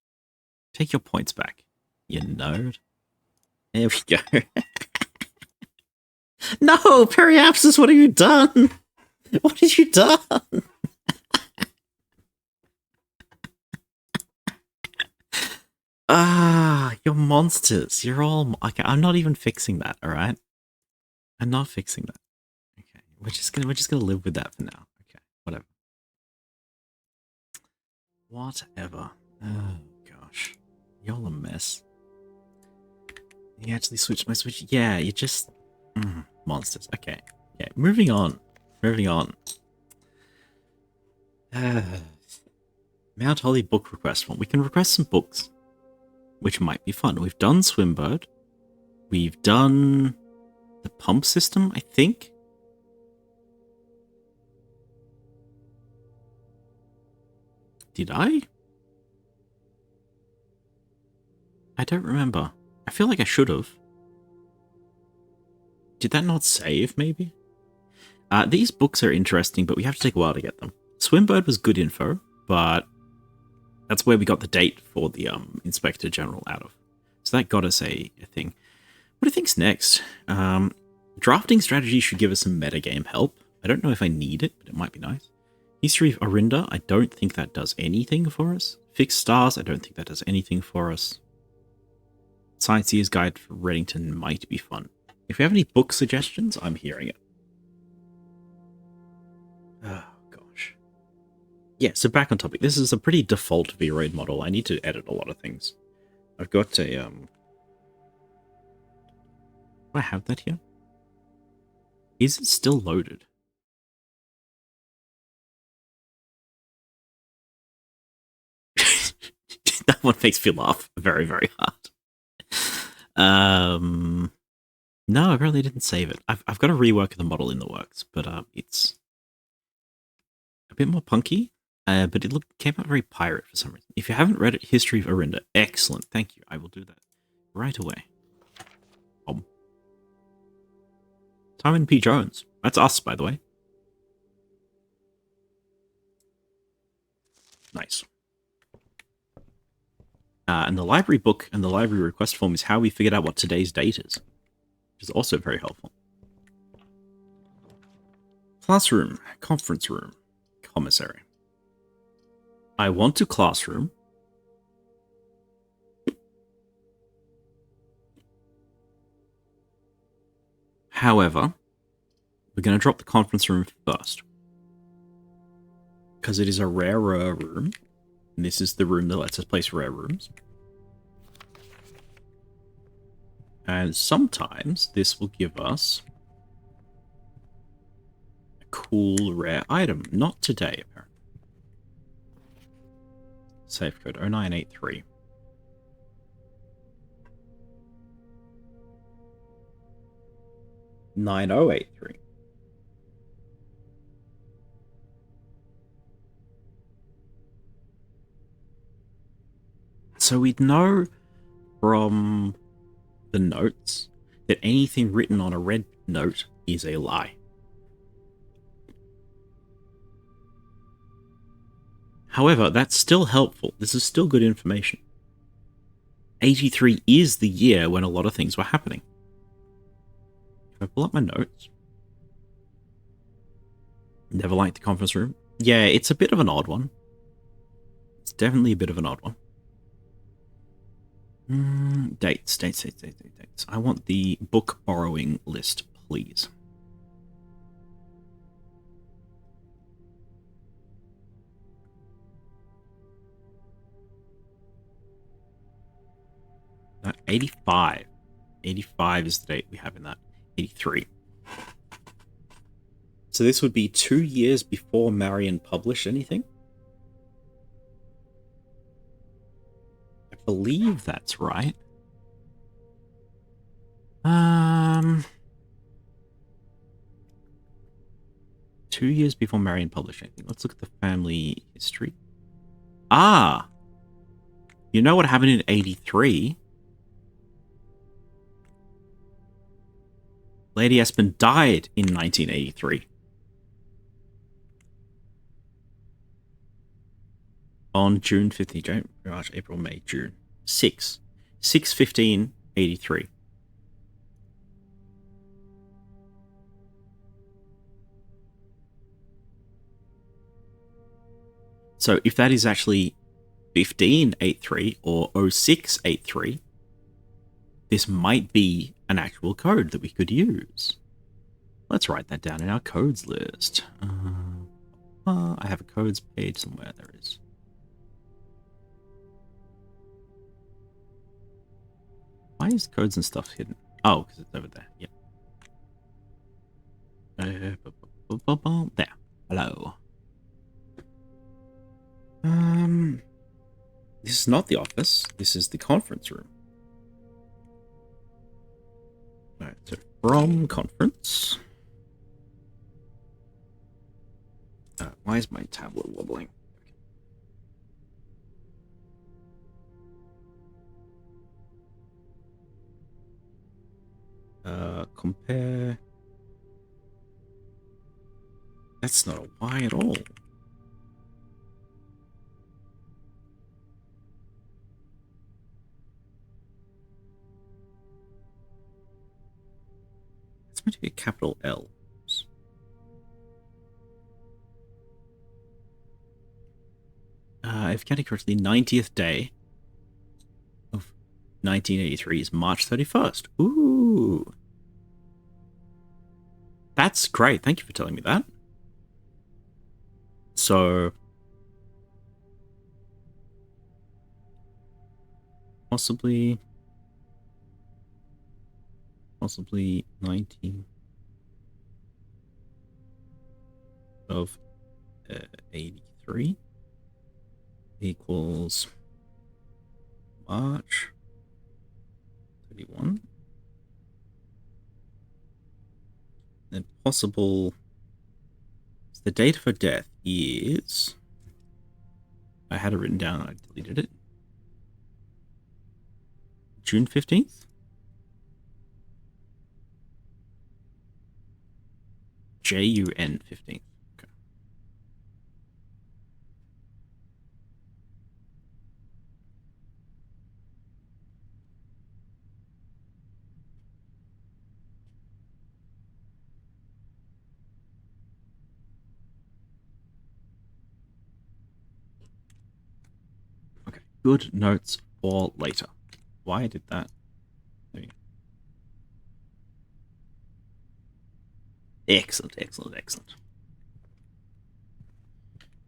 Take your points back, you nerd. There we go. No, Periapsis, what have you done? What have you done? You're monsters. You're all... Okay, I'm not even fixing that, alright? I'm not fixing that. Okay, we're just gonna live with that for now. Okay, whatever. Whatever. Oh, gosh. You're a mess. You actually switched my switch? Yeah, you just... monsters. Okay. Okay, moving on. Mount Holly book request form. We can request some books, which might be fun. We've done Swimbird. We've done the pump system, I think. Did I? I don't remember. I feel like I should have. Did that not save, maybe? These books are interesting, but we have to take a while to get them. Swinburne was good info, but that's where we got the date for the Inspector General out of. So that got us a thing. What do you think's next? Drafting strategy should give us some metagame help. I don't know if I need it, but it might be nice. History of Orinda, I don't think that does anything for us. Fixed Stars, I don't think that does anything for us. Sightseer's Guide for Reddington might be fun. If you have any book suggestions, I'm hearing it. Oh, gosh. Yeah, so back on topic. This is a pretty default Vroid model. I need to edit a lot of things. I've got a, Do I have that here? Is it still loaded? That one makes me laugh very, very hard. No, I really didn't save it. I've got a rework of the model in the works, but it's a bit more punky. But it came out very pirate for some reason. If you haven't read it, History of Orinda, excellent. Thank you. I will do that right away. Simon P. Jones. That's us, by the way. Nice. And the library book and the library request form is how we figured out what today's date is, which is also very helpful. Classroom, conference room, commissary. I want to classroom. However, we're going to drop the conference room first, because it is a rarer room. And this is the room that lets us place rare rooms. And sometimes this will give us a cool rare item. Not today, apparently. Safe code 0983. $9083. So we'd know from the notes that anything written on a red note is a lie. However, that's still helpful. This is still good information. 83 is the year when a lot of things were happening. If I pull up my notes. Never liked the conference room. Yeah, it's a bit of an odd one. It's definitely a bit of an odd one. Dates. I want the book borrowing list, please. That 85. 85 is the date we have in that. 83. So this would be 2 years before Marion published anything? I believe that's right. 2 years before Marion published anything. Let's look at the family history. Ah! You know what happened in 83? Lady Espen died in 1983. On June 15th, March, April, May, June. 6/15/83. So if that is actually 1583 or 0683, this might be an actual code that we could use. Let's write that down in our codes list. I have a codes page somewhere. There is. Why is codes and stuff hidden? Oh, because it's over there. Yep. There. Hello. This is not the office. This is the conference room. Alright, so from conference. Why is my tablet wobbling? compare. That's not a Y at all. It's meant to be a capital L. If counted correctly, 90th day of 1983 is March 31st. Ooh. That's great. Thank you for telling me that. So, possibly 19 of 83 equals March 31. Then possible, the date of her death is, I had it written down and I deleted it, June 15th? Jun 15th. Okay. Okay. Good notes for later. Why I did that? Excellent, excellent, excellent.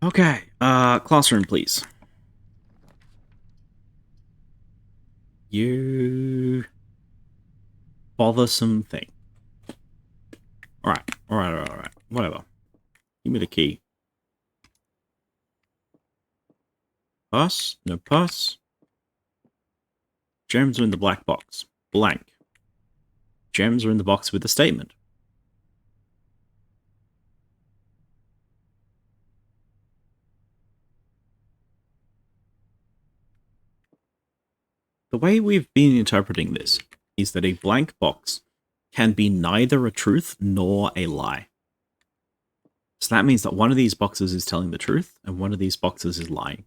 Okay, classroom, please. You bothersome thing. Alright, alright. Whatever. Give me the key. Pass? No pass. Gems are in the black box. Blank. Gems are in the box with the statement. The way we've been interpreting this is that a blank box can be neither a truth nor a lie. So that means that one of these boxes is telling the truth and one of these boxes is lying.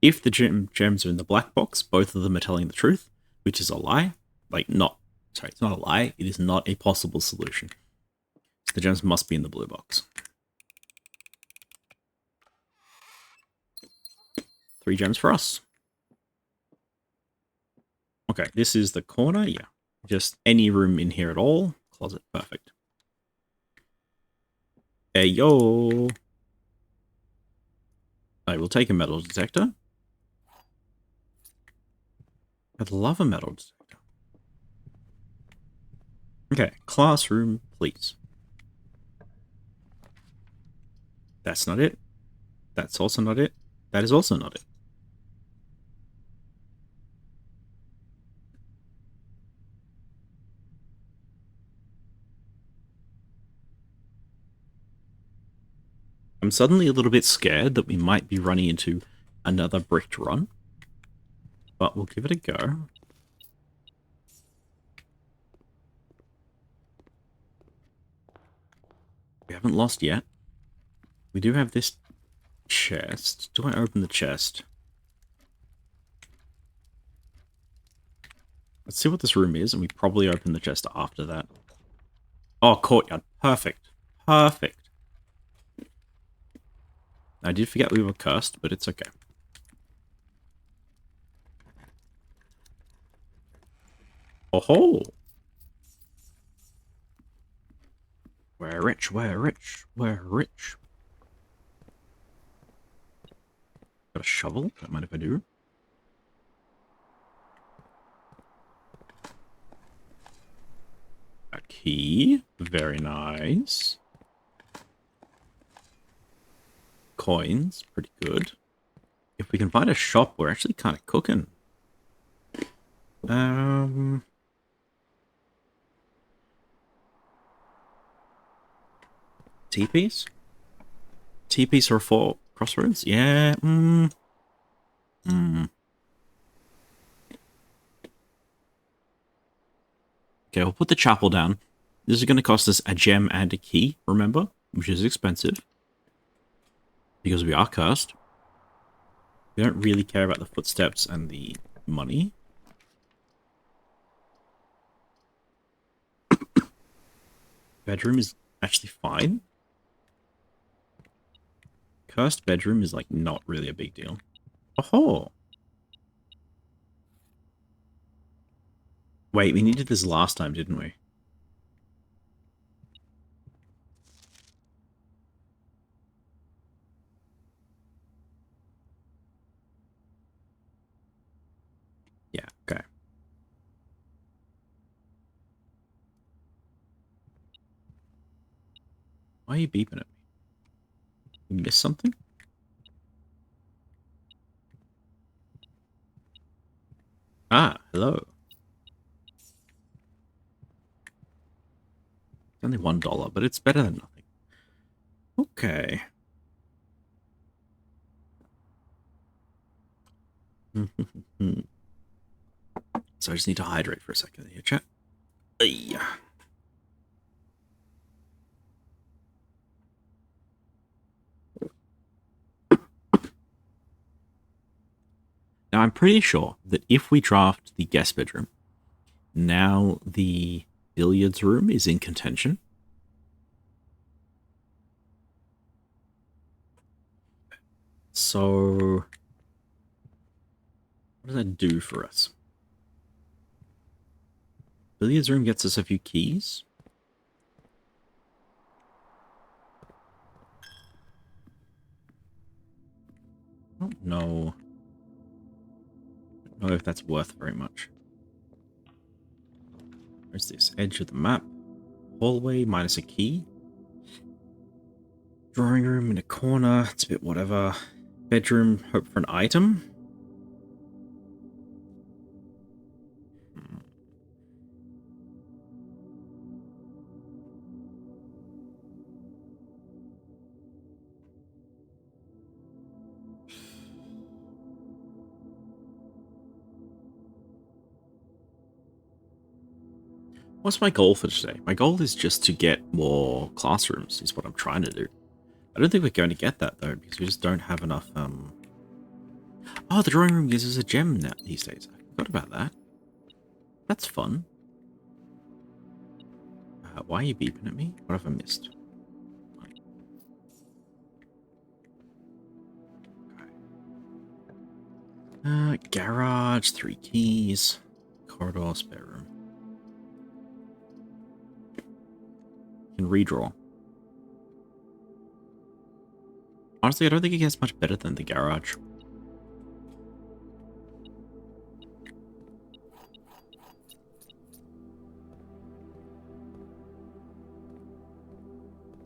If the gems are in the black box, both of them are telling the truth, which is a lie. It's not a lie. It is not a possible solution. So the gems must be in the blue box. 3 gems for us. Okay, this is the corner. Yeah, just any room in here at all. Closet, perfect. Hey, yo. I will take a metal detector. I'd love a metal detector. Okay, classroom, please. That's not it. That's also not it. That is also not it. I'm suddenly a little bit scared that we might be running into another bricked run. But we'll give it a go. We haven't lost yet. We do have this chest. Do I open the chest? Let's see what this room is, and we probably open the chest after that. Oh, courtyard. Perfect. Perfect. I did forget we were cursed, but it's okay. Oh-ho! We're rich, we're rich, we're rich. Got a shovel? Don't mind if I do. A key. Very nice. Coins. Pretty good. If we can find a shop, we're actually kind of cooking. Teepees? Teepees are for crossroads? Yeah. Okay, we'll put the chapel down. This is going to cost us a gem and a key, remember? Which is expensive. Because we are cursed. We don't really care about the footsteps and the money. Bedroom is actually fine. Cursed bedroom is, like, not really a big deal. Oh! Wait, we needed this last time, didn't we? Yeah, okay. Why are you beeping at me? You missed something? Ah, hello. It's only $1, but it's better than nothing. Okay. So I just need to hydrate for a second here, chat. Now, I'm pretty sure that if we draft the guest bedroom, now the billiards room is in contention. So, what does that do for us? Billiards room gets us a few keys. I don't know. I don't know if that's worth very much. Where's this? Edge of the map. Hallway minus a key. Drawing room in a corner. It's a bit whatever. Bedroom. Hope for an item. What's my goal for today? My goal is just to get more classrooms, is what I'm trying to do. I don't think we're going to get that, though, because we just don't have enough, Oh, the drawing room gives us a gem now these days. I forgot about that. That's fun. Why are you beeping at me? What have I missed? Garage, 3 keys. Corridor, spare room. Can redraw. Honestly, I don't think it gets much better than the garage.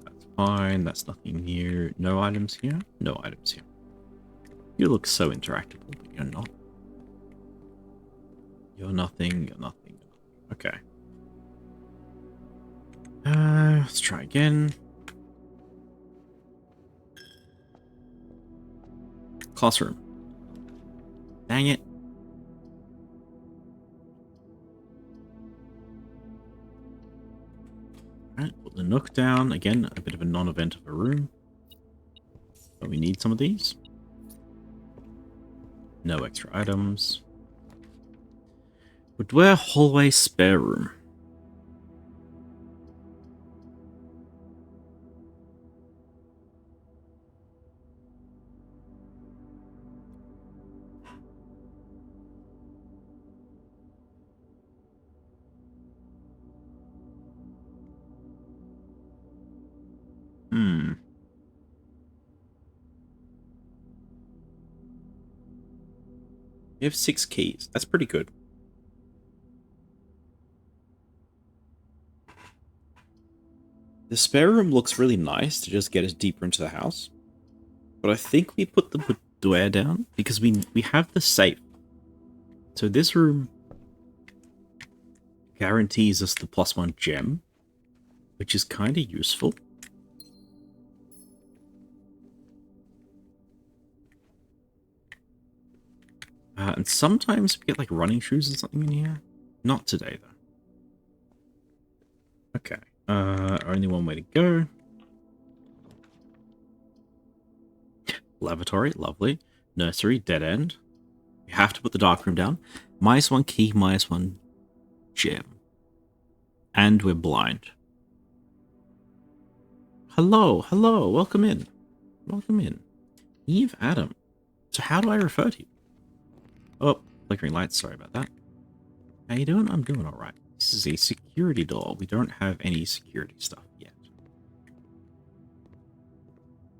That's fine. That's nothing new. No items here? No items here. You look so interactable, but you're not. You're nothing. You're nothing. Okay. Let's try again. Classroom. Dang it. Alright, put the nook down. Again, a bit of a non-event of a room. But we need some of these. No extra items. Boudoir hallway spare room. We have 6 keys. That's pretty good. The spare room looks really nice to just get us deeper into the house. But I think we put the boudoir down because we have the safe. So this room guarantees us the +1 gem, which is kind of useful. And sometimes we get like running shoes or something in here. Not today, though. Okay. Only one way to go. Lavatory, lovely. Nursery, dead end. You have to put the dark room down. -1 key, -1 gem. And we're blind. Hello, hello, welcome in. Welcome in. Eve Adam. So how do I refer to you? Oh, flickering lights, sorry about that. How you doing? I'm doing alright. This is a security door. We don't have any security stuff yet.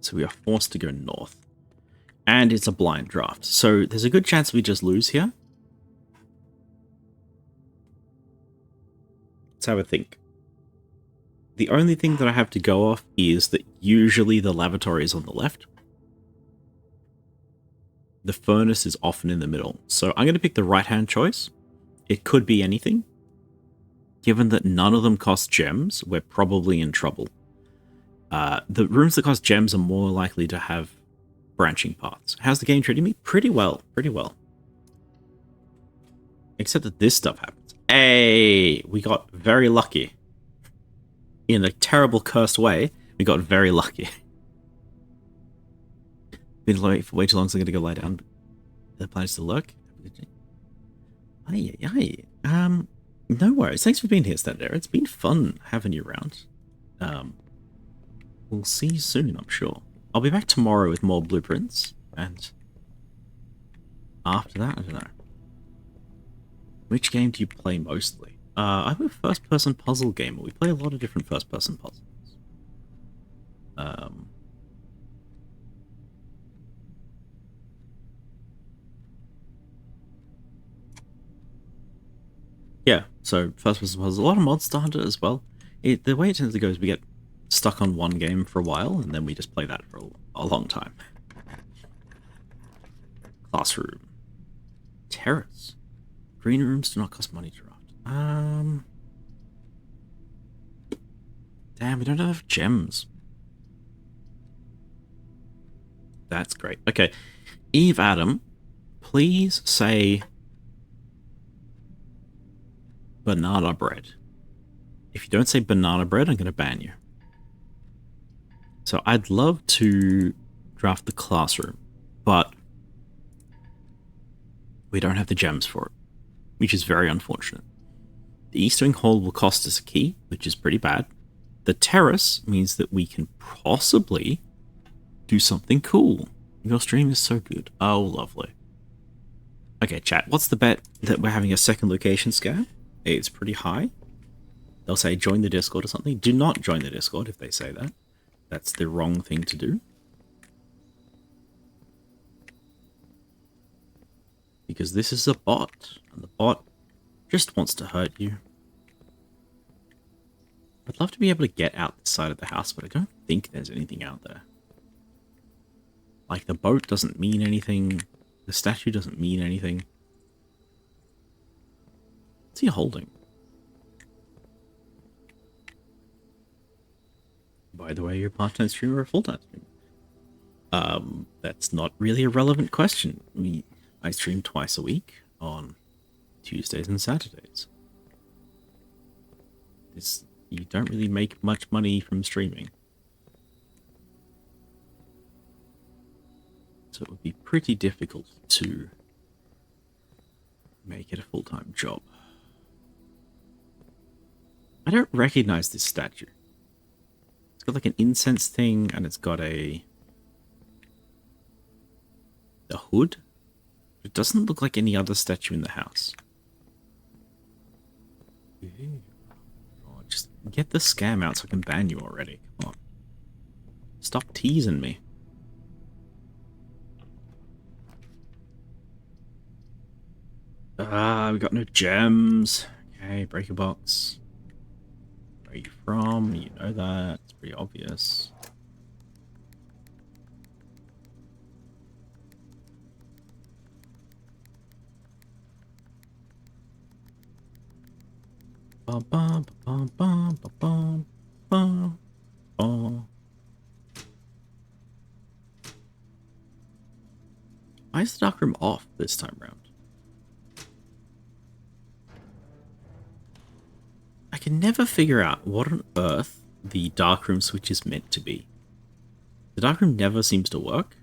So we are forced to go north. And it's a blind draft. So there's a good chance we just lose here. Let's have a think. The only thing that I have to go off is that usually the lavatory is on the left. The furnace is often in the middle. So I'm going to pick the right-hand choice. It could be anything. Given that none of them cost gems, we're probably in trouble. The rooms that cost gems are more likely to have branching paths. How's the game treating me? Pretty well. Pretty well. Except that this stuff happens. Hey! We got very lucky. In a terrible, cursed way, we got very lucky. Been late for way too long, so I'm going to go lie down. The plan is to lurk. Aye. No worries. Thanks for being here, Standard. It's been fun having you around. We'll see you soon, I'm sure. I'll be back tomorrow with more blueprints, and after that, I don't know. Which game do you play mostly? I'm a first-person puzzle gamer. We play a lot of different first-person puzzles. Yeah, so first-person puzzles. A lot of Monster Hunter as well. The way it tends to go is we get stuck on one game for a while, and then we just play that for a long time. Classroom. Terrace. Green rooms do not cost money to draft. Damn, we don't have gems. That's great. Okay. Eve Adam, please say banana bread. If you don't say banana bread, I'm going to ban you. So I'd love to draft the classroom, but we don't have the gems for it, which is very unfortunate. The East Wing Hall will cost us a key, which is pretty bad. The terrace means that we can possibly do something cool. Your stream is so good. Oh, lovely. Okay, chat, what's the bet that we're having a second location scare? It's pretty high. They'll say join the Discord or something. Do not join the Discord if they say that. That's the wrong thing to do. Because this is a bot, and the bot just wants to hurt you. I'd love to be able to get out this side of the house, but I don't think there's anything out there. Like, the boat doesn't mean anything. The statue doesn't mean anything. What's he holding? By the way, you're a part-time streamer or a full-time streamer? That's not really a relevant question. I stream twice a week on Tuesdays and Saturdays. You don't really make much money from streaming. So it would be pretty difficult to make it a full-time job. I don't recognize this statue. It's got like an incense thing, and it's got a hood. It doesn't look like any other statue in the house. Oh, just get the scam out so I can ban you already. Come on. Stop teasing me. We got no gems. Okay, break a box. Where are you from? You know that. It's pretty obvious. Bum, bum, bum, bum, bum, bum, bum. Why is the dark room off this time round? can never figure out what on earth the darkroom switch is meant to be. The darkroom never seems to work,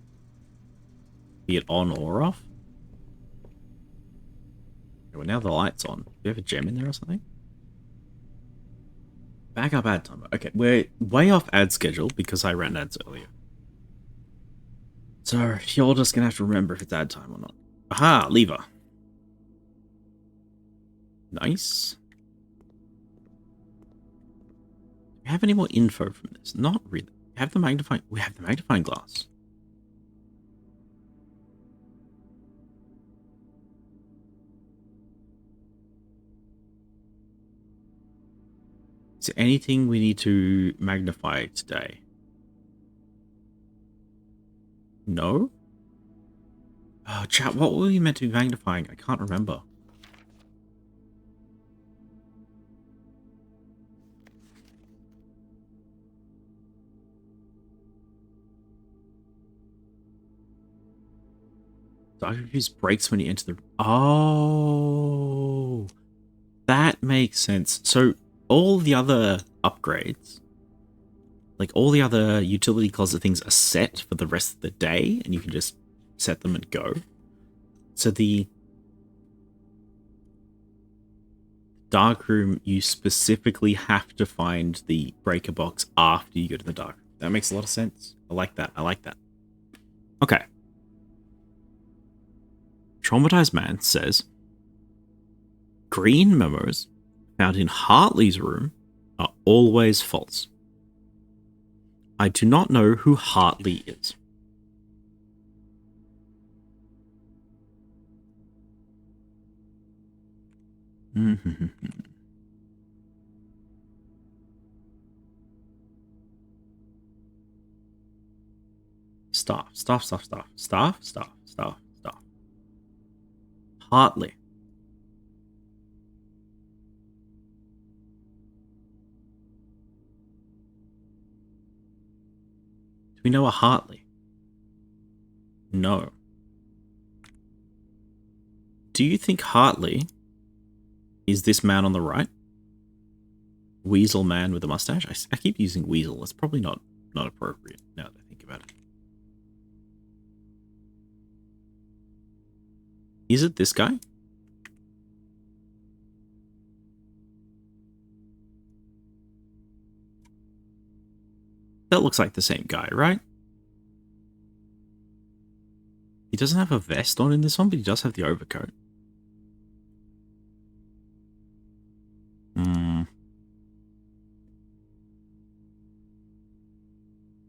be it on or off. Okay, well, now the light's on. Do we have a gem in there or something? Back up ad timer. Okay, we're way off ad schedule because I ran ads earlier. So you're just gonna have to remember if it's ad time or not. Aha, lever. Nice. Do we have any more info from this? Not really. We have the magnifying glass. Is there anything we need to magnify today? No? Oh, chat, what were we meant to be magnifying? I can't remember. Dark Fuse breaks when you enter the... Oh! That makes sense. So, all the other upgrades, like all the other utility closet things are set for the rest of the day, and you can just set them and go. So the darkroom, you specifically have to find the breaker box after you go to the dark. That makes a lot of sense. I like that. I like that. Okay. Traumatized Man says, green memos found in Hartley's room are always false. I do not know who Hartley is. Staff. Hartley. Do we know a Hartley? No. Do you think Hartley is this man on the right? Weasel man with a mustache? I keep using weasel. It's probably not appropriate now that I think about it. Is it this guy? That looks like the same guy, right? He doesn't have a vest on in this one, but he does have the overcoat.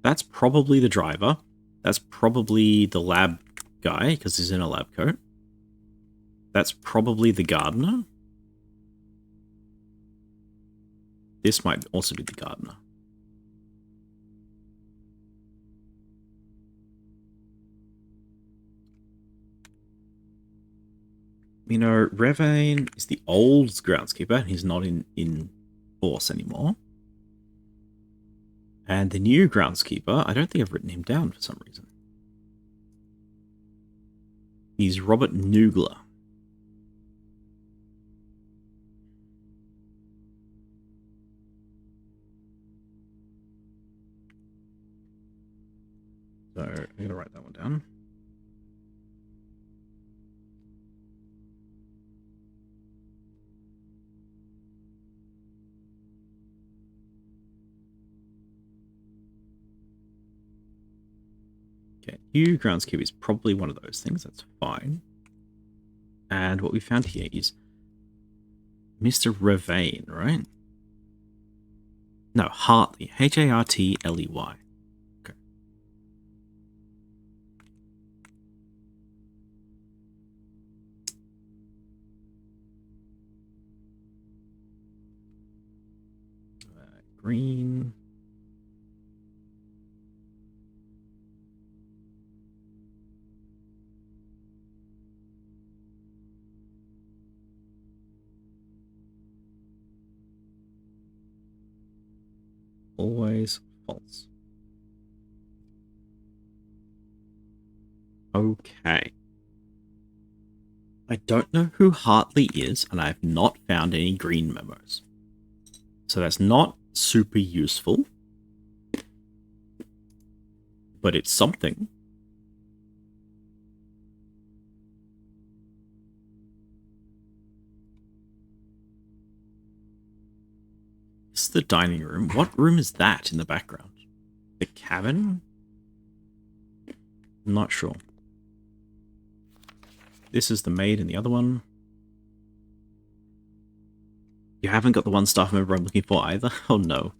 That's probably the driver. That's probably the lab guy, because he's in a lab coat. That's probably the gardener. This might also be the gardener. You know, Revane is the old groundskeeper. He's not in force anymore. And the new groundskeeper, I don't think I've written him down for some reason. He's Robert Noogler. So I'm going to write that one down. Okay, new groundskeeper is probably one of those things. That's fine. And what we found here is Mr. Revane, right? No, Hartley. Hartley. Okay. Green. Always false. Okay. I don't know who Hartley is, and I have not found any green memos. So that's not super useful, but it's something. This is the dining room. What room is that in the background? The cabin? I'm not sure. This is the maid in the other one. You haven't got the one staff member I'm looking for either? Oh no.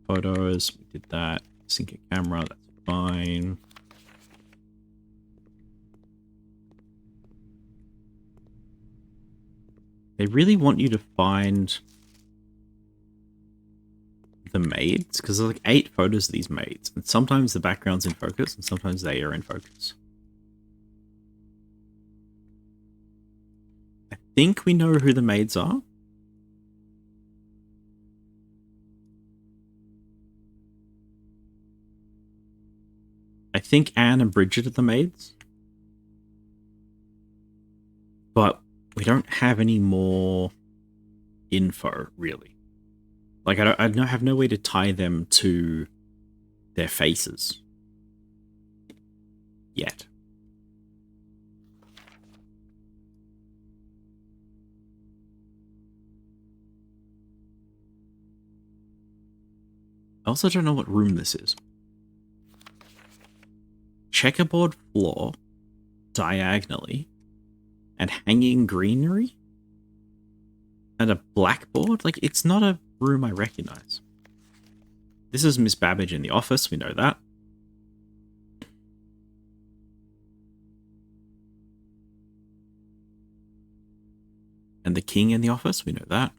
Photos, we did that. Sync a camera, that's fine. They really want you to find the maids, because there's like 8 photos of these maids, and sometimes the background's in focus, and sometimes they are in focus. I think we know who the maids are. I think Anne and Bridget are the maids. But we don't have any more info, really. Like, I have no way to tie them to their faces. Yet. I also don't know what room this is. Checkerboard floor, diagonally, and hanging greenery? And a blackboard? Like, it's not a room I recognize. This is Miss Babbage in the office, we know that. And the king in the office, we know that.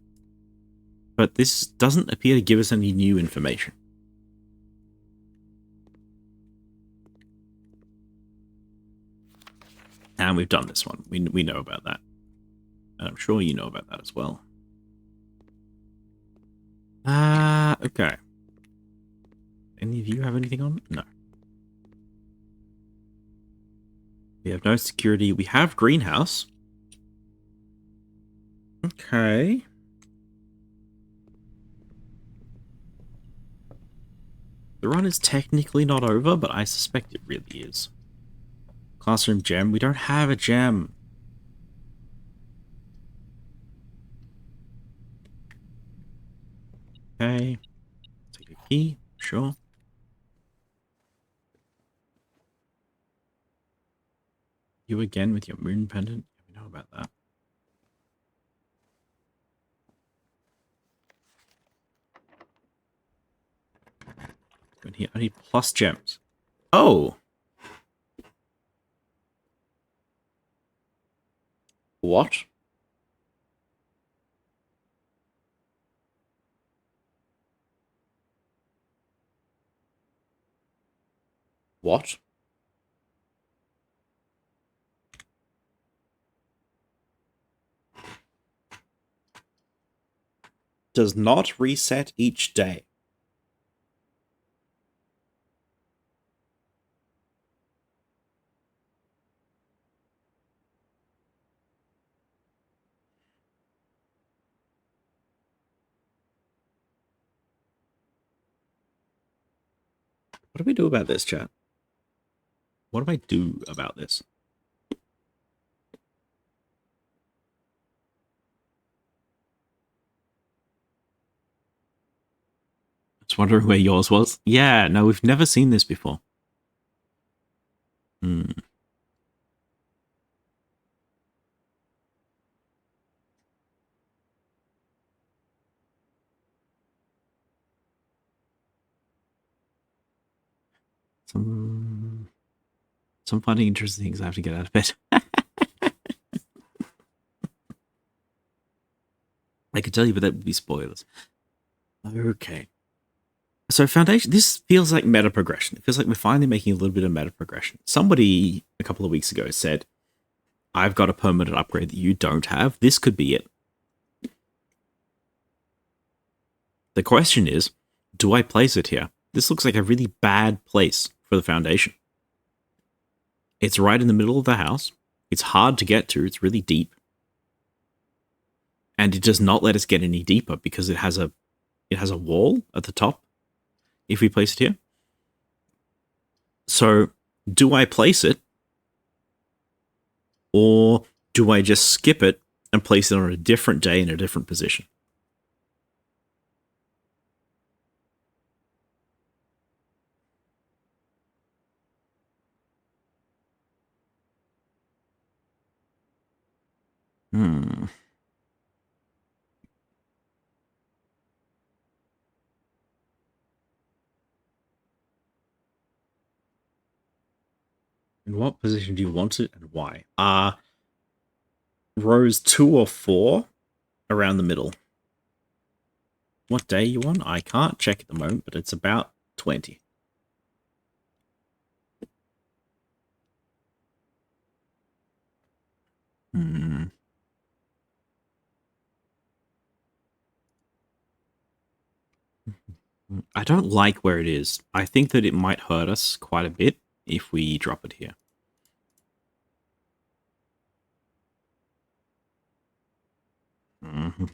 But this doesn't appear to give us any new information. And we've done this one. We know about that. And I'm sure you know about that as well. Okay. Any of you have anything on? No. We have no security. We have greenhouse. Okay. The run is technically not over, but I suspect it really is. Classroom gem. We don't have a gem. Okay. Take a key. Sure. You again with your moon pendant? We know about that. I need plus gems. Oh! What? What? Does not reset each day. What do we do about this, chat? What do I do about this? Just wondering where yours was. Yeah, no, we've never seen this before. Hmm. Some funny, interesting things I have to get out of bed. I could tell you, but that would be spoilers. Okay. So Foundation, this feels like meta progression. It feels like we're finally making a little bit of meta progression. Somebody a couple of weeks ago said, I've got a permanent upgrade that you don't have. This could be it. The question is, do I place it here? This looks like a really bad place for the Foundation. It's right in the middle of the house. It's hard to get to. It's really deep. and it does not let us get any deeper because it has a wall at the top if we place it here. So do I place it, or do I just skip it and place it on a different day in a different position? Hmm. In what position do you want it and why? Rows 2 or 4 around the middle. What day you want? I can't check at the moment, but it's about 20. Hmm. I don't like where it is. I think that it might hurt us quite a bit if we drop it here. Write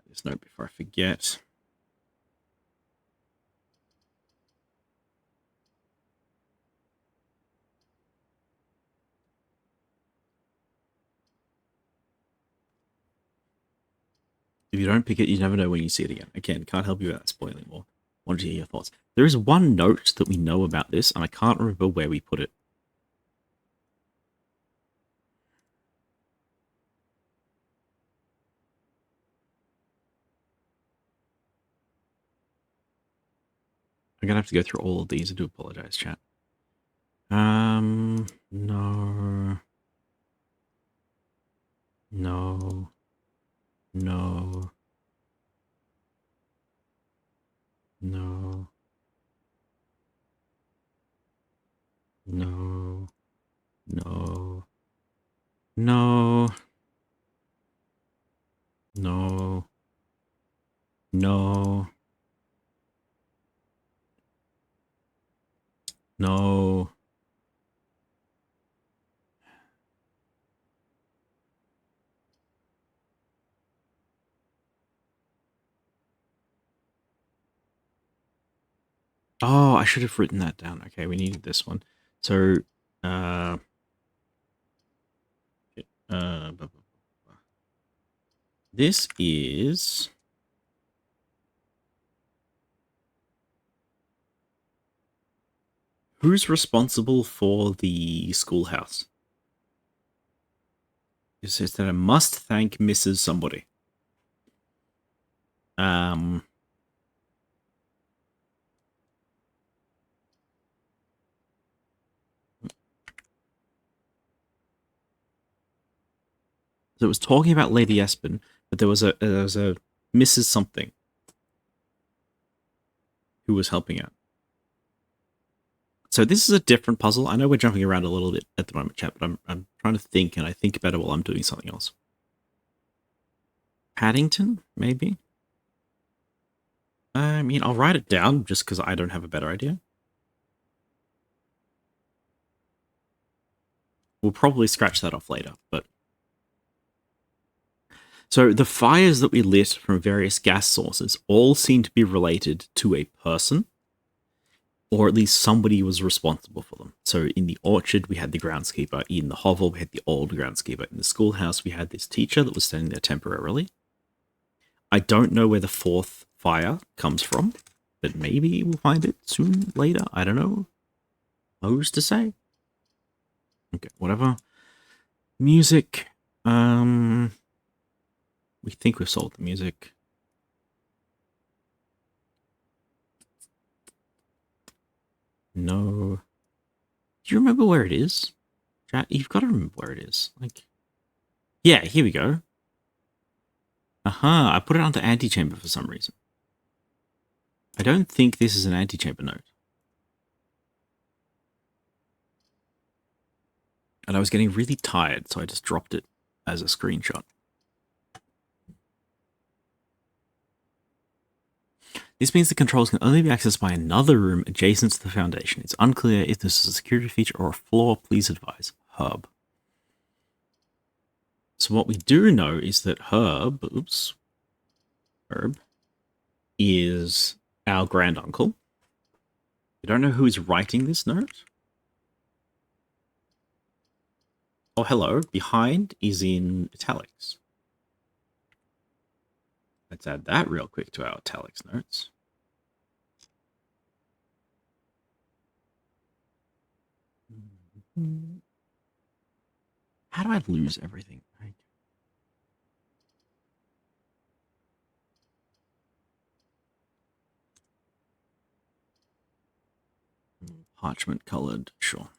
this note before I forget. If you don't pick it, you never know when you see it again. Again, can't help you without spoiling more. Wanted to hear your thoughts. There is one note that we know about this, and I can't remember where we put it. I'm gonna have to go through all of these. I do apologize, chat. No. No. No. No. No. No. No. No. No. No. Oh, I should have written that down. Okay, we needed this one. So, this is who's responsible for the schoolhouse? It says that I must thank Mrs. Somebody. So it was talking about Lady Espen, but there was a Mrs. Something who was helping out. So this is a different puzzle. I know we're jumping around a little bit at the moment, chat, but I'm trying to think, and I think about it while I'm doing something else. Paddington, maybe? I mean, I'll write it down just because I don't have a better idea. We'll probably scratch that off later, but... So the fires that we lit from various gas sources all seem to be related to a person, or at least somebody was responsible for them. So in the orchard, we had the groundskeeper. In the hovel, we had the old groundskeeper. In the schoolhouse, we had this teacher that was standing there temporarily. I don't know where the fourth fire comes from, but maybe we'll find it soon, later. I don't know. Who's to say? Okay, whatever. Music. We think we've solved the music. No. Do you remember where it is? Chat, you've got to remember where it is. Like, yeah, here we go. Aha, I put it onto antechamber for some reason. I don't think this is an antechamber note. And I was getting really tired, so I just dropped it as a screenshot. This means the controls can only be accessed by another room adjacent to the foundation. It's unclear if this is a security feature or a flaw. Please advise. Herb. So what we do know is that Herb is our granduncle. We don't know who is writing this note. Oh, hello. Behind is in italics. Let's add that real quick to our italics notes. How do I lose everything? Parchment colored, sure.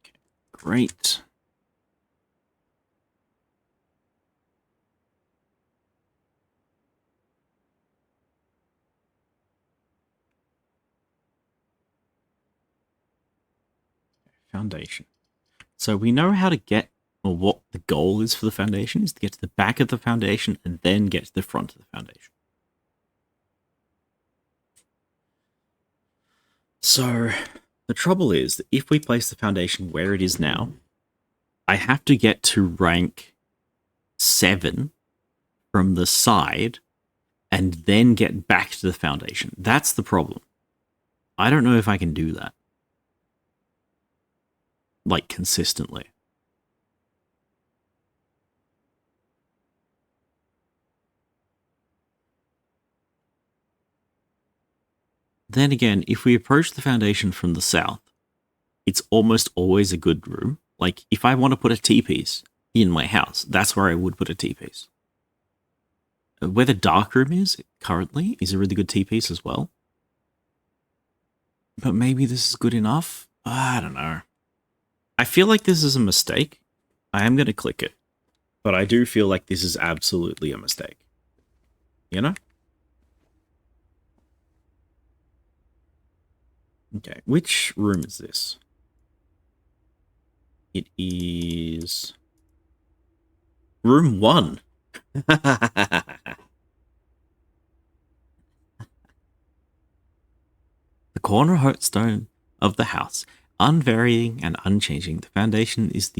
Okay, great. Foundation. So we know how to get, or what the goal is for the foundation, is to get to the back of the foundation and then get to the front of the foundation. So the trouble is that if we place the foundation where it is now, I have to get to rank 7 from the side and then get back to the foundation. That's the problem. I don't know if I can do that. Like, consistently. Then again, if we approach the foundation from the south, it's almost always a good room. Like, if I want to put a T-piece in my house, that's where I would put a T-piece. Where the dark room is currently is a really good T-piece as well. But maybe this is good enough? I don't know. I feel like this is a mistake. I am going to click it. But I do feel like this is absolutely a mistake. You know? Okay, which room is this? It is room 1. The cornerstone of the house, unvarying and unchanging. The foundation is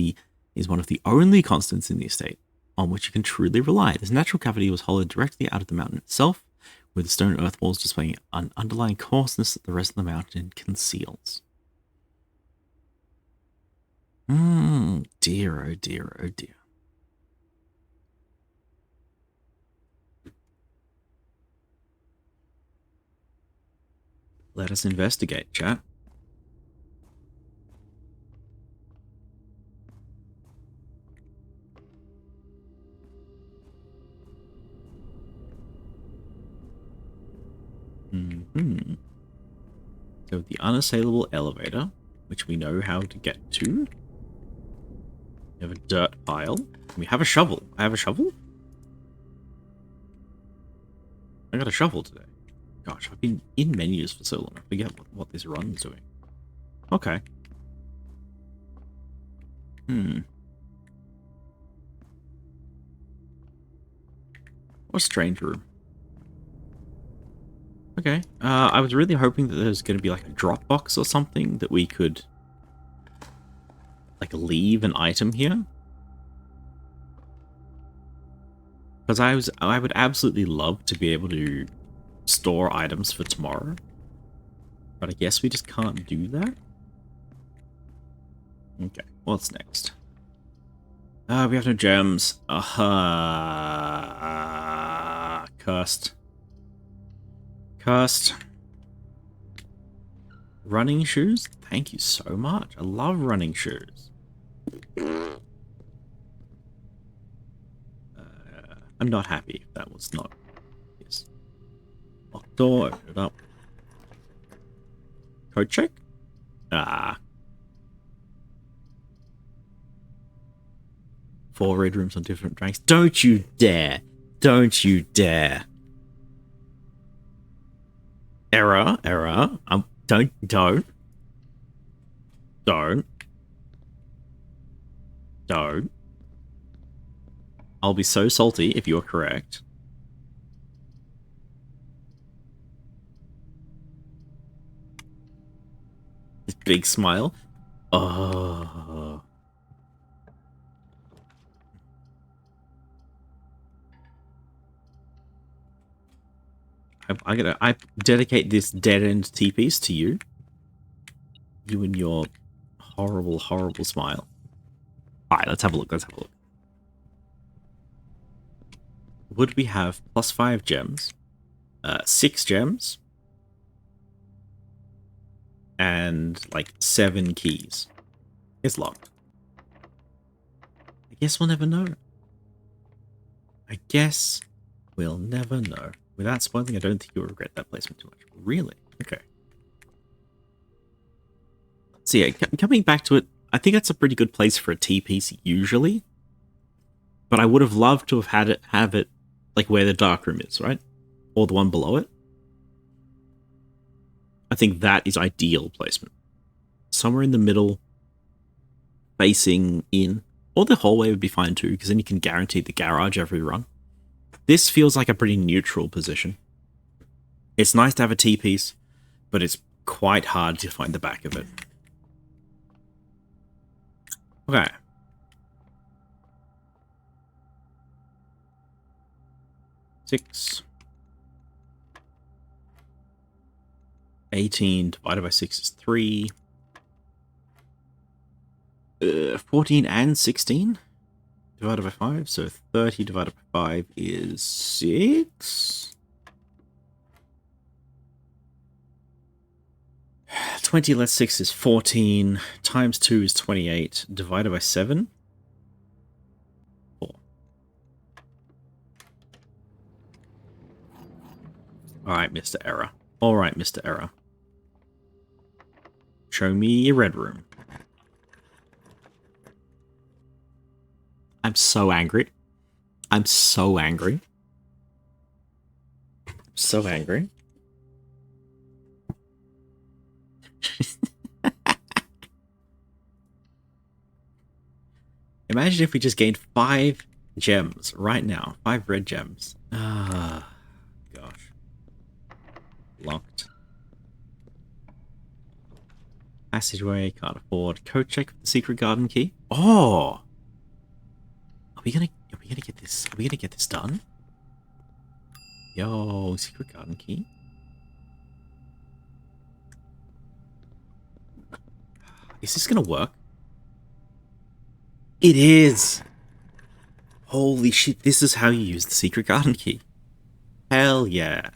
one of the only constants in the estate on which you can truly rely. This natural cavity was hollowed directly out of the mountain itself, with the stone earth walls displaying an underlying coarseness that the rest of the mountain conceals. Dear, oh dear, oh dear. Let us investigate, chat. So the unassailable elevator, which we know how to get to. We have a dirt pile. We have a shovel. I have a shovel? I got a shovel today. Gosh, I've been in menus for so long. I forget what this run is doing. Okay. What a strange room. Okay. I was really hoping that there's going to be like a drop box or something that we could like leave an item here. Because I would absolutely love to be able to store items for tomorrow. But I guess we just can't do that. Okay, what's next? We have no gems. Cursed. Cursed. Running shoes? Thank you so much. I love running shoes. I'm not happy if that was not... Yes. Locked door, open it up. Code check? Ah. 4 red rooms on different ranks. Don't you dare! Don't you dare! Error, error. Don't. Don't. Don't. I'll be so salty if you're correct. This big smile. Oh. I dedicate this dead end T piece to you. You and your horrible, horrible smile. Alright, let's have a look. Let's have a look. Would we have +5 gems, 6 gems, and like 7 keys? It's locked. I guess we'll never know. I guess we'll never know. Without spoiling, I don't think you'll regret that placement too much. Really? Okay. So yeah, coming back to it, I think that's a pretty good place for a T-piece usually. But I would have loved to have had it like where the dark room is, right? Or the one below it. I think that is ideal placement. Somewhere in the middle, facing in. Or the hallway would be fine too, because then you can guarantee the garage every run. This feels like a pretty neutral position. It's nice to have a T-piece, but it's quite hard to find the back of it. Okay. Six. 18 divided by 6 is 3. 14 and 16 divided by 5, so 30 divided by 5 is 6. 20 less 6 is 14, times 2 is 28, divided by 7, 4. Alright, Mr. Error. Alright, Mr. Error. Show me your red room. I'm so angry. I'm so angry. So angry. Imagine if we just gained 5 gems right now. 5 red gems. Ah, gosh. Locked. Passageway, can't afford. Code check for the secret garden key. Oh! Are we gonna get this? Are we gonna get this done? Yo, secret garden key. Is this gonna work? It is! Holy shit, this is how you use the secret garden key. Hell yeah.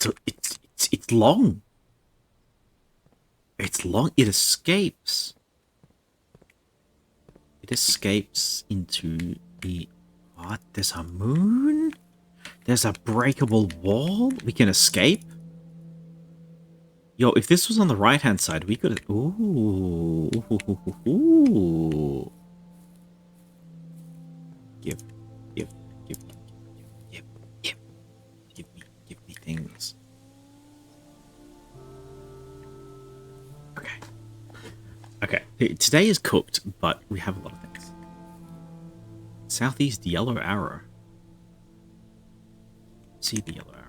So it's long. It's long. It escapes. It escapes into the... What? There's a moon? There's a breakable wall? We can escape? Yo, if this was on the right-hand side, we could... Ooh. Ooh. Give me things. Okay. Okay. Today is cooked, but we have a lot of things. Southeast yellow arrow. See the yellow arrow.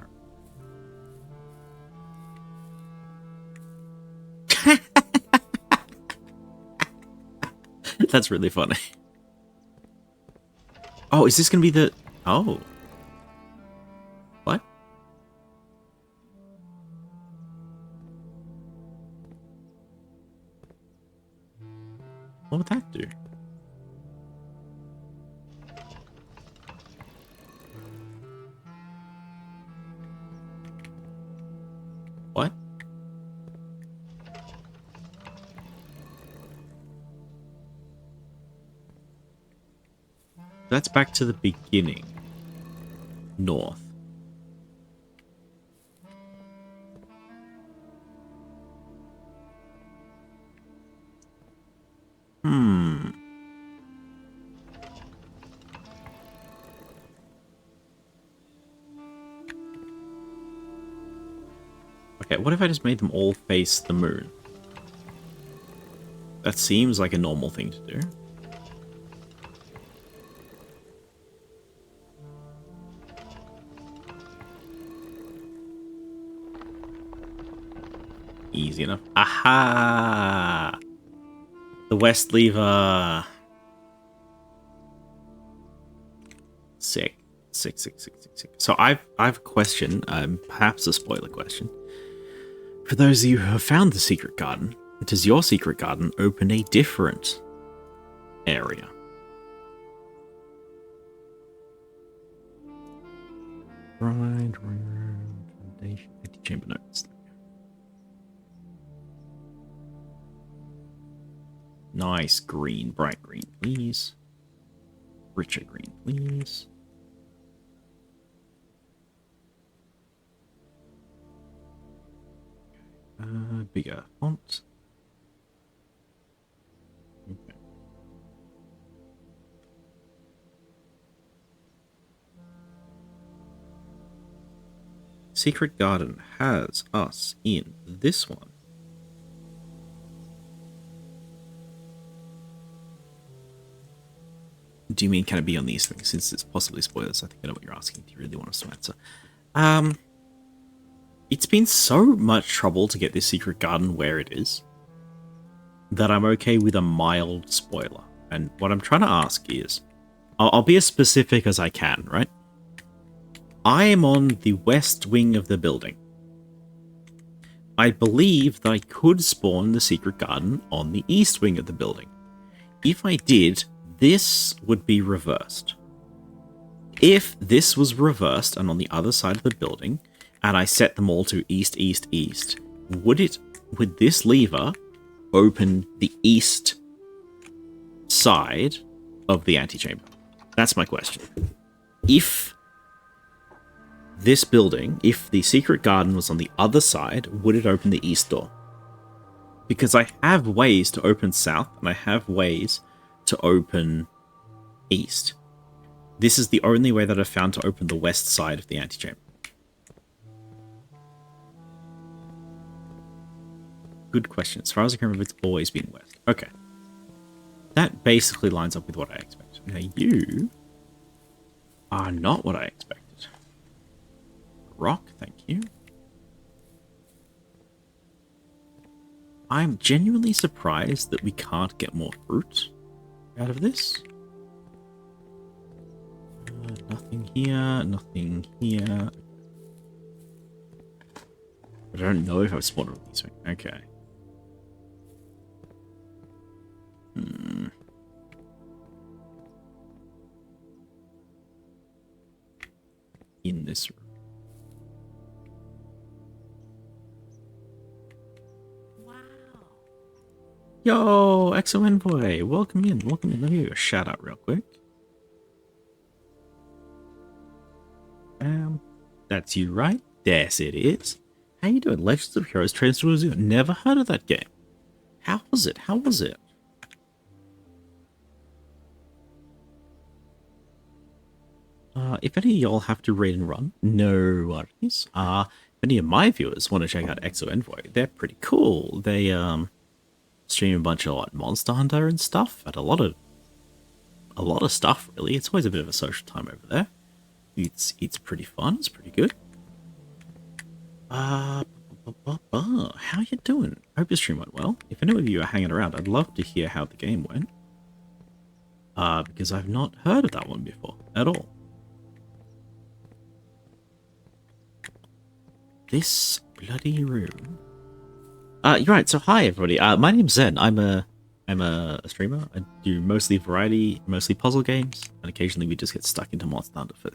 That's really funny. Oh, is this going to be the... Oh. What? What would that do? What? That's back to the beginning. North. Okay, what if I just made them all face the moon? That seems like a normal thing to do. Easy enough. Aha! The west lever. Sick. Sick. So I've a question, perhaps a spoiler question. For those of you who have found the secret garden, does your secret garden open a different area? Right, foundation, chamber notes. Nice green, bright green, please. Richer green, please. Bigger font. Okay. Secret Garden has us in this one. Do you mean can it be on these things? Since it's possibly spoilers, I think I know what you're asking. Do you really want us to answer? It's been so much trouble to get this secret garden where it is that I'm okay with a mild spoiler. And what I'm trying to ask is, I'll be as specific as I can, right? I am on the west wing of the building. I believe that I could spawn the secret garden on the east wing of the building. If I did, this would be reversed. If this was reversed and on the other side of the building, and I set them all to east, east, east, would this lever open the east side of the antechamber? That's my question. If this building, if the secret garden was on the other side, would it open the east door? Because I have ways to open south, and I have ways to open east. This is the only way that I've found to open the west side of the antechamber. Good question. As far as I can remember, it's always been west. Okay. That basically lines up with what I expected. Now you are not what I expected. Rock, thank you. I'm genuinely surprised that we can't get more fruit out of this. Nothing here, nothing here. I don't know if I've spawned all these. Okay. In this room. Wow. Yo, Exo Envoy, welcome in, welcome in. Let me give you a shout out real quick. That's you, right? Yes, it is. How you doing? Legends of Heroes Trails to Zoo. Never heard of that game. How was it? How was it? If any of y'all have to read and run, no worries. If any of my viewers want to check out Exo Envoy, they're pretty cool. They stream a bunch of like Monster Hunter and stuff, and a lot of stuff really. It's always a bit of a social time over there. It's pretty fun. It's pretty good. How you doing? Hope your stream went well. If any of you are hanging around, I'd love to hear how the game went. Because I've not heard of that one before at all. This bloody room. You're right. So hi everybody. My name's Zen. I'm a streamer. I do mostly variety, mostly puzzle games, and occasionally we just get stuck into Monster Hunter for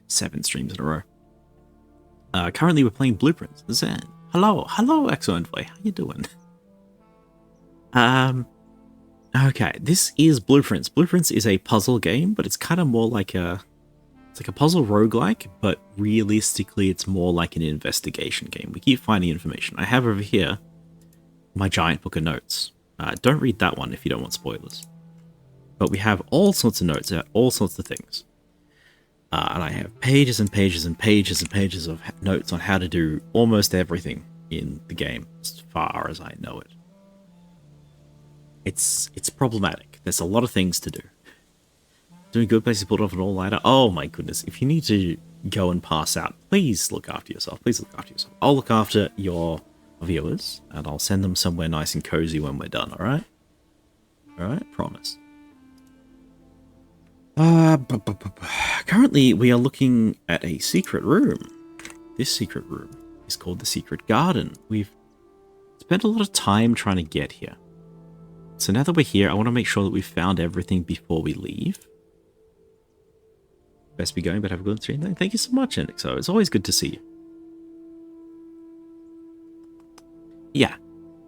7 streams in a row. Currently we're playing Blueprints. Zen. Hello, Exo Envoy. How you doing? Okay, this is Blueprints. Blueprints is a puzzle game, but it's kind of more like it's like a puzzle roguelike, but realistically it's more like an investigation game. We keep finding information. I have over here my giant book of notes. Don't read that one if you don't want spoilers. But we have all sorts of notes about all sorts of things. And I have pages and pages and pages and pages of notes on how to do almost everything in the game, as far as I know it. It's problematic. There's a lot of things to do. Doing good places pulled off an all-nighter. Oh my goodness. If you need to go and pass out, please look after yourself. Please look after yourself. I'll look after your viewers, and I'll send them somewhere nice and cozy when we're done, alright? Alright? Promise. Currently, we are looking at a secret room. This secret room is called the Secret Garden. We've spent a lot of time trying to get here. So now that we're here, I want to make sure that we've found everything before we leave. Best be going, but have a good stream. Thank you so much, Endixo. It's always good to see you. Yeah.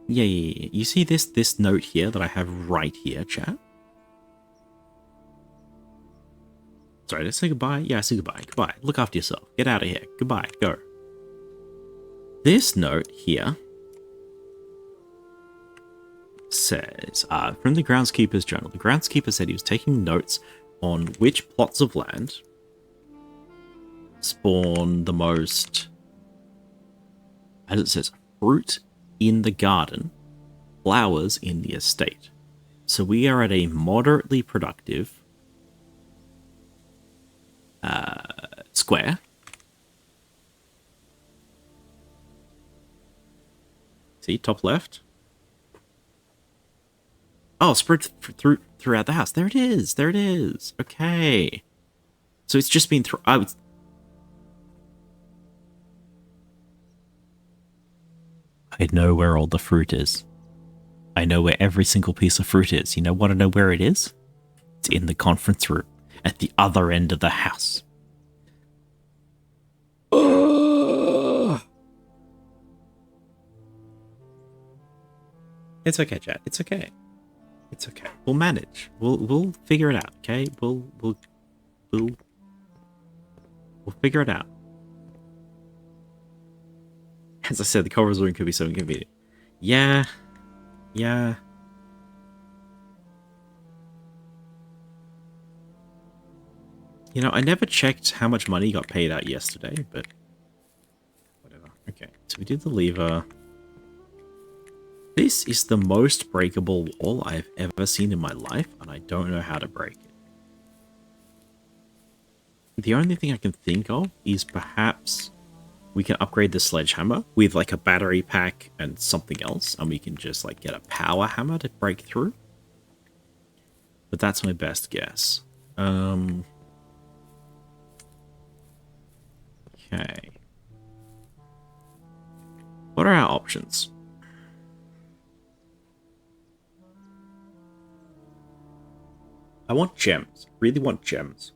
Yeah. You see this note here that I have right here, chat? Sorry, let's say goodbye. Yeah, say goodbye. Goodbye. Look after yourself. Get out of here. Goodbye. Go. This note here says, from the groundskeeper's journal, the groundskeeper said he was taking notes on which plots of land spawn the most, as it says, fruit in the garden, flowers in the estate. So we are at a moderately productive square. See, top left. Oh, spread throughout the house. There it is. There it is. Okay. So it's just been through. I know where all the fruit is. I know where every single piece of fruit is. You want to know where it is? It's in the conference room at the other end of the house. It's okay, chat. It's okay. It's okay. We'll manage. We'll figure it out. Okay. We'll figure it out. As I said, the conference room could be so inconvenient. Yeah. Yeah. I never checked how much money got paid out yesterday, but whatever. Okay, so we did the lever. This is the most breakable wall I've ever seen in my life, and I don't know how to break it. The only thing I can think of is perhaps we can upgrade the sledgehammer with like a battery pack and something else, and we can just like get a power hammer to break through. But that's my best guess. Okay. What are our options? I want gems. Really want gems.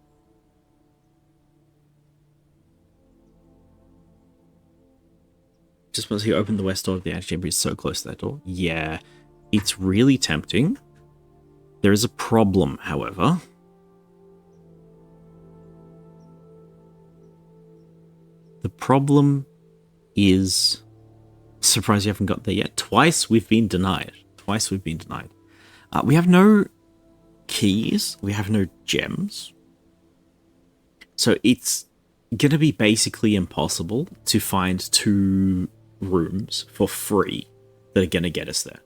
Just once you open the west door of the antechamber, is so close to that door. Yeah, it's really tempting. There is a problem, however. The problem is... Surprised you haven't got there yet. Twice we've been denied. We have no keys. We have no gems. So it's going to be basically impossible to find 2 rooms for free that are going to get us there.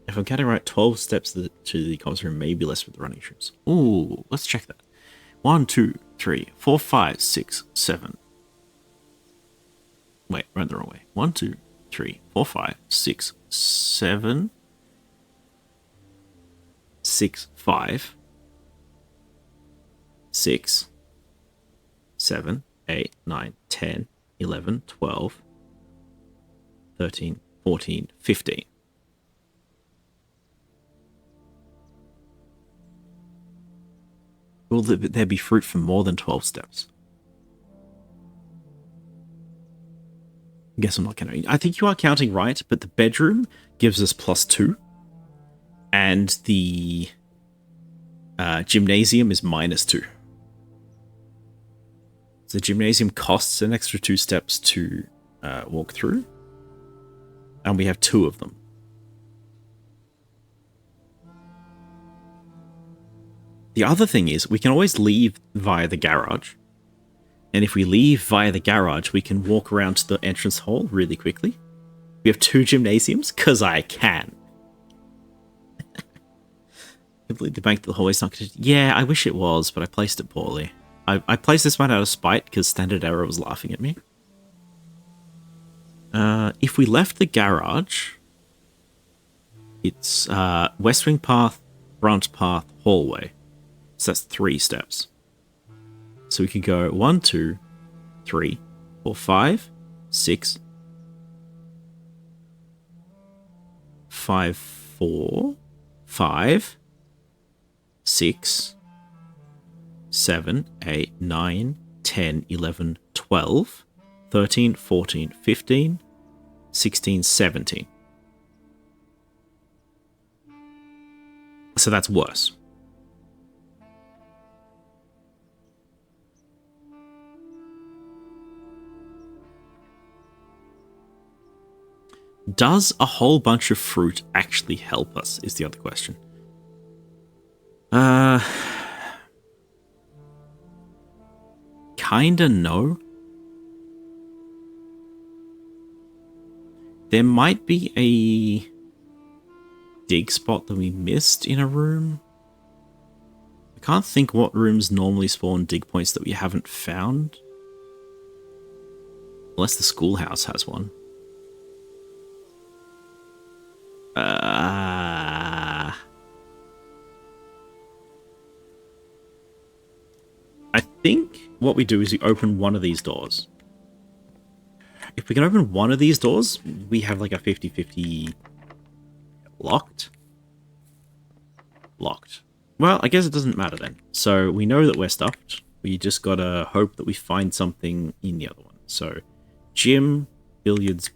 If I'm counting right, 12 steps to the conference room, maybe less with the running shoes. Ooh, let's check that. 1, 2, 3, 4, 5, 6, 7. Wait, went the wrong way. 1, 2, 3, 4, 5, 6, 7. 6, 5. 6, 7, 8, 9, 10, 11, 12, 13, 14, 15. Will there be fruit for more than 12 steps? I guess I'm not counting. I think you are counting right, but the bedroom gives us +2. And the gymnasium is -2. So the gymnasium costs an extra 2 steps to walk through. And we have 2 of them. The other thing is, we can always leave via the garage. And if we leave via the garage, we can walk around to the entrance hall really quickly. We have 2 gymnasiums, because I can. I believe the bank to the hallway's not connected. Yeah, I wish it was, but I placed it poorly. I placed this one out of spite because Standard Error was laughing at me. If we left the garage, it's west wing path, front path, hallway. So that's 3 steps. So we can go 1, 2, 3, 4, 5, 6, 5, 4, 5, 6, 7, 8, 9, 10, 11, 12, 13, 14, 15, 16, 17. So that's worse. Does a whole bunch of fruit actually help us, is the other question. Kinda no. There might be a dig spot that we missed in a room. I can't think what rooms normally spawn dig points that we haven't found. Unless the schoolhouse has one. I think what we do is we open one of these doors. If we can open one of these doors, we have like a 50-50 locked. Locked. Well, I guess it doesn't matter then. So we know that we're stuffed. We just gotta hope that we find something in the other one. So, gym, billiards,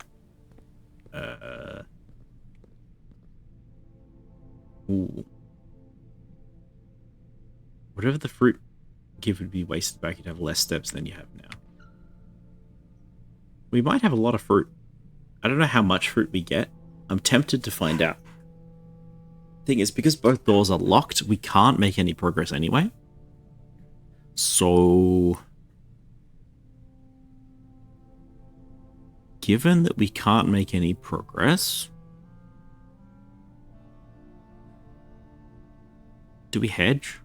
ooh. Whatever the fruit give would be wasted back, you'd have less steps than you have now. We might have a lot of fruit. I don't know how much fruit we get. I'm tempted to find out. Thing is, because both doors are locked, we can't make any progress anyway. So, given that we can't make any progress, do we hedge?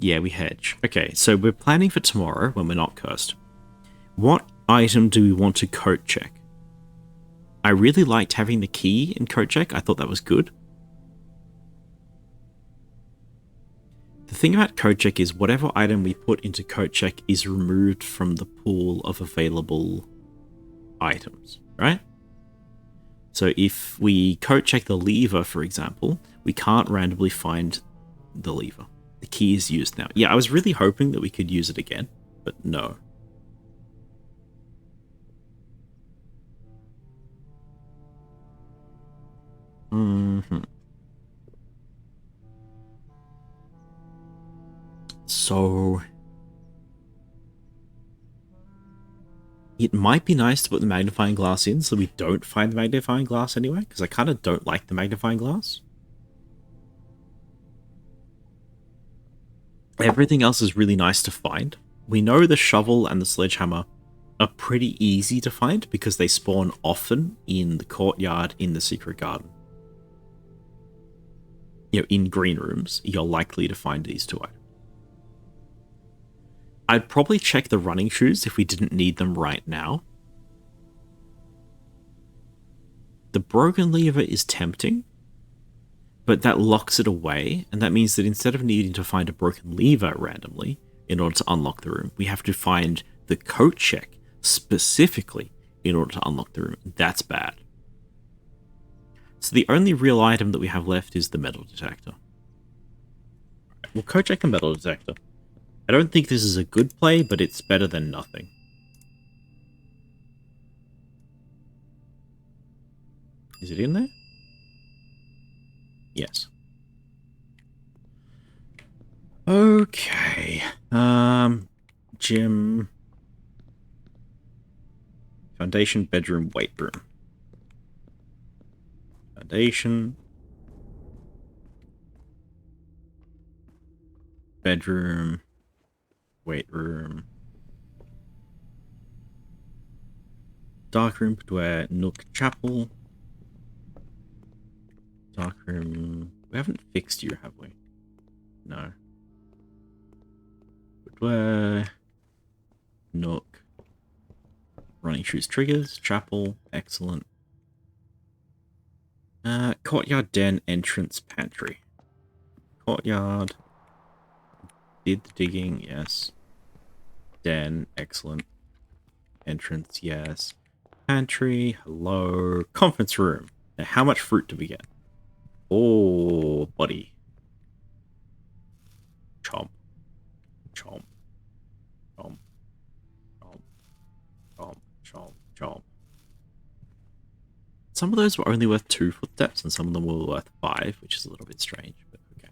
Yeah, we hedge. Okay, so we're planning for tomorrow when we're not cursed. What item do we want to coat check? I really liked having the key in coat check. I thought that was good. The thing about coat check is whatever item we put into coat check is removed from the pool of available items, right? So if we coat check the lever, for example, we can't randomly find the lever. The key is used now. Yeah, I was really hoping that we could use it again, but no. So, it might be nice to put the magnifying glass in so we don't find the magnifying glass anyway, because I kind of don't like the magnifying glass. Everything else is really nice to find. We know the shovel and the sledgehammer are pretty easy to find because they spawn often in the courtyard in the secret garden. You know, in green rooms, you're likely to find these 2 items. I'd probably check the running shoes if we didn't need them right now. The broken lever is tempting, but that locks it away, and that means that instead of needing to find a broken lever randomly in order to unlock the room, we have to find the coat check specifically in order to unlock the room. That's bad. So the only real item that we have left is the metal detector. Right, we'll coat check the metal detector. I don't think this is a good play, but it's better than nothing. Is it in there? Yes. Okay. Gym. Foundation, bedroom, weight room. Foundation. Bedroom. Weight room. Dark room, boudoir, nook, chapel. Dark room. We haven't fixed you, have we? No. Boudoir. Nook. Running shoes, triggers. Chapel. Excellent. Courtyard, den, entrance, pantry. Courtyard. Did the digging, yes. Den, excellent. Entrance, yes. Pantry, hello. Conference room. Now, how much fruit do we get? Oh, buddy. Chomp. Chomp. Chomp. Chomp. Chomp. Chomp. Chomp. Some of those were only worth 2 footsteps, and some of them were worth 5, which is a little bit strange, but okay.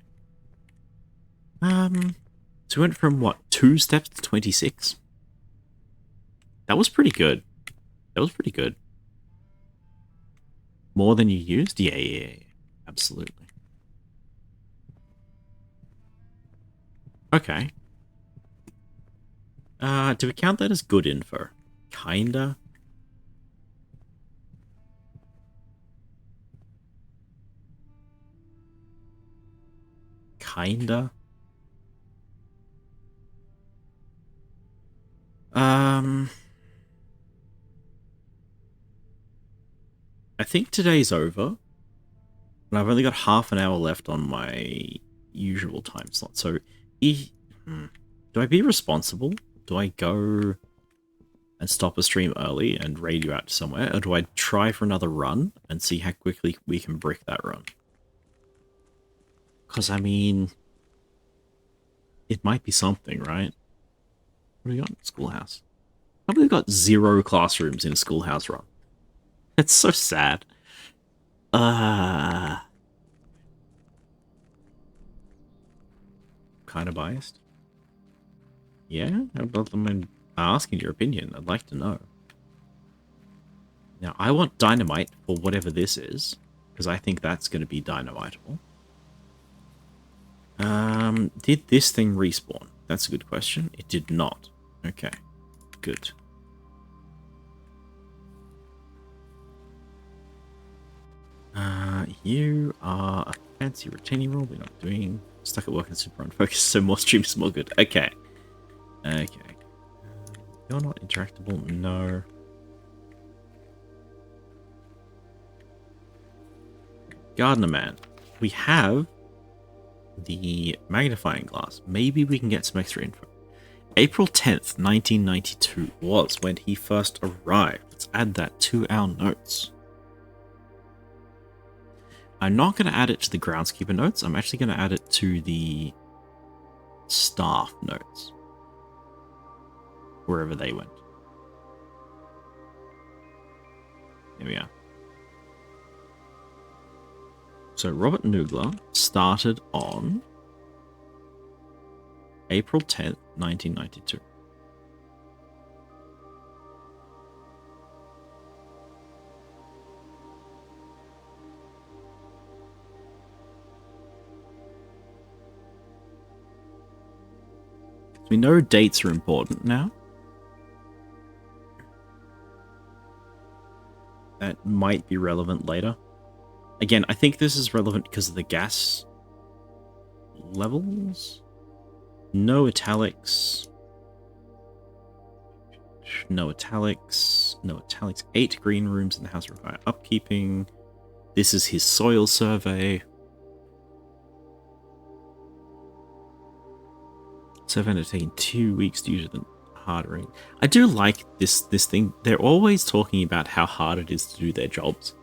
So we went from, what, 2 steps to 26? That was pretty good. That was pretty good. More than you used? Yeah. Absolutely. Okay. Do we count that as good info? Kinda. Kinda. I think today's over. And I've only got half an hour left on my usual time slot. So, do I be responsible? Do I go and stop a stream early and raid you out to somewhere? Or do I try for another run and see how quickly we can brick that run? Because, I mean, it might be something, right? What do we got in Schoolhouse? Probably got 0 classrooms in a Schoolhouse run. It's so sad. Kind of biased. Yeah? I'm asking your opinion. I'd like to know. Now, I want dynamite for whatever this is, because I think that's going to be dynamiteable. Did this thing respawn? That's a good question. It did not. Okay. Good. You are a fancy retaining rule. We're not doing stuck at work and super unfocused, so more streams, more good. Okay. Okay. You're not interactable. No. Gardener man. We have the magnifying glass. Maybe we can get some extra info. April 10th, 1992 was when he first arrived. Let's add that to our notes. I'm not going to add it to the groundskeeper notes. I'm actually going to add it to the staff notes. Wherever they went. Here we are. So Robert Nugler started on April 10th, 1992. We know dates are important now. That might be relevant later. Again, I think this is relevant because of the gas levels. No italics. No italics. No italics. 8 green rooms in the house require upkeeping. This is his soil survey. Survey had taken 2 weeks due to the hard rain. I do like this thing. They're always talking about how hard it is to do their jobs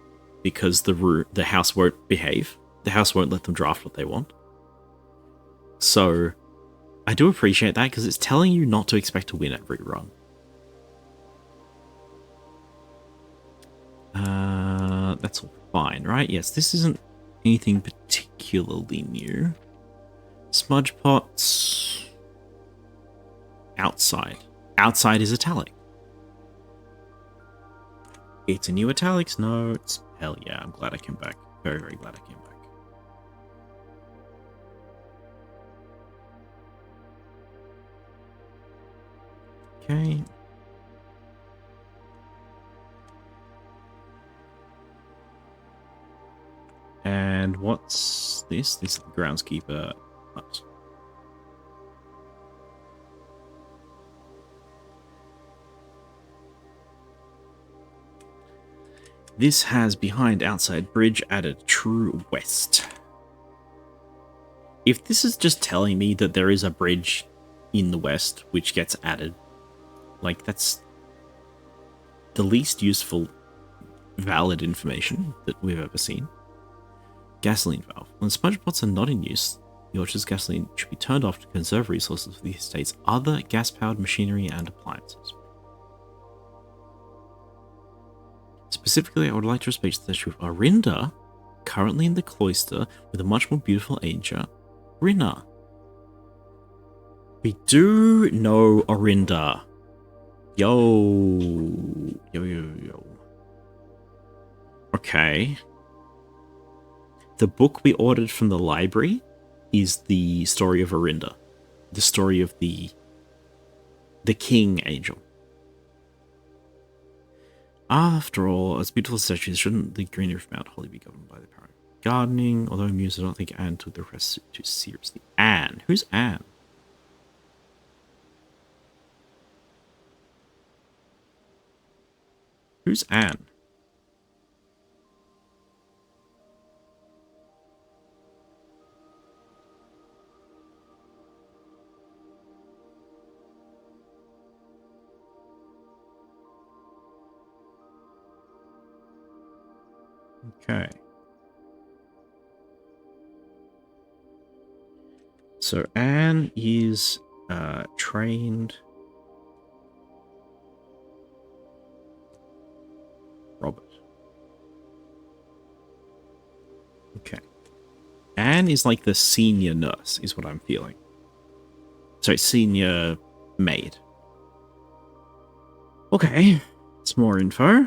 because the house won't behave. The house won't let them draft what they want. So I do appreciate that because it's telling you not to expect to win every run. That's all fine, right? Yes, this isn't anything particularly new. Smudge pots. Outside. Outside is italic. It's a new italics note. Hell yeah, I'm glad I came back. Very, very glad I came back. Okay. And what's this? This is the groundskeeper hut. This has behind outside bridge added true west. If this is just telling me that there is a bridge in the west which gets added, like that's the least useful valid information that we've ever seen. Gasoline valve. When sponge pots are not in use, the orchard's gasoline should be turned off to conserve resources for the estate's other gas-powered machinery and appliances. Specifically, I would like to speak to the issue of Orinda, currently in the cloister with a much more beautiful angel, Rinna. We do know Orinda. Yo. Okay. The book we ordered from the library is the story of Orinda. The story of the king angel. After all, as beautiful as statues, shouldn't the greenery of Mount Holly be governed by the power of gardening? Although amused, I don't think Anne took the rest too seriously. Anne? Who's Anne? Who's Anne? Okay. So Anne is trained Robert. Okay. Anne is like the senior nurse, is what I'm feeling. Sorry, senior maid. Okay. Some more info.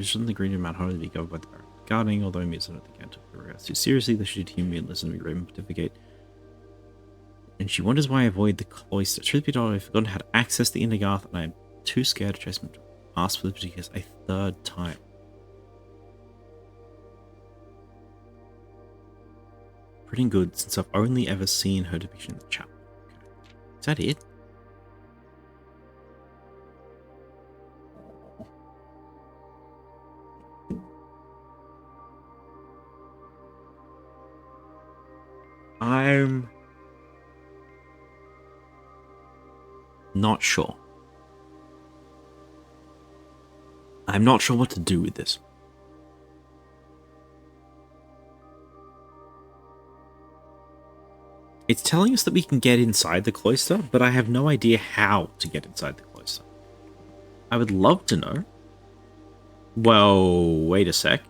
Shouldn't the green Mount Holly be governed by the power of gardening? Although amused, I don't think Anne took the rest too seriously. They should hear me and listen to me great and pontificate. And she wonders why I avoid the cloister. Truth be told, I've forgotten how to access the inner garth, and I'm too scared to chase him to ask for the particulars a third time. Pretty good, since I've only ever seen her depiction in the chapel. Okay. Is that it? I'm not sure. I'm not sure what to do with this. It's telling us that we can get inside the cloister, but I have no idea how to get inside the cloister. I would love to know. Well, wait a sec.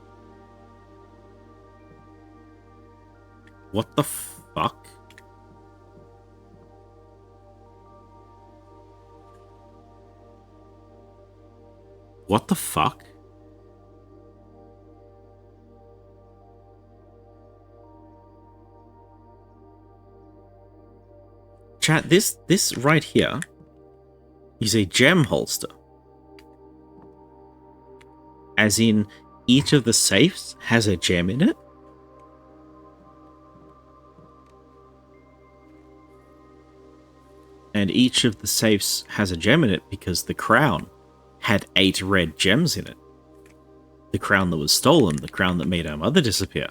What the fuck? What the fuck? Chat, this right here is a gem holster. As in, each of the safes has a gem in it. And each of the safes has a gem in it because the crown had 8 red gems in it. The crown that was stolen, the crown that made our mother disappear.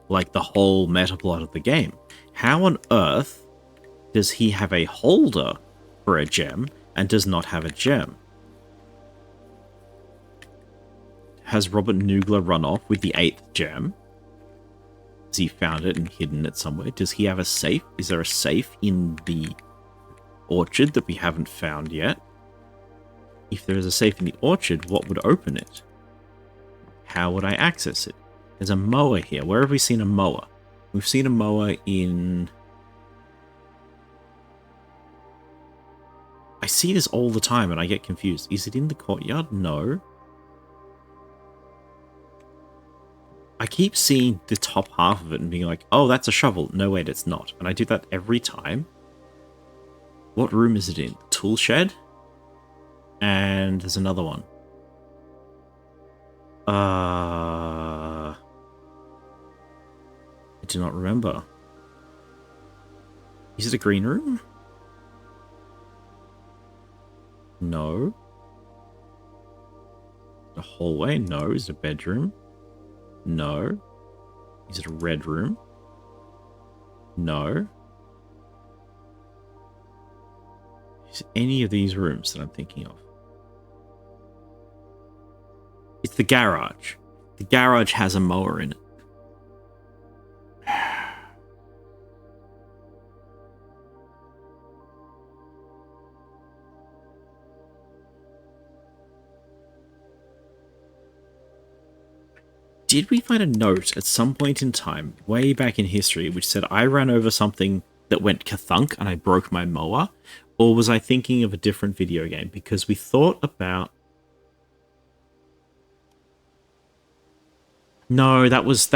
Like the whole meta plot of the game. How on earth does he have a holder for a gem and does not have a gem? Has Robert Noogler run off with the 8th gem? Has he found it and hidden it somewhere? Does he have a safe? Is there a safe in the orchard that we haven't found yet? If there is a safe in the orchard, what would open it? How would I access it? There's a mower here. Where have we seen a mower? We've seen a mower in... I see this all the time and I get confused. Is it in the courtyard? No. I keep seeing the top half of it and being like, oh, that's a shovel. No, wait, it's not. And I do that every time. What room is it in? Tool shed? And there's another one. I do not remember. Is it a green room? No. A hallway? No. Is it a bedroom? No. Is it a red room? No. Is it any of these rooms that I'm thinking of? It's the garage. The garage has a mower in it. Did we find a note at some point in time, way back in history, which said I ran over something that went kathunk and I broke my mower? Or was I thinking of a different video game? Because we thought about... No, that was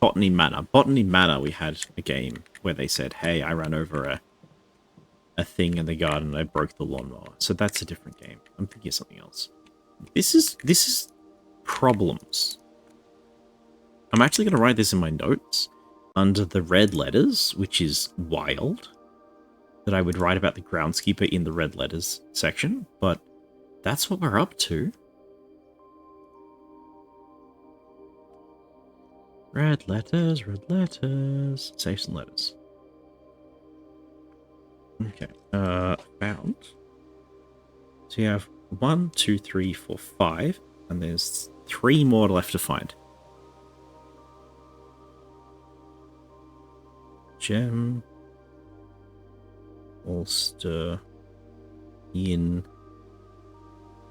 Botany Manor. Botany Manor, we had a game where they said, hey, I ran over a thing in the garden and I broke the lawnmower. So that's a different game. I'm thinking of something else. This is problems. I'm actually going to write this in my notes under the red letters, which is wild, that I would write about the groundskeeper in the red letters section, but that's what we're up to. Red letters, save some letters. Okay, found. So you have 1, 2, 3, 4, 5, and there's 3 more left to find. Gem, Ulster, in,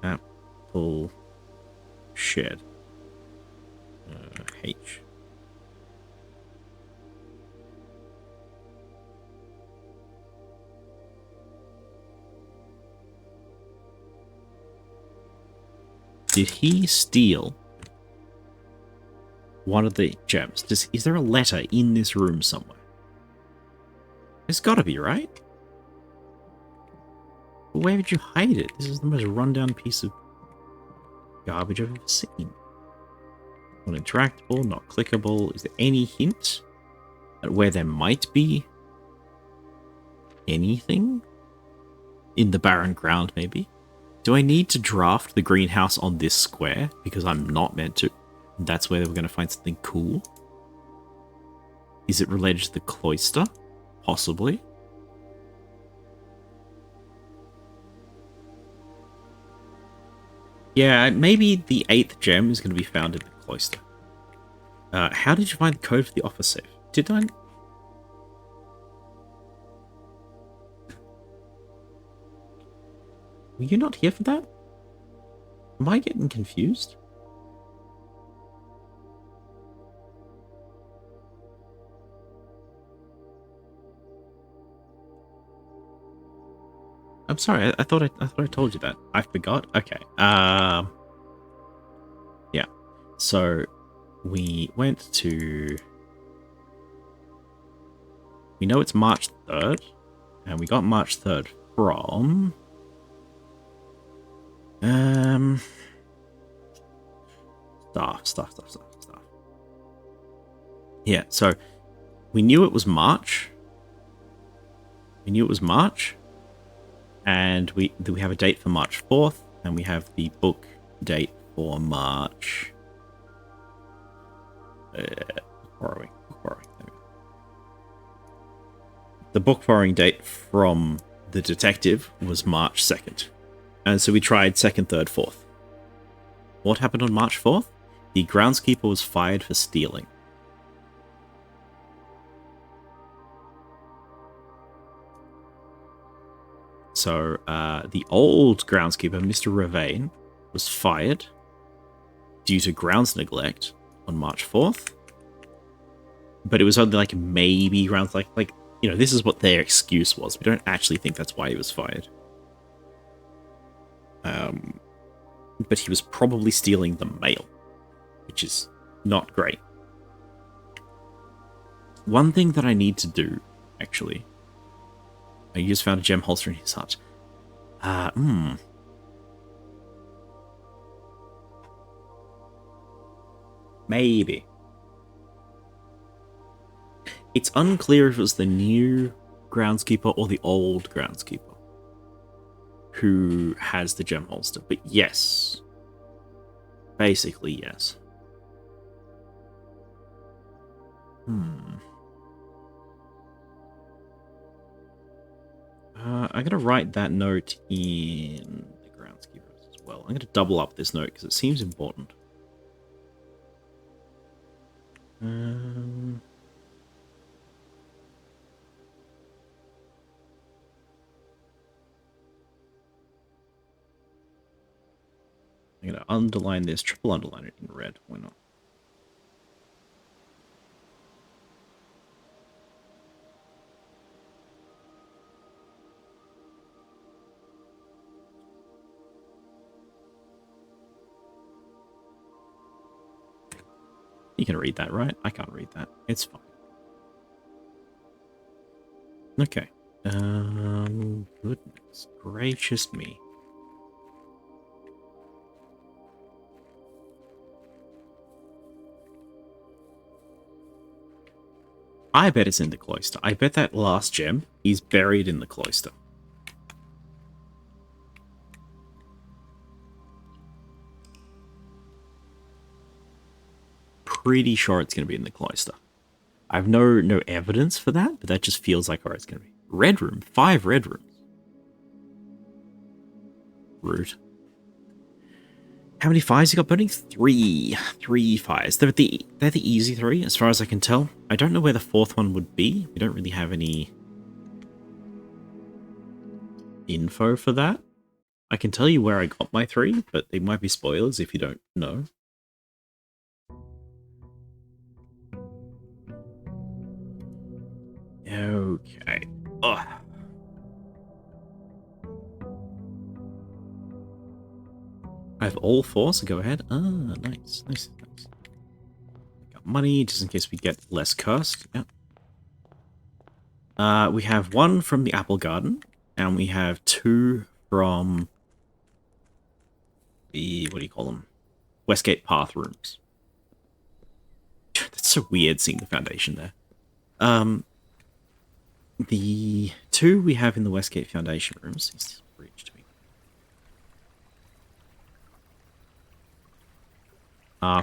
apple, shed, H. Did he steal one of the gems? Is there a letter in this room somewhere? There's gotta be, right? But where would you hide it? This is the most rundown piece of garbage I've ever seen. Not interactable, not clickable. Is there any hint at where there might be anything? In the barren ground, maybe? Do I need to draft the greenhouse on this square? Because I'm not meant to. That's where we're going to find something cool. Is it related to the cloister? Possibly. Yeah, maybe the 8th gem is going to be found in the cloister. How did you find the code for the office safe? Did I... Were you not here for that? Am I getting confused? I'm sorry. I thought I told you that. I forgot. Okay. Yeah. So we went to. We know it's March 3rd, and we got March 3rd from. Stuff. Yeah. So we knew it was March. And we have a date for March 4th, and we have the book date for March... borrowing. The book borrowing date from the detective was March 2nd. And so we tried 2nd, 3rd, 4th. What happened on March 4th? The groundskeeper was fired for stealing. So the old groundskeeper, Mr. Ravane, was fired due to grounds neglect on March 4th. But it was only like maybe grounds like you know, this is what their excuse was. We don't actually think that's why he was fired. But he was probably stealing the mail, which is Not great. One thing that I need to do, actually... I just found a gem holster in his hut. Maybe. It's unclear if it was the new groundskeeper or the old groundskeeper who has the gem holster, but yes. Basically, yes. I'm going to write that note in the groundskeepers as well. I'm going to double up this note because it seems important. I'm going to underline this, triple underline it in red. Why not? You can read that, right? I can't read that. It's fine. Okay. Goodness gracious me. I bet it's in the cloister. I bet that last gem is buried in the cloister. Pretty sure it's going to be in the cloister. I have no evidence for that, but that just feels like where it's going to be. Red room. 5 red rooms. Rude. How many fires you got burning? 3. 3 fires. They're the easy 3, as far as I can tell. I don't know where the 4th one would be. We don't really have any info for that. I can tell you where I got my 3, but they might be spoilers if you don't know. Okay. Ugh. I have all 4, so go ahead. Ah, nice. Got money, just in case we get less cursed. Yep. We have 1 from the apple garden, and we have 2 from the, what do you call them? Westgate Path rooms. That's so weird seeing the foundation there. The 2 we have in the Westgate Foundation rooms is bridge to me.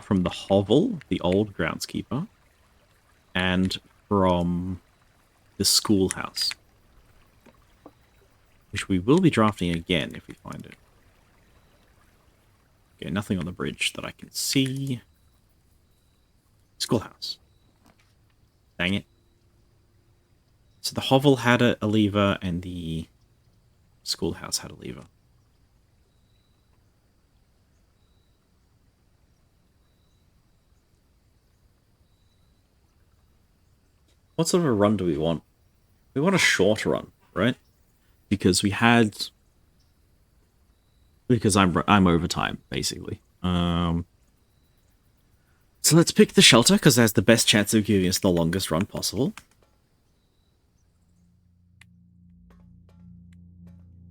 From the hovel, the old groundskeeper, and from the schoolhouse, which we will be drafting again if we find it. Okay, nothing on the bridge that I can see. Schoolhouse. Dang it. So the hovel had a lever, and the schoolhouse had a lever. What sort of a run do we want? We want a short run, right? Because we had... Because I'm overtime, basically. So let's pick the shelter, because that's the best chance of giving us the longest run possible.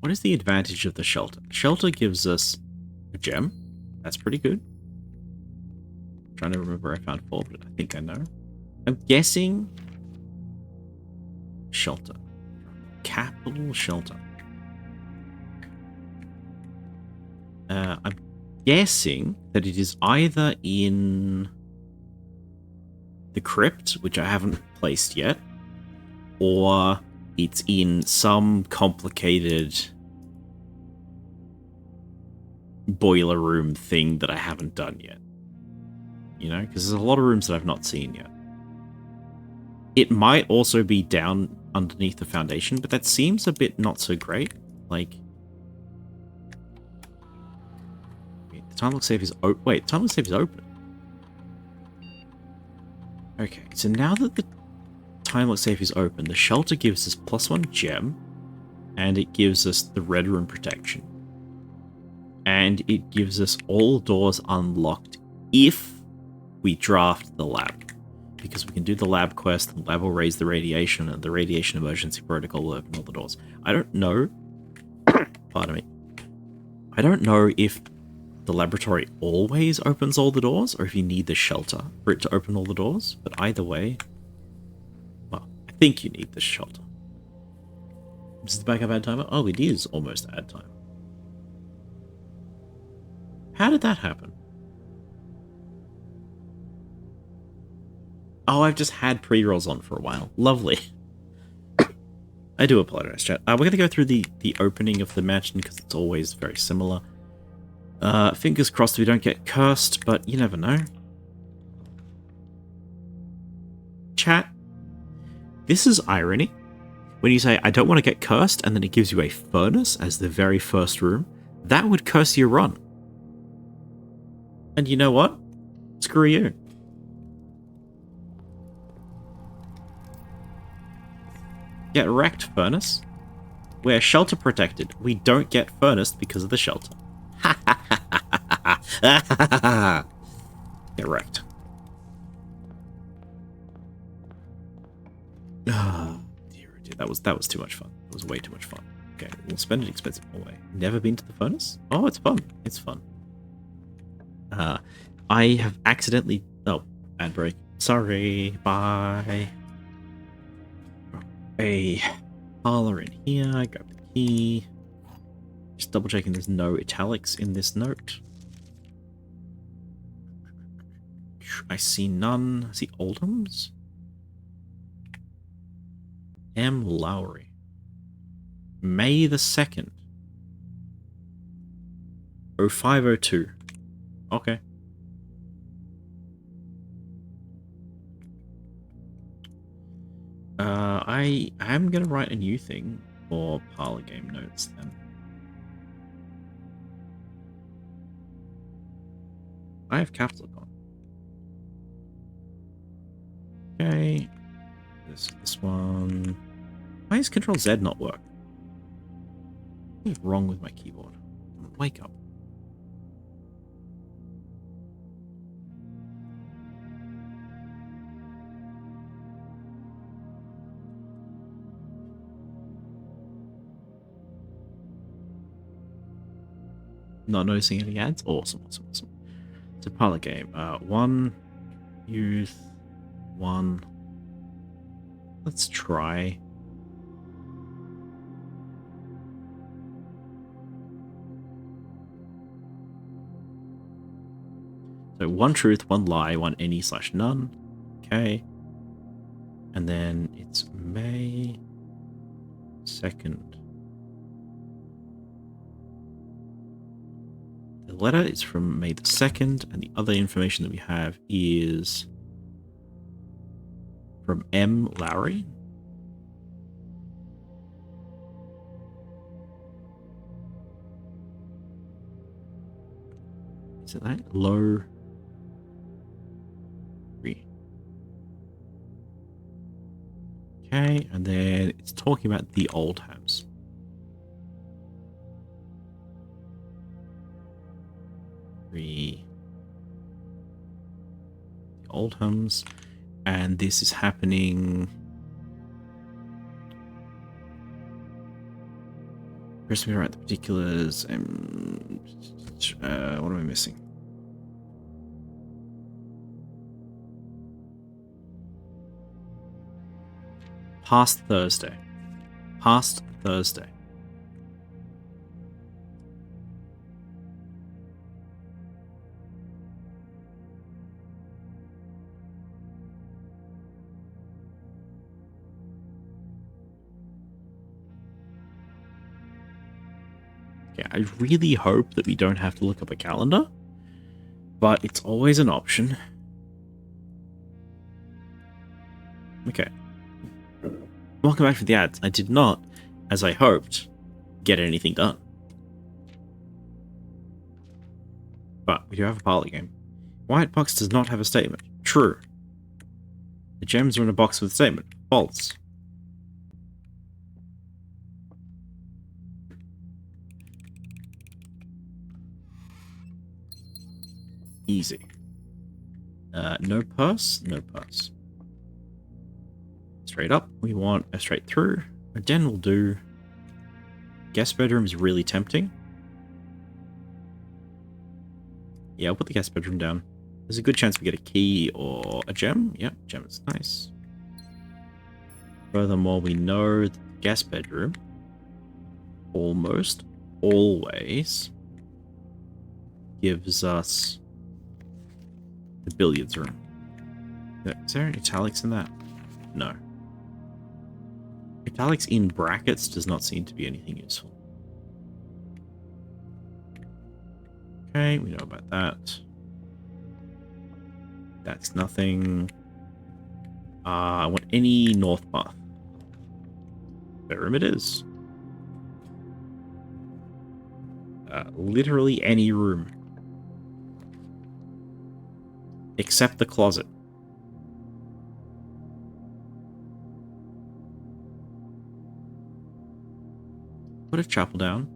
What is the advantage of the shelter? Shelter gives us a gem. That's pretty good. I'm trying to remember where I found 4, but I think I know. I'm guessing... Shelter. Capital shelter. I'm guessing that it is either in the crypt, which I haven't placed yet, or it's in some complicated boiler room thing that I haven't done yet. You know, because there's a lot of rooms that I've not seen yet. It might also be down underneath the foundation, but that seems a bit not so great. Like, the time looks safe is open. Wait, time looks safe is open. Okay, so now that the time looks safe is open, the shelter gives us +1 gem, and it gives us the red room protection. And it gives us all doors unlocked if we draft the lab. Because we can do the lab quest, the lab will raise the radiation, and the radiation emergency protocol will open all the doors. I don't know. Pardon me. I don't know if the laboratory always opens all the doors, or if you need the shelter for it to open all the doors. But either way, well, I think you need the shelter. Is the backup ad timer? Oh, it is almost ad timer. How did that happen? Oh, I've just had pre-rolls on for a while. Lovely. I do apologize, chat. We're going to go through the opening of the mansion because it's always very similar. Fingers crossed we don't get cursed, but you never know. Chat, this is irony. When you say, I don't want to get cursed, and then it gives you a furnace as the very first room, that would curse your run. And you know what? Screw you. Get wrecked, furnace. We're shelter protected. We don't get furnace because of the shelter. Get wrecked. Oh, dear, dear. That was too much fun. That was way too much fun. Okay, we'll spend an expensive way. Never been to the furnace? Oh, it's fun. It's fun. I have accidentally... Oh, ad break. Sorry. Bye. A parlor in here. Grab the key. Just double checking there's no italics in this note. I see none. I see Oldham's. M. Lowry. May the 2nd. 0502. Okay. I am gonna write a new thing for parlor game notes then. I have capital on. Okay. This one. Why is Control Z not work? What is wrong with my keyboard? Wake up. Not noticing any ads? Awesome, awesome, awesome. It's a parlor game. 1 youth, 1. Let's try. So 1 truth, 1 lie, 1 any/none. Okay. And then it's May 2nd. The letter is from May the 2nd, and the other information that we have is from M. Lowry. Is it that? Low. Okay, and then it's talking about the Oldhams. The Oldhams, and this is happening. Press me to write the particulars. What am I missing? Past Thursday. Past Thursday. Okay, I really hope that we don't have to look up a calendar, but it's always an option. Okay. Welcome back for the ads. I did not, as I hoped, get anything done. But we do have a parlor game. White box does not have a statement. True. The gems are in a box with a statement. False. Easy. No purse, no purse. Straight up, we want a straight through. A den will do. Guest bedroom is really tempting. Yeah, I'll put the guest bedroom down. There's a good chance we get a key or a gem. Yep, gem is nice. Furthermore, we know that the guest bedroom almost always gives us the billiards room. Is there any italics in that? No. Italics in brackets does not seem to be anything useful. Okay, we know about that. That's nothing. I want any north path. Bedroom it is. Literally any room. Except the closet. Put a chapel down.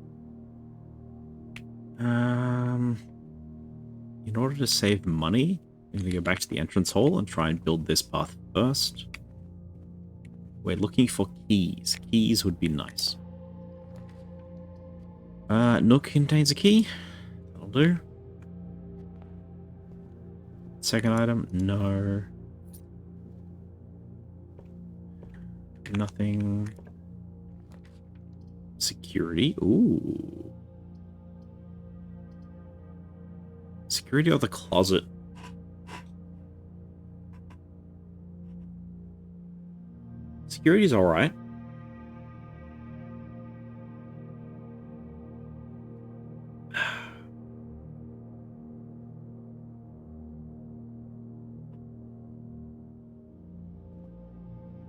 In order to save money, I'm going to go back to the entrance hall and try and build this path first. We're looking for keys. Keys would be nice. Nook contains a key. That'll do. Second item, no. Nothing. Security, ooh. Security or the closet? Security's alright.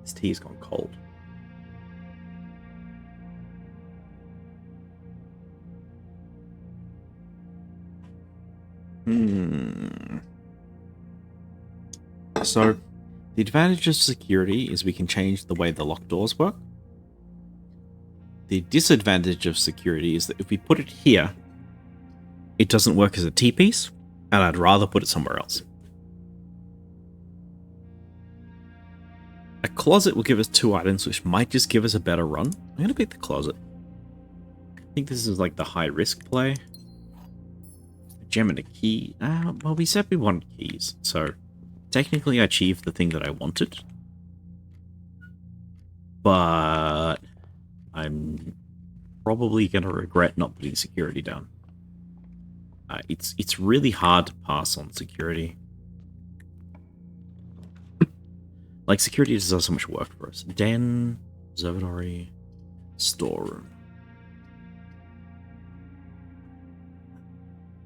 This tea's gone cold. So, the advantage of security is we can change the way the locked doors work. The disadvantage of security is that if we put it here, it doesn't work as a T-piece, and I'd rather put it somewhere else. A closet will give us 2 items, which might just give us a better run. I'm going to pick the closet. I think this is like the high-risk play. A gem and a key. Well, we said we wanted keys, so technically I achieved the thing that I wanted. But I'm probably going to regret not putting security down. It's really hard to pass on security. Like, security just does so much work for us. Den, observatory, storeroom.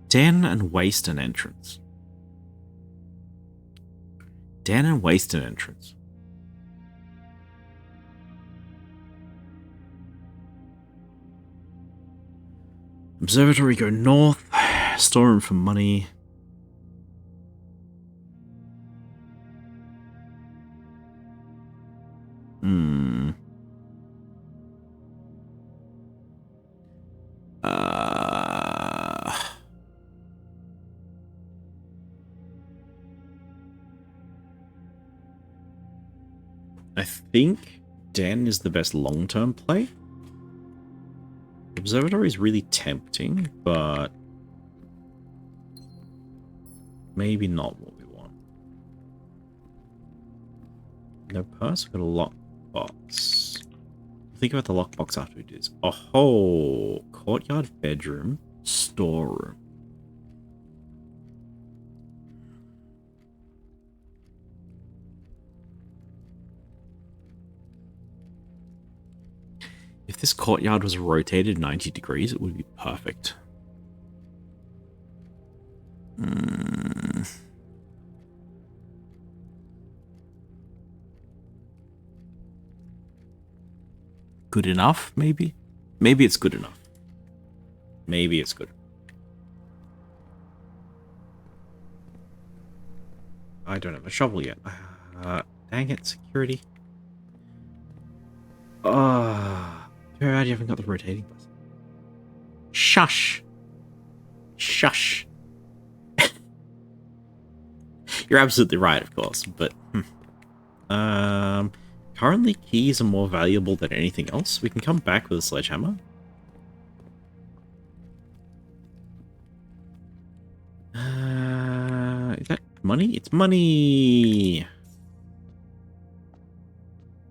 Den and waste an entrance. Den and waste an entrance. Observatory go north. Storeroom for money. I think Den is the best long-term play. Observatory is really tempting, but maybe not what we want. No purse, we've got a lockbox. Think about the lockbox after we do this. Oh, courtyard, bedroom, storeroom. If this courtyard was rotated 90 degrees, it would be perfect. Good enough, maybe? Maybe it's good enough. Maybe it's good. I don't have a shovel yet. Dang it, security. Too bad you haven't got the rotating bus. Shush. Shush. You're absolutely right, of course, but... Currently keys are more valuable than anything else. We can come back with a sledgehammer. Is that money? It's money!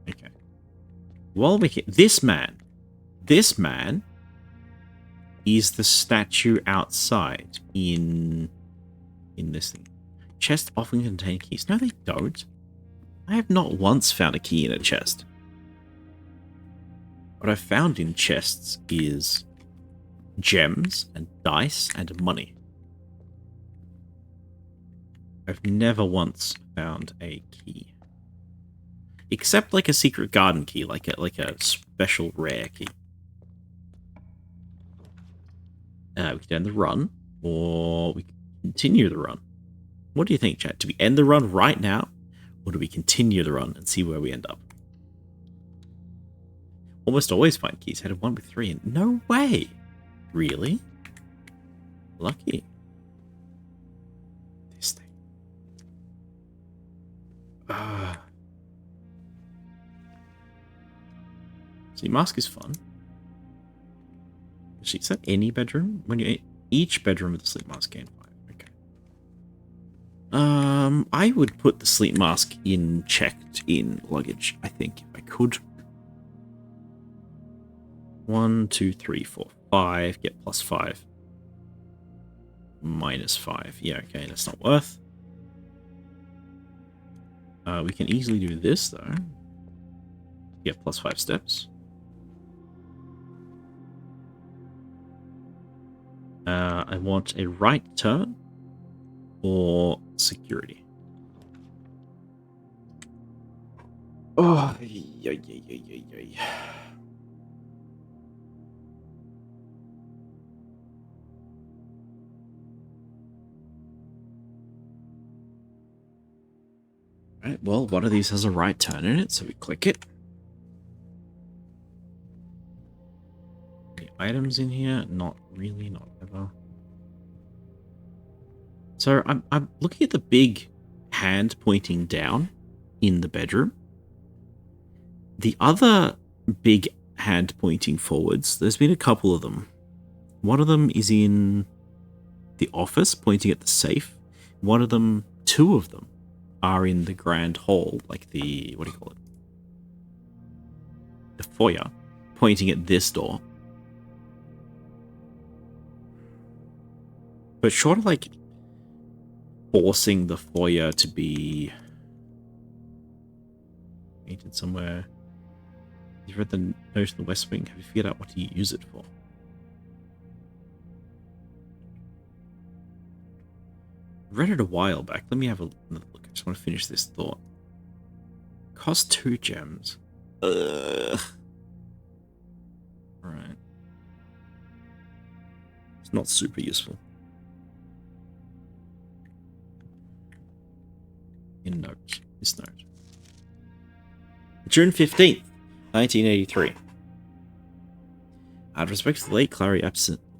Okay. While we're here... This man is the statue outside in this thing. Chests often contain keys. No, they don't. I have not once found a key in a chest. What I've found in chests is gems and dice and money. I've never once found a key. Except like a secret garden key, like a special rare key. We can end the run, or we can continue the run. What do you think, chat? Do we end the run right now, or do we continue the run and see where we end up? Almost always find keys. Headed 1 with 3 in. No way! Really? Lucky. This thing. See, mask is fun. Is that any bedroom? When you each bedroom with the sleep mask gain 5. Okay. I would put the sleep mask in checked in luggage, I think, if I could. 1, 2, 3, 4, 5. Get +5. -5. Yeah, okay, that's not worth. We can easily do this, though. Get +5 steps. I want a right turn or security. Oh, yeah. Right, well, one of these has a right turn in it, so we click it. Any items in here? Not really, not ever. So I'm looking at the big hand pointing down in the bedroom. The other big hand pointing forwards, there's been a couple of them. One of them is in the office pointing at the safe. One of them, 2 of them, are in the grand hall, like the, what do you call it? The foyer, pointing at this door. But short of like forcing the foyer to be painted somewhere. You've read the note in the West Wing. Have you figured out what to use it for? I read it a while back. Let me have another look. I just want to finish this thought. Cost 2 gems. Ugh. Right. It's not super useful. In notes. This note. June 15th, 1983. Out of respect to the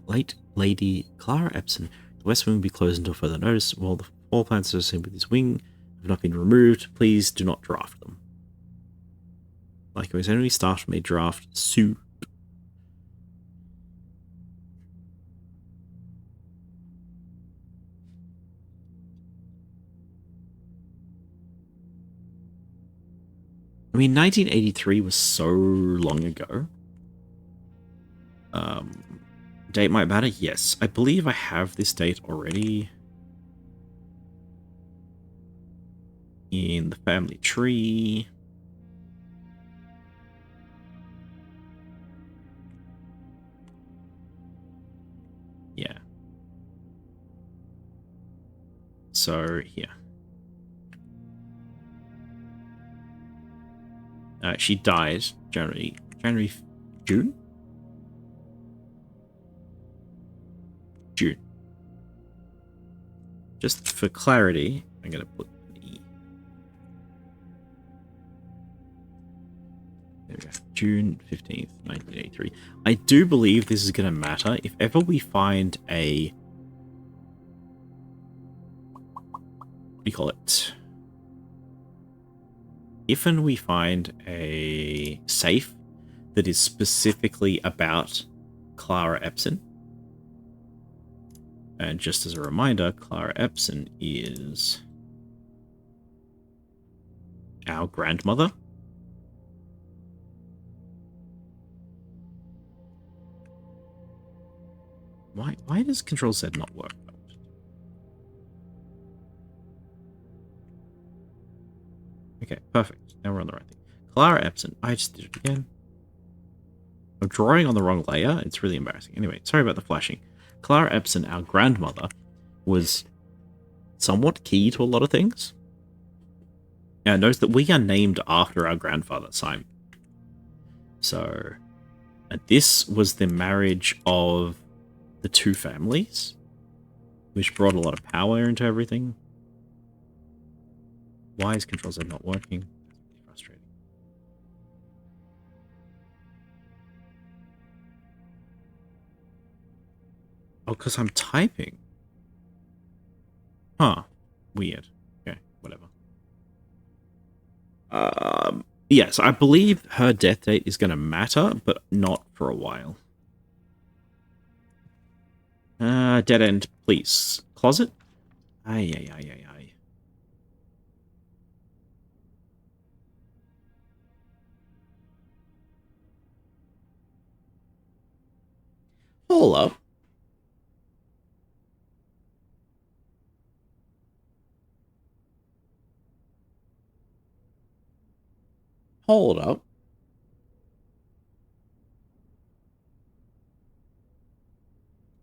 late Lady Clara Epson, the West Wing will be closed until further notice. While the floor plans associated with this wing have not been removed, please do not draft them. Likewise, any staff may draft soup. I mean, 1983 was so long ago. Date might matter? Yes. I believe I have this date already in the family tree. Yeah. So, here. She died June? June. Just for clarity, I'm going to put an E. There we go. June 15th, 1983. I do believe this is going to matter. If ever we find a do you call it? If and we find a safe that is specifically about Clara Epson, and just as a reminder, Clara Epson is our grandmother. Why does Control Z not work? Okay, perfect. Now we're on the right thing. Clara Epson. I just did it again. I'm drawing on the wrong layer. It's really embarrassing. Anyway, sorry about the flashing. Clara Epson, our grandmother, was somewhat key to a lot of things. Now, notice that we are named after our grandfather, Simon. So, this was the marriage of the two families, which brought a lot of power into everything. Why is Control Z not working? That's really frustrating. Oh, because I'm typing. Huh. Weird. Okay, whatever. Yes, I believe her death date is going to matter, but not for a while. Dead end, please. Closet? Aye. Hold up. Hold up.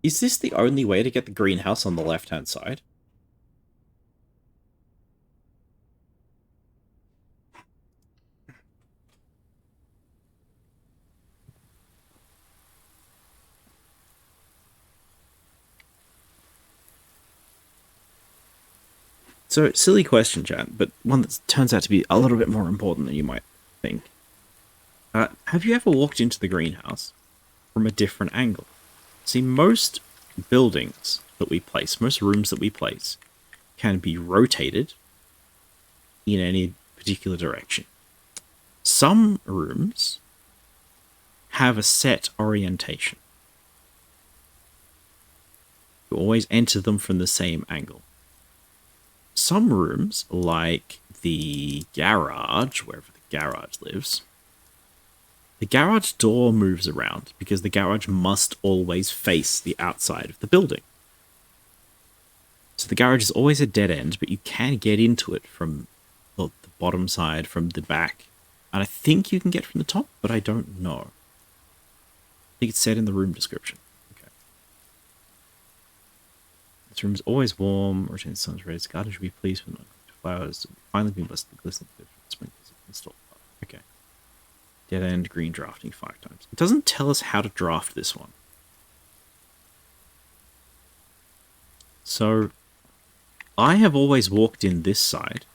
Is this the only way to get the greenhouse on the left-hand side? So, silly question, chat, but one that turns out to be a little bit more important than you might think. Have you ever walked into the greenhouse from a different angle? See, most buildings that we place, most rooms that we place, can be rotated in any particular direction. Some rooms have a set orientation. You always enter them from the same angle. Some rooms, like the garage, wherever the garage lives, the garage door moves around because the garage must always face the outside of the building. So the garage is always a dead end, but you can get into it from the bottom side, from the back. And I think you can get from the top, but I don't know. I think it's said in the room description. Okay. This room is always warm. Rotating sun's rays. Garden should be pleased with flowers. Finally being blessed with glistening sprinklers installed. Okay. Dead end, green drafting 5 times. It doesn't tell us how to draft this one. So, I have always walked in this side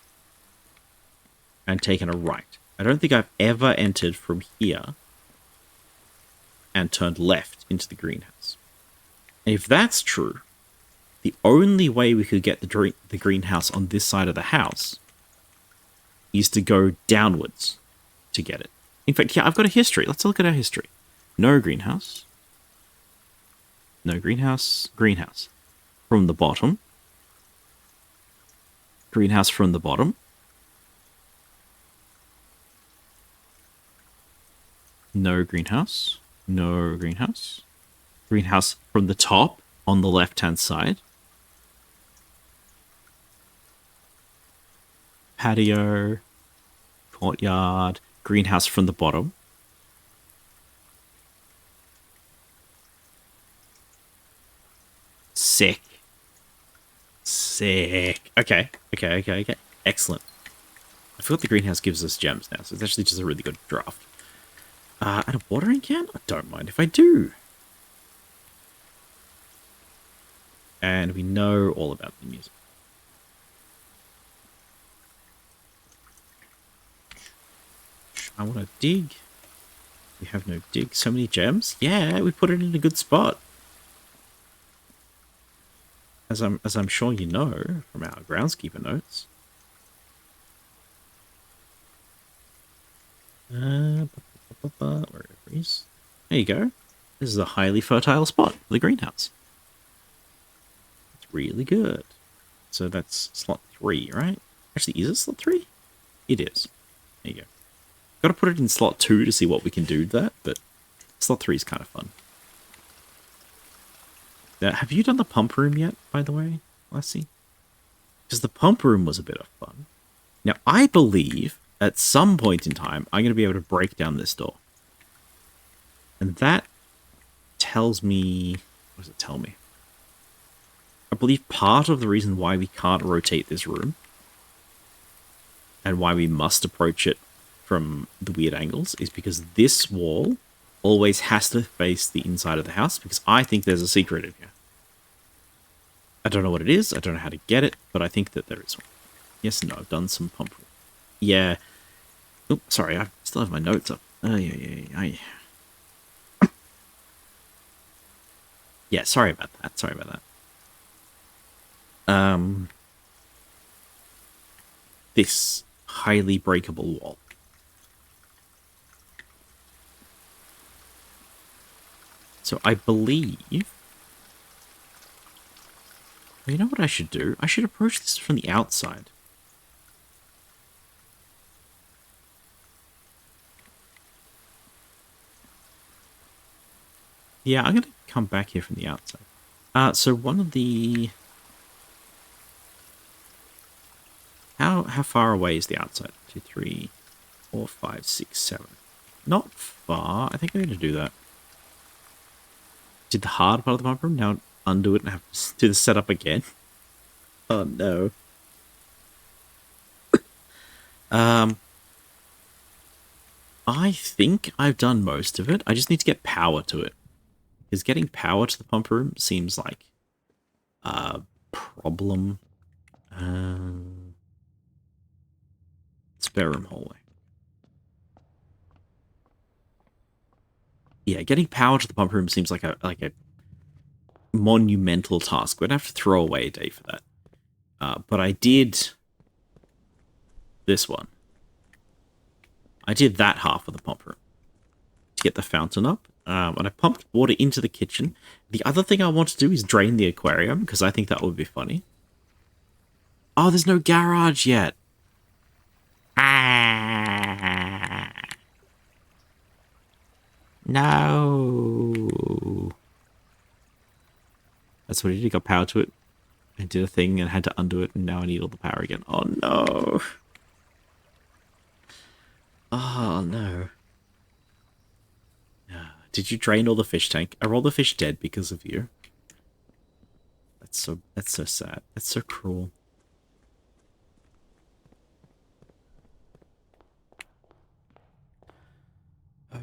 and taken a right. I don't think I've ever entered from here and turned left into the greenhouse. And if that's true, the only way we could get the greenhouse on this side of the house is to go downwards to get it. In fact, yeah, I've got a history. Let's look at our history. No greenhouse. No greenhouse. Greenhouse. From the bottom. Greenhouse from the bottom. No greenhouse. No greenhouse. Greenhouse from the top on the left-hand side. Patio. Courtyard. Greenhouse from the bottom. Sick. Okay. Excellent. I feel like the greenhouse gives us gems now, so it's actually just a really good draft. And a watering can? I don't mind if I do. And we know all about the music. I want to dig. We have no dig. So many gems? Yeah, we put it in a good spot. as I'm sure you know from our groundskeeper notes. Wherever he is. There you go. This is a highly fertile spot for the greenhouse. It's really good. So that's slot 3, right? Actually, is it slot 3? It is. There you go. Got to put it in slot 2 to see what we can do with that, but slot 3 is kind of fun. Have you done the pump room yet, by the way, Lassie? Because the pump room was a bit of fun. Now, I believe at some point in time, I'm going to be able to break down this door. And that tells me... What does it tell me? I believe part of the reason why we can't rotate this room and why we must approach it from the weird angles is because this wall always has to face the inside of the house because I think there's a secret in here. I don't know what it is. I don't know how to get it, but I think that there is one. Yes and no. I've done some pump. Yeah. Oh, sorry. I still have my notes up. Yeah, sorry about that. Sorry about that. This highly breakable wall. So I believe... Well, you know what I should do? I should approach this from the outside. Yeah, I'm going to come back here from the outside. So one of the... How far away is the outside? 2, 3, 4, 5, 6, 7. Not far. I think I'm going to do that. Did the hard part of the pump room, now undo it and have to do the setup again. Oh no. I think I've done most of it. I just need to get power to it. Because getting power to the pump room seems like a problem. Spare room hallway. Yeah, getting power to the pump room seems like a monumental task. We'd have to throw away a day for that. But I did this one. I did that half of the pump room to get the fountain up. And I pumped water into the kitchen. The other thing I want to do is drain the aquarium, because I think that would be funny. Oh, there's no garage yet. Ah. No. That's what I did. He got power to it. I did a thing and had to undo it, and now I need all the power again. Oh, no. Oh, no. Did you drain all the fish tank? Are all the fish dead because of you? That's so sad. That's so cruel.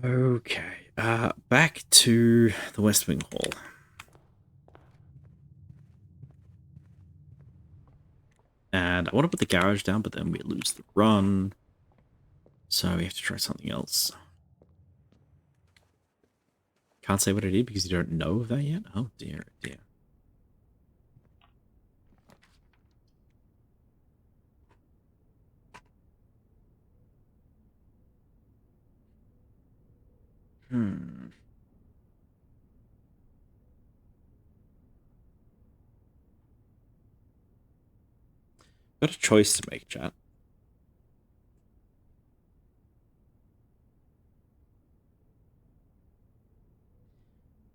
Okay. Back to the West Wing Hall. And I want to put the garage down, but then we lose the run. So we have to try something else. Can't say what I did because you don't know of that yet? Oh, dear, dear. Got a choice to make, chat.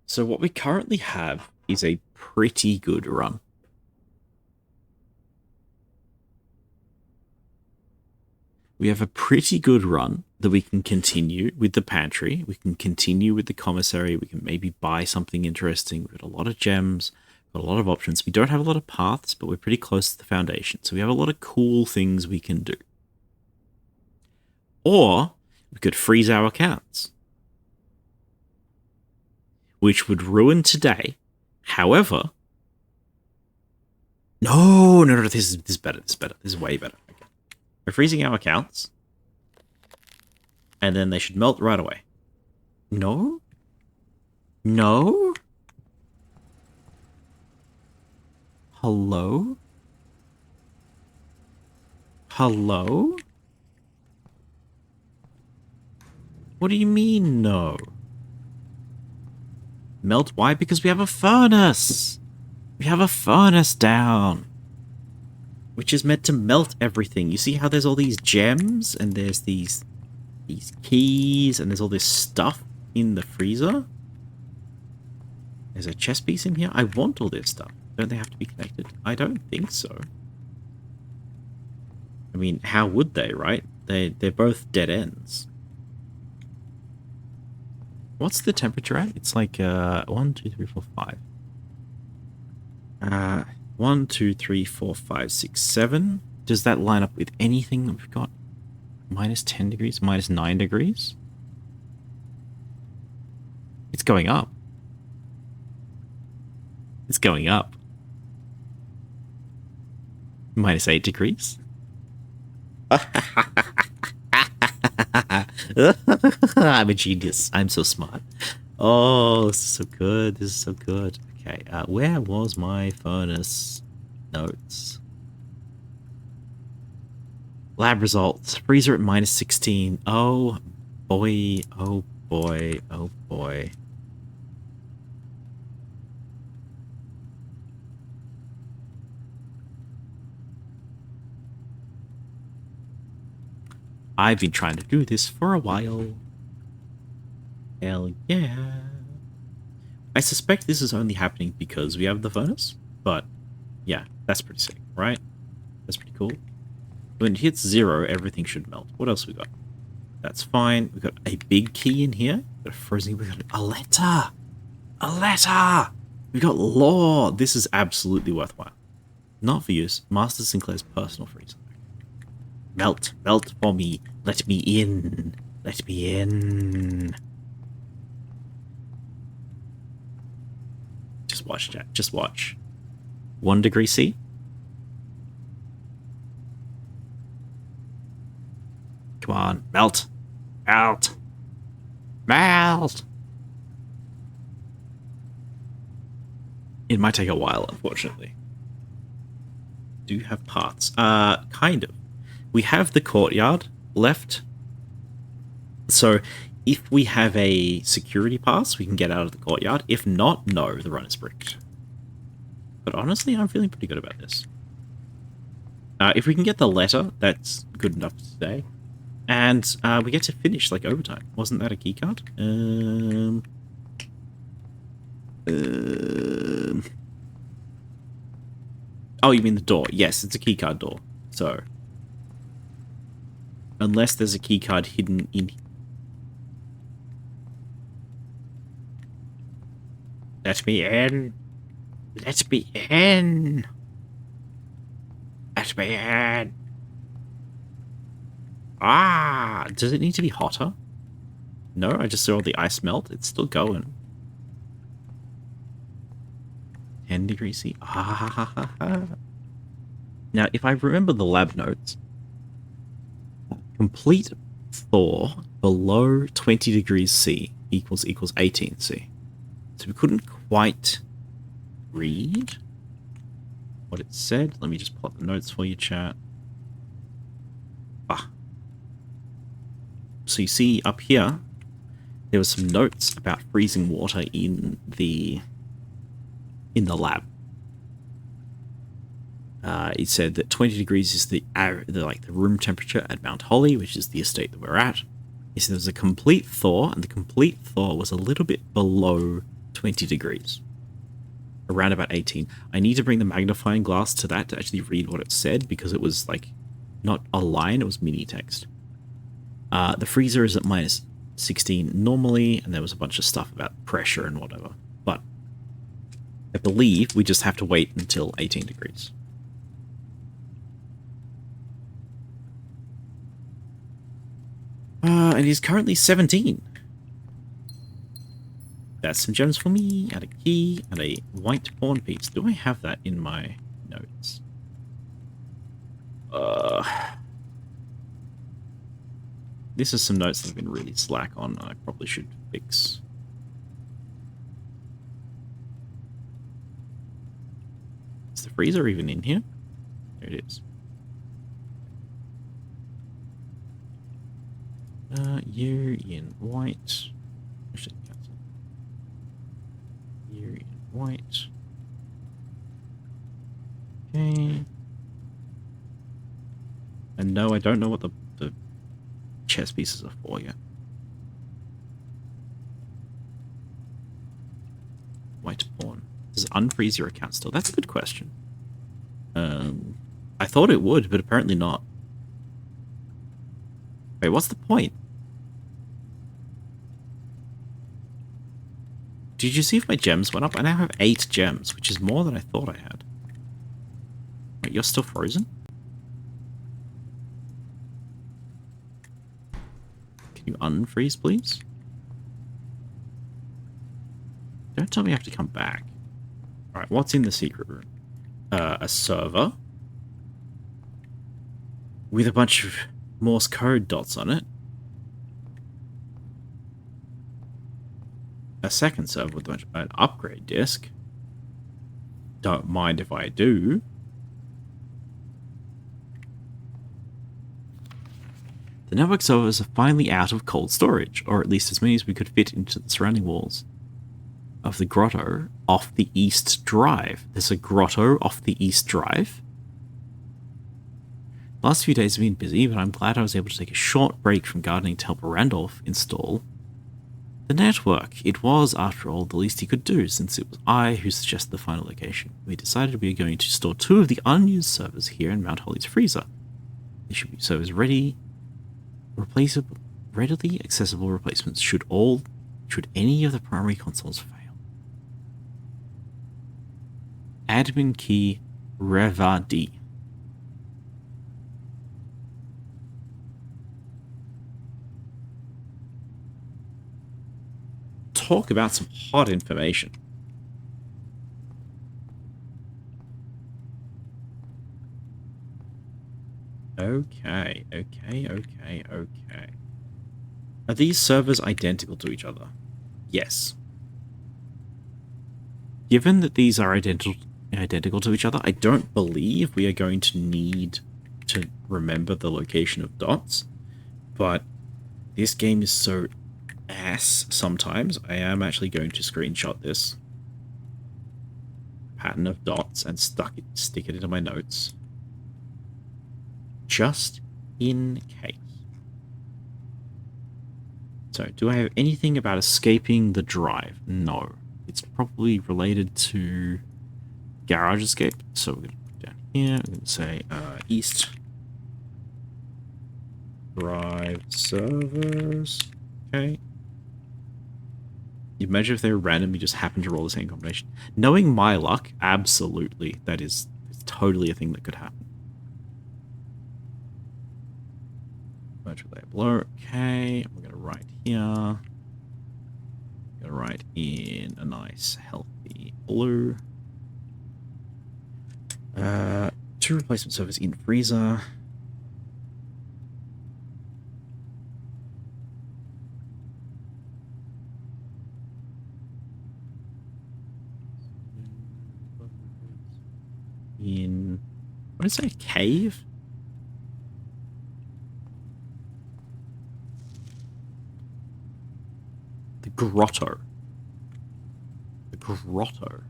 So what we currently have is a pretty good run. We have a pretty good run that we can continue with the pantry. We can continue with the commissary. We can maybe buy something interesting. We've got a lot of gems, got a lot of options. We don't have a lot of paths, but we're pretty close to the foundation. So we have a lot of cool things we can do. Or we could freeze our accounts, which would ruin today. However, no, this is better. This is way better. Okay. We're freezing our accounts, and then they should melt right away. No? Hello? Hello? What do you mean, no? Melt? Why? Because we have a furnace! We have a furnace down! Which is meant to melt everything. You see how there's all these gems, and there's these keys, and there's all this stuff in the freezer? There's a chest piece in here? I want all this stuff. Don't they have to be connected? I don't think so. I mean, how would they, right? They're both dead ends. What's the temperature at? It's like 1, 2, 3, 4, 5. 1, 2, 3, 4, 5, 6, 7. Does that line up with anything that we've got? Minus 10 degrees, minus 9 degrees? It's going up. It's going up. Minus 8 degrees? I'm a genius. I'm so smart. Oh, this is so good. This is so good. Okay, where was my furnace notes? Lab results. Freezer at minus 16. Oh boy. Oh boy. Oh boy. I've been trying to do this for a while. Hell yeah. I suspect this is only happening because we have the furnace, but yeah, that's pretty sick, right? That's pretty cool. When it hits 0, everything should melt. What else we got? That's fine. We've got a big key in here. We've got a frozen. We've got a letter. A letter. We've got lore. This is absolutely worthwhile. Not for use. Master Sinclair's personal freezer. Melt. Melt for me. Let me in. Let me in. Just watch, chat. Just watch. 1 degree C. Come on. Melt. Melt. Melt. It might take a while, unfortunately. Do you have parts? Kind of. We have the courtyard left. So if we have a security pass, we can get out of the courtyard. If not, no, the run is bricked. But honestly, I'm feeling pretty good about this. If we can get the letter, that's good enough to stay. And we get to finish like overtime. Wasn't that a keycard? Oh, you mean the door? Yes, it's a keycard door. So, unless there's a keycard hidden in. Let me in. Let me in. Let me in. Ah, does it need to be hotter? No, I just saw the ice melt. It's still going. 10 degrees C. Ah. Now, if I remember the lab notes, complete thaw below 20 degrees C equals 18 C. So we couldn't quite read what it said. Let me just pull up the notes for you, chat. So you see up here, there were some notes about freezing water in the lab. It said that 20 degrees is the room temperature at Mount Holly, which is the estate that we're at. He said there was a complete thaw, and the complete thaw was a little bit below 20 degrees. Around about 18. I need to bring the magnifying glass to that to actually read what it said, because it was like not a line, it was mini text. The freezer is at minus 16 normally, and there was a bunch of stuff about pressure and whatever. But I believe we just have to wait until 18 degrees. And he's currently 17. That's some gems for me, and a key, and a white pawn piece. Do I have that in my notes? This is some notes that I've been really slack on, and I probably should fix. It's the freezer even in here? There it is. You in white. Actually, cancel. You in white. Okay. And no, I don't know what the chess pieces are for yet. White pawn. Does it unfreeze your account still? That's a good question. I thought it would, but apparently not. Wait, what's the point? Did you see if my gems went up? I now have 8 gems, which is more than I thought I had. Wait, you're still frozen? Can you unfreeze, please? Don't tell me I have to come back. Alright, what's in the secret room? A server with a bunch of Morse code dots on it. A second server with an upgrade disk. Don't mind if I do. The network servers are finally out of cold storage, or at least as many as we could fit into the surrounding walls of the grotto off the East Drive. There's a grotto off the East Drive. The last few days have been busy, but I'm glad I was able to take a short break from gardening to help Randolph install the network. It was, after all, the least he could do, since it was I who suggested the final location. We decided we were going to store 2 of the unused servers here in Mount Holly's freezer. They should be servers ready, replaceable, readily accessible replacements should any of the primary consoles fail. Admin key Revadi. Talk about some hot information. Okay. Are these servers identical to each other? Yes. Given that these are identical to each other, I don't believe we are going to need to remember the location of dots, but this game is so ass sometimes, I am actually going to screenshot this pattern of dots and stick it into my notes. Just in case. So, do I have anything about escaping the drive? No. It's probably related to garage escape. So we're going to put down here, we're going to say East Drive servers. Okay. You imagine if they randomly just happen to roll the same combination. Knowing my luck, absolutely, that is totally a thing that could happen. Virtual layer below. Okay, we're going to write here. Going to write in a nice, healthy blue. 2 replacement servers in freezer. In, what did I say, a cave? The grotto. The grotto.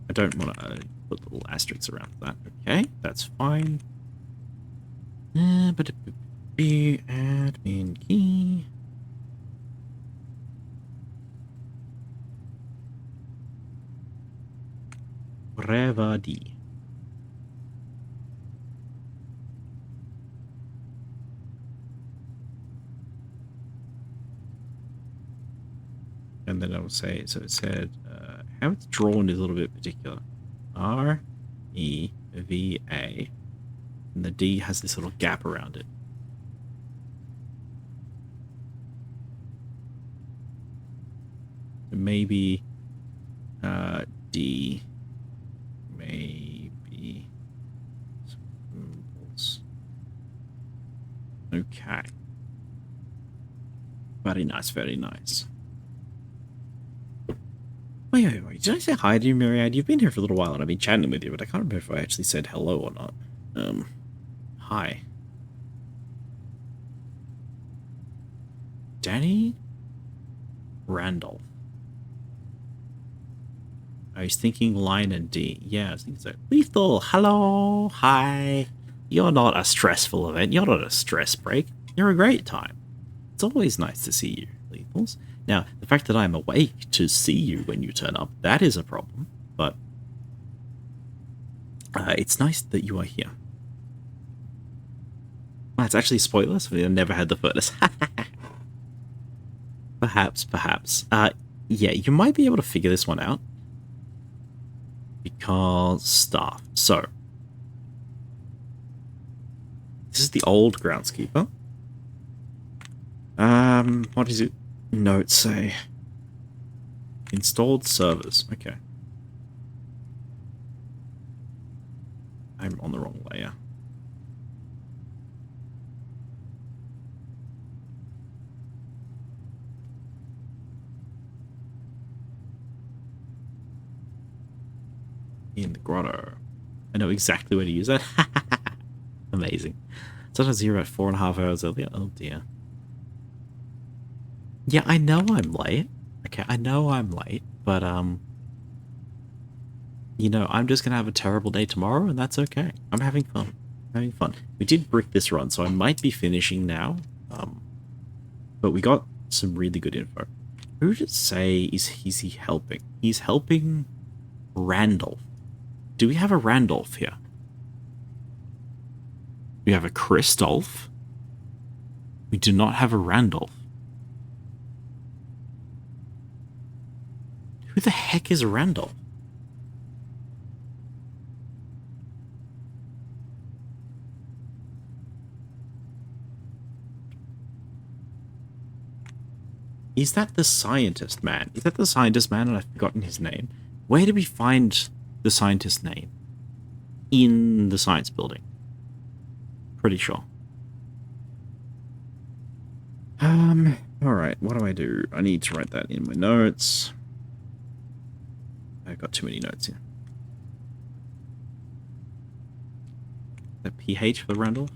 I don't want to put little asterisks around that. Okay, that's fine. But admin key. Revadi. And then I will say, so it said, how it's drawn is a little bit particular. R-E-V-A. And the D has this little gap around it. Maybe D. Maybe symbols. Okay. Very nice, very nice. did I say hi to you, Myriad? You've been here for a little while and I've been chatting with you, but I can't remember if I actually said hello or not. Hi. Danny Randolph. I was thinking line and D. Yeah, I was thinking so. Lethal, hello, hi. You're not a stressful event. You're not a stress break. You're a great time. It's always nice to see you, Lethals. Now, the fact that I'm awake to see you when you turn up, that is a problem. But it's nice that you are here. Well, it's actually spoilers. I never had the furnace. Perhaps. Yeah, you might be able to figure this one out. Because staff. So, this is the old groundskeeper. What does it note say? Installed servers. Okay. I'm on the wrong layer. In the grotto. I know exactly where to use that. Amazing. Sometimes you're about 4.5 hours earlier. Oh dear. Yeah, I know I'm late. Okay, I know I'm late, but you know, I'm just gonna have a terrible day tomorrow, and that's okay. I'm having fun. We did brick this run, so I might be finishing now. But we got some really good info. Who did it say is he helping? He's helping Randolph. Do we have a Randolph here? We have a Christoph. We do not have a Randolph. Who the heck is a Randolph? Is that the scientist man? Is that the scientist man and I've forgotten his name? Where did we find the scientist's name? In the science building. Pretty sure. Alright, what do I do? I need to write that in my notes. I've got too many notes here. The PH for Randolph?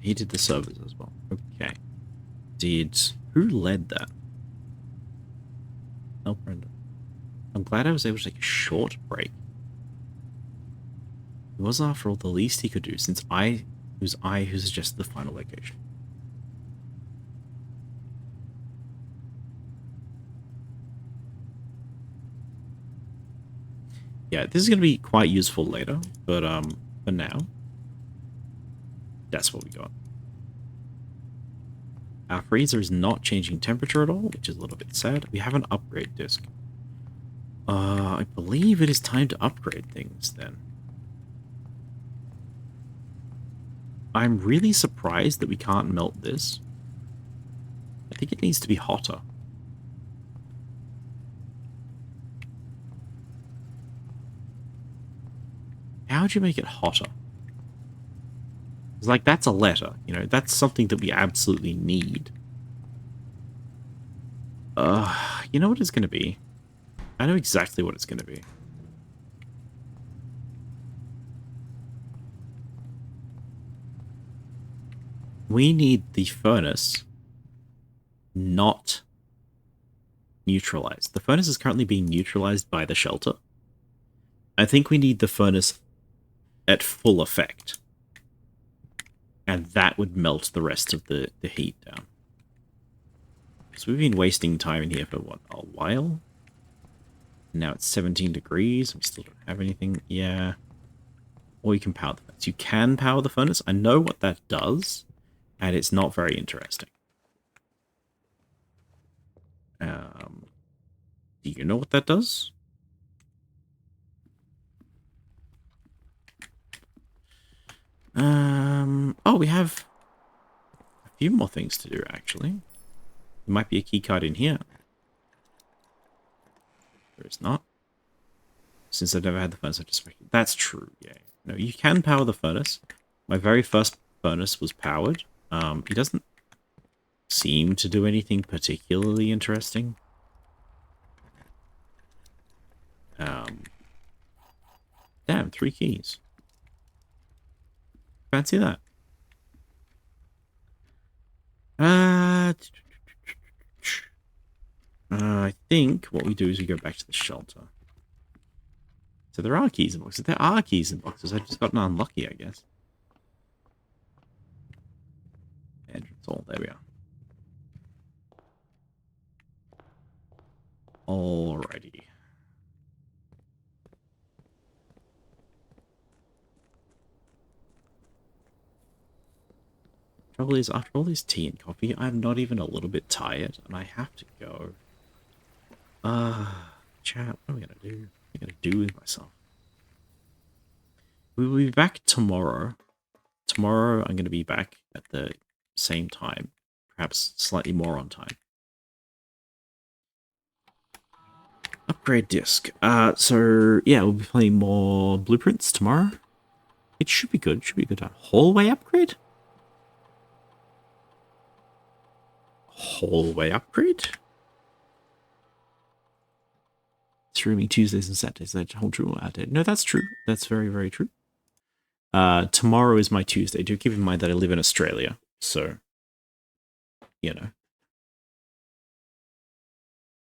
He did the servers as well. Okay. Who led that? Oh, Brendan. I'm glad I was able to take a short break. It was, after all, the least he could do, since I who suggested the final location. Yeah, this is going to be quite useful later, but for now, that's what we got. Our freezer is not changing temperature at all, which is a little bit sad. We have an upgrade disc. I believe it is time to upgrade things then. I'm really surprised that we can't melt this. I think it needs to be hotter. How would you make it hotter? It's like, that's a letter, you know, that's something that we absolutely need. You know what it's going to be? I know exactly what it's going to be. We need the furnace not neutralized. The furnace is currently being neutralized by the shelter. I think we need the furnace at full effect. And that would melt the rest of the heat down. So we've been wasting time in here for, what, a while? Now it's 17 degrees. We still don't have anything. Yeah. Or you can power the furnace. You can power the furnace. I know what that does. And it's not very interesting. Do you know what that does? Oh, we have a few more things to do, actually. There might be a keycard in here. There is not. Since I've never had the furnace, I just... That's true, yeah. No, you can power the furnace. My very first furnace was powered. It doesn't seem to do anything particularly interesting. Damn, 3 keys. Fancy that. I think what we do is we go back to the shelter. So there are keys in boxes. There are keys in boxes. I've just gotten unlucky, I guess. Entrance hall. There we are. Alrighty. Trouble is, after all this tea and coffee, I'm not even a little bit tired, and I have to go. Chat, what are we gonna do? What are we gonna do with myself? We will be back tomorrow. Tomorrow, I'm gonna be back at the same time, perhaps slightly more on time. Upgrade disc. So yeah, we'll be playing more Blueprints tomorrow. It should be good. It should be a good time. Hallway upgrade? Hallway upgrade? Streaming Tuesdays and Saturdays. That hold true. No, that's true. That's very, very true. Tomorrow is my Tuesday. Do keep in mind that I live in Australia, so you know.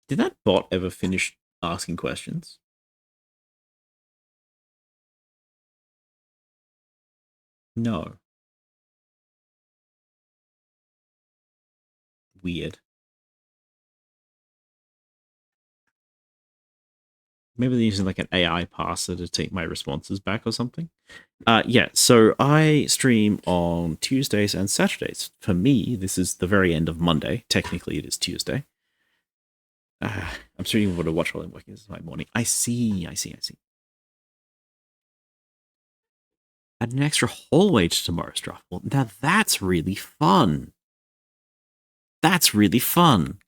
Did that bot ever finish asking questions? No. Weird. Maybe they're using like an AI parser to take my responses back or something. Yeah, so I stream on Tuesdays and Saturdays. For me, this is the very end of Monday. Technically, it is Tuesday. I'm streaming what to watch while I'm working. This is my morning. I see. Add an extra hallway to tomorrow's draft. Well, now that's really fun. That's really fun.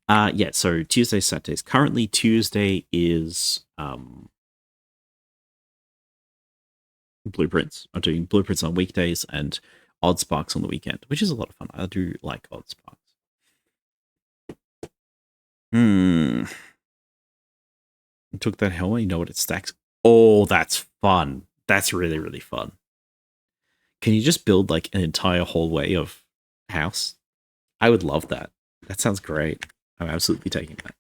Yeah, so Tuesdays, Saturdays. Currently, Tuesday is Blueprints. I'm doing Blueprints on weekdays and Odd Sparks on the weekend, which is a lot of fun. I do like Odd Sparks. Took that hell, you know what it stacks? Oh, that's fun. That's really, really fun. Can you just build like an entire hallway of house? I would love that. That sounds great. I'm absolutely taking that.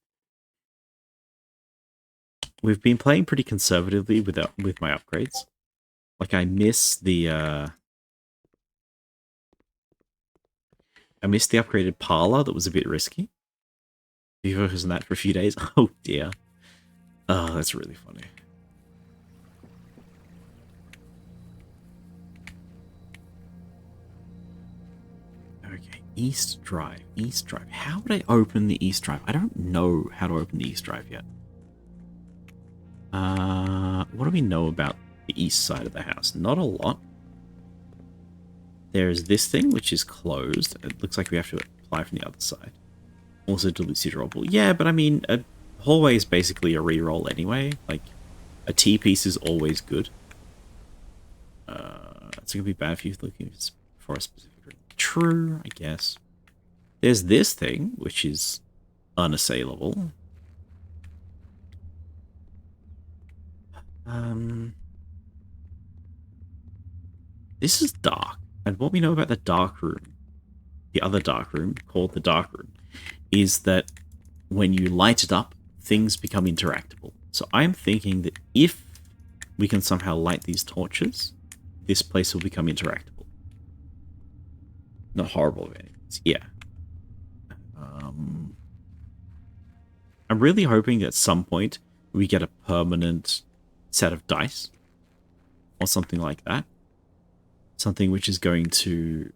We've been playing pretty conservatively with my upgrades. Like I miss the upgraded parlor that was a bit risky. We focused on that for a few days. Oh dear. Oh, that's really funny. Okay, East Drive. East Drive. How would I open the East Drive? I don't know how to open the East Drive yet. What do we know about the east side of the house? Not a lot. There's this thing, which is closed. It looks like we have to apply from the other side. Also dilutes your roll. Yeah, but I mean, a hallway is basically a reroll anyway. Like, a T piece is always good. It's gonna be bad for you looking for a specific reason. True, I guess. There's this thing, which is unassailable. This is dark. And what we know about the dark room, the other dark room, called the dark room, is that when you light it up, things become interactable. So I'm thinking that if we can somehow light these torches, this place will become interactable. Not horrible of anything. Yeah. I'm really hoping that at some point we get a permanent set of dice or something like that. Something which is going to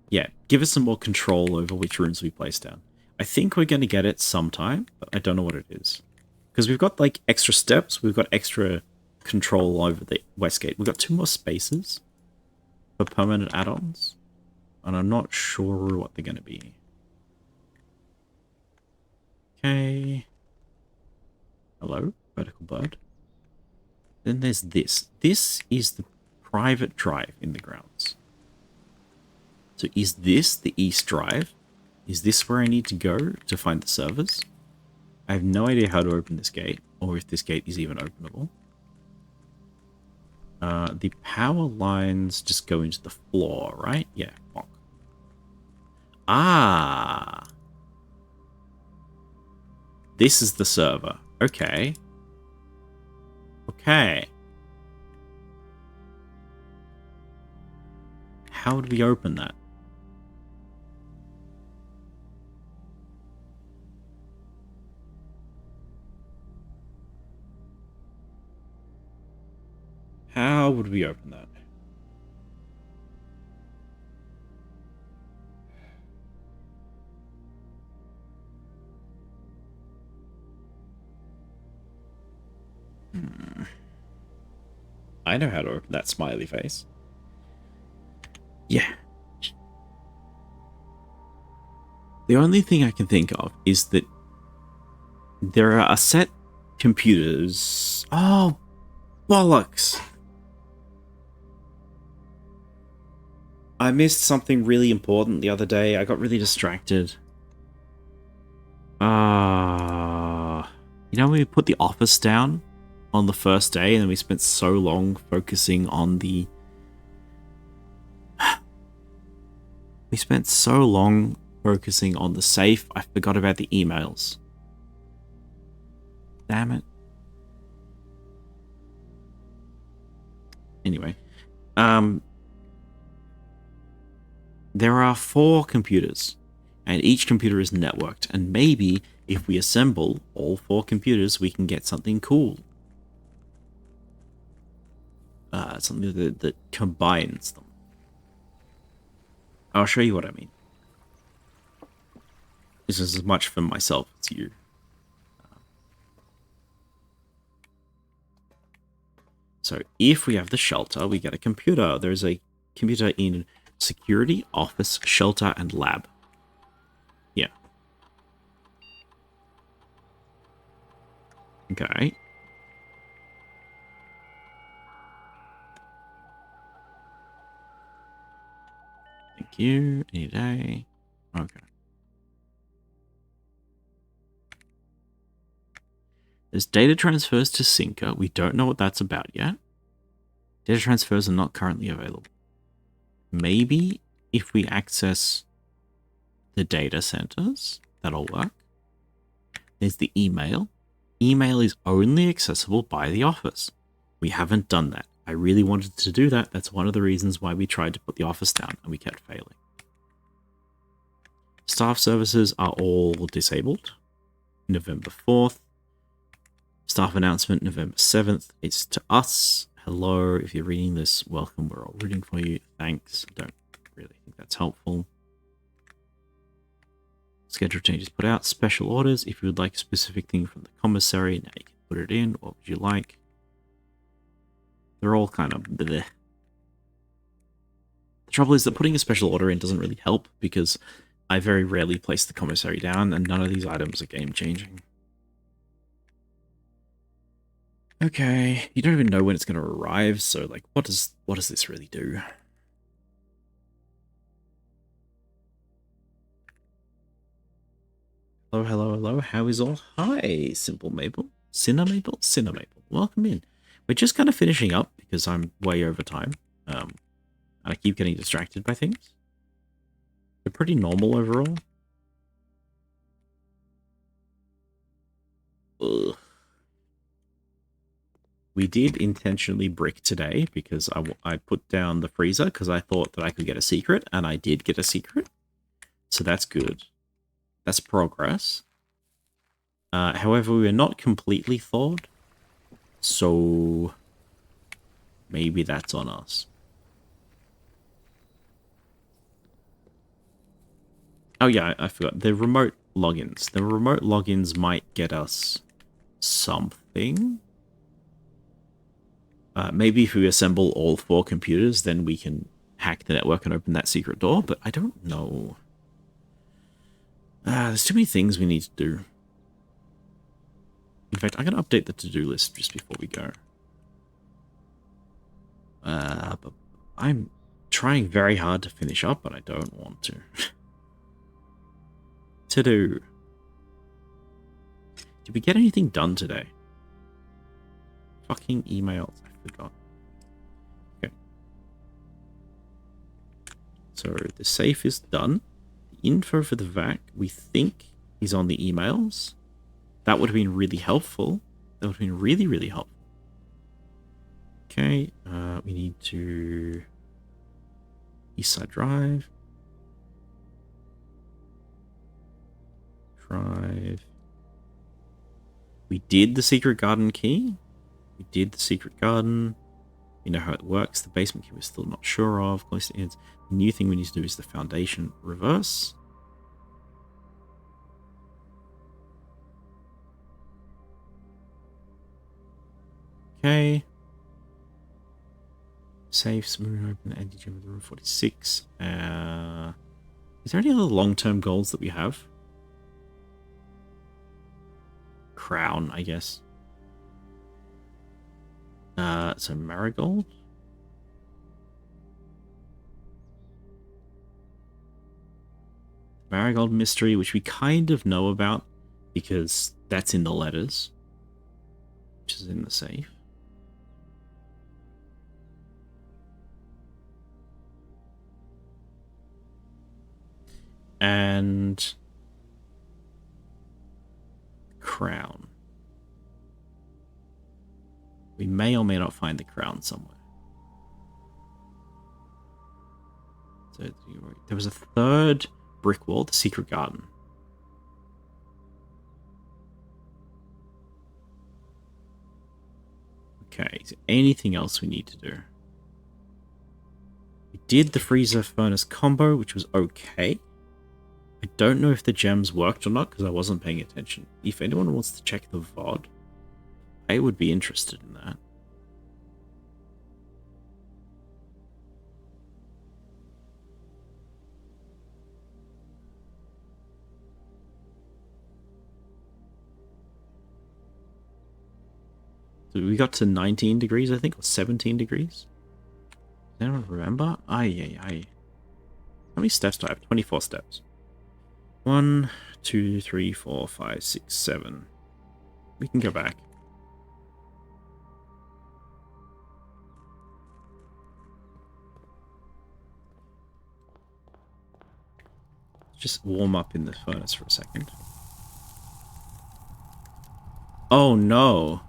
yeah, give us some more control over which rooms we place down. I think we're going to get it sometime, but I don't know what it is. Because we've got like extra steps, we've got extra control over the Westgate. We've got 2 more spaces for permanent add-ons, and I'm not sure what they're going to be. Okay. Hello, vertical bird. Then there's this. This is the private drive in the grounds. So is this the east drive? Is this where I need to go to find the servers? I have no idea how to open this gate, or if this gate is even openable. The power lines just go into the floor, right? Yeah. Bonk. Ah! This is the server. Okay. Okay. How would we open that? How would we open that? I know how to open that smiley face. Yeah. The only thing I can think of is that there are a set computers. Oh, bollocks. I missed something really important the other day. I got really distracted. You know when we put the office down on the first day and then we spent so long focusing on the... We spent so long focusing on the safe, I forgot about the emails. Damn it. Anyway. There are 4 computers, and each computer is networked, and maybe if we assemble all 4 computers, we can get something cool. Something that combines them. I'll show you what I mean. This is as much for myself as you. So if we have the shelter, we get a computer. There's a computer in security, office, shelter, and lab. Yeah. Okay. Thank you. Any day. Okay. There's data transfers to Synca. We don't know what that's about yet. Data transfers are not currently available. Maybe if we access the data centers, that'll work. There's the email. Email is only accessible by the office. We haven't done that. I really wanted to do that. That's one of the reasons why we tried to put the office down and we kept failing. Staff services are all disabled. November 4th. Staff announcement, November 7th. It's to us. Hello, if you're reading this, welcome. We're all rooting for you. Thanks. I don't really think that's helpful. Schedule changes put out. Special orders. If you would like a specific thing from the commissary, now you can put it in. What would you like? They're all kind of bleh. The trouble is that putting a special order in doesn't really help because I very rarely place the commissary down and none of these items are game-changing. Okay, you don't even know when it's going to arrive, so like, what does this really do? Hello, hello, hello. How is all? Hi, Simple Maple, Cinemaple, Cinemaple. Welcome in. We're just kind of finishing up because I'm way over time. And I keep getting distracted by things. They're pretty normal overall. Ugh. We did intentionally brick today because I put down the freezer because I thought that I could get a secret, and I did get a secret. So that's good. That's progress. However, we were not completely thawed, so maybe that's on us. Oh yeah, I forgot. The remote logins. The remote logins might get us something. Maybe if we assemble all 4 computers, then we can hack the network and open that secret door, but I don't know. There's too many things we need to do. In fact, I'm going to update the to-do list just before we go. But I'm trying very hard to finish up, but I don't want to. To-do. Did we get anything done today? Fucking emails. I forgot. Okay. So the safe is done. The info for the VAC, we think, is on the emails. That would have been really helpful. That would have been really, really helpful. Okay, we need to... Eastside Drive. Drive. We did the secret garden key. We did the secret garden. We know how it works. The basement key we're still not sure of. The new thing we need to do is the foundation reverse. Okay. Safe, smooth, open, anti-gym with room 46. Is there any other long-term goals that we have? Crown, I guess. So Marigold. Marigold mystery, which we kind of know about because that's in the letters, which is in the safe. And crown. We may or may not find the crown somewhere. So there was a third brick wall, the secret garden. Okay, is there anything else we need to do? We did the freezer furnace combo, which was okay. I don't know if the gems worked or not because I wasn't paying attention. If anyone wants to check the VOD, I would be interested in that. So we got to 19 degrees, I think, or 17 degrees. Does anyone remember? Aye. How many steps do I have? 24 steps. 1, 2, 3, 4, 5, 6, 7. We can go back. Just warm up in the furnace for a second. Oh no.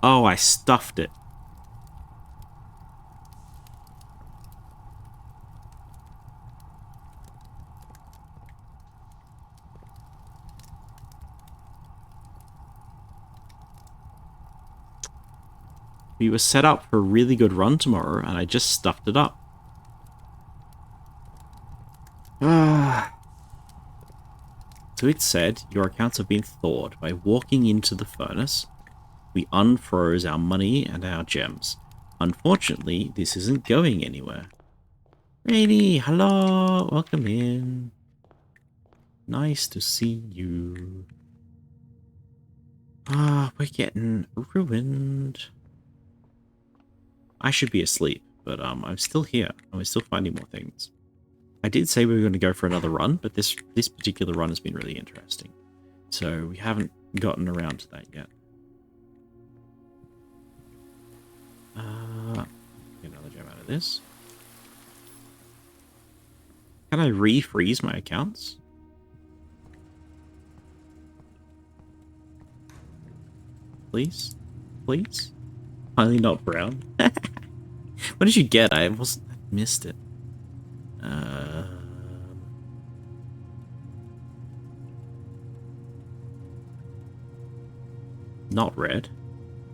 Oh, I stuffed it. We were set up for a really good run tomorrow, and I just stuffed it up. So it said, your accounts have been thawed. By walking into the furnace, we unfroze our money and our gems. Unfortunately, this isn't going anywhere. Rainy, hello, welcome in. Nice to see you. We're getting ruined. I should be asleep, but I'm still here, and we're still finding more things. I did say we were going to go for another run, but this particular run has been really interesting. So we haven't gotten around to that yet. Get another gem out of this. Can I refreeze my accounts? Please? Please? Finally not brown. What did you get? I missed it. Not red.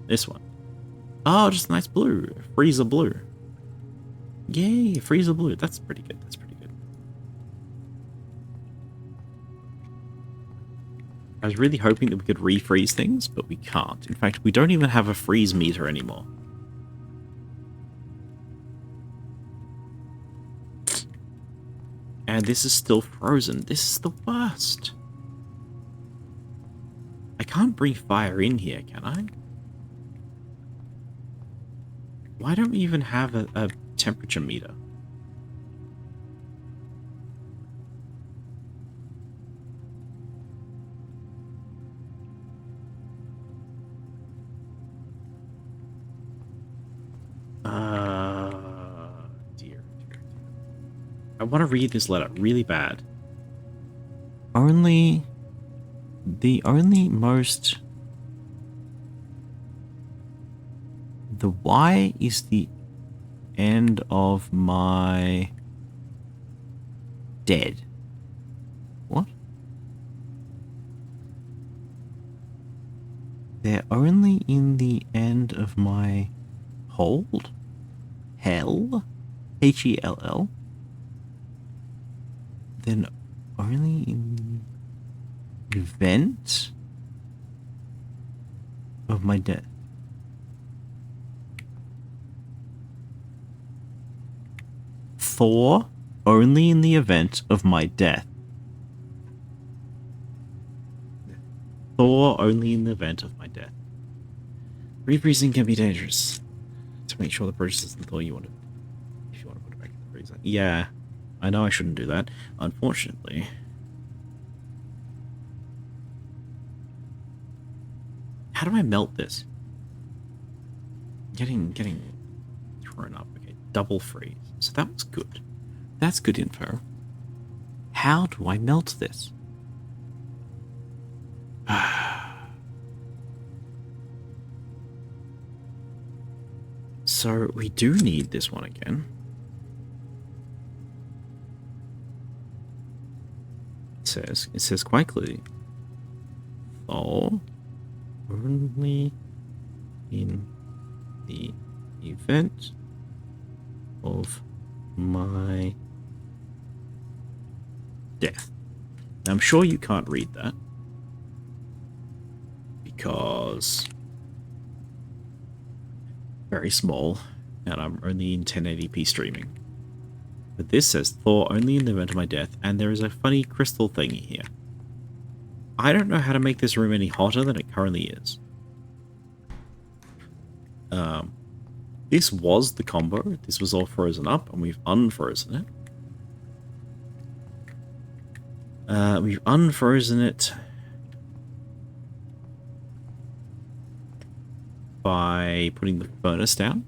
This one. Oh, just a nice blue. Freezer blue. Yay, freezer blue. That's pretty good. That's pretty good. I was really hoping that we could refreeze things, but we can't. In fact, we don't even have a freeze meter anymore. And this is still frozen. This is the worst. I can't breathe fire in here, can I? Why don't we even have a temperature meter? Dear. I want to read this letter really bad. The Y is the end of my dead. What? They're only in the end of my hold? Hell? Hell? Then only in the event of my death. Thor, only in the event of my death. Thor, only in the event of my death. Refreezing can be dangerous. To make sure the process is the Thor you want to... If you want to put it back in the freezer. Yeah, I know I shouldn't do that. Unfortunately... How do I melt this? Getting thrown up. Okay, double freeze. So that was good. That's good info. How do I melt this? So we do need this one again. It says quite clearly. Thor, only in the event of my death. Now, I'm sure you can't read that because very small and I'm only in 1080p streaming. But this says Thor only in the event of my death, and there is a funny crystal thingy here. I don't know how to make this room any hotter than it currently is. This was the combo. This was all frozen up, and we've unfrozen it. We've unfrozen it by putting the furnace down.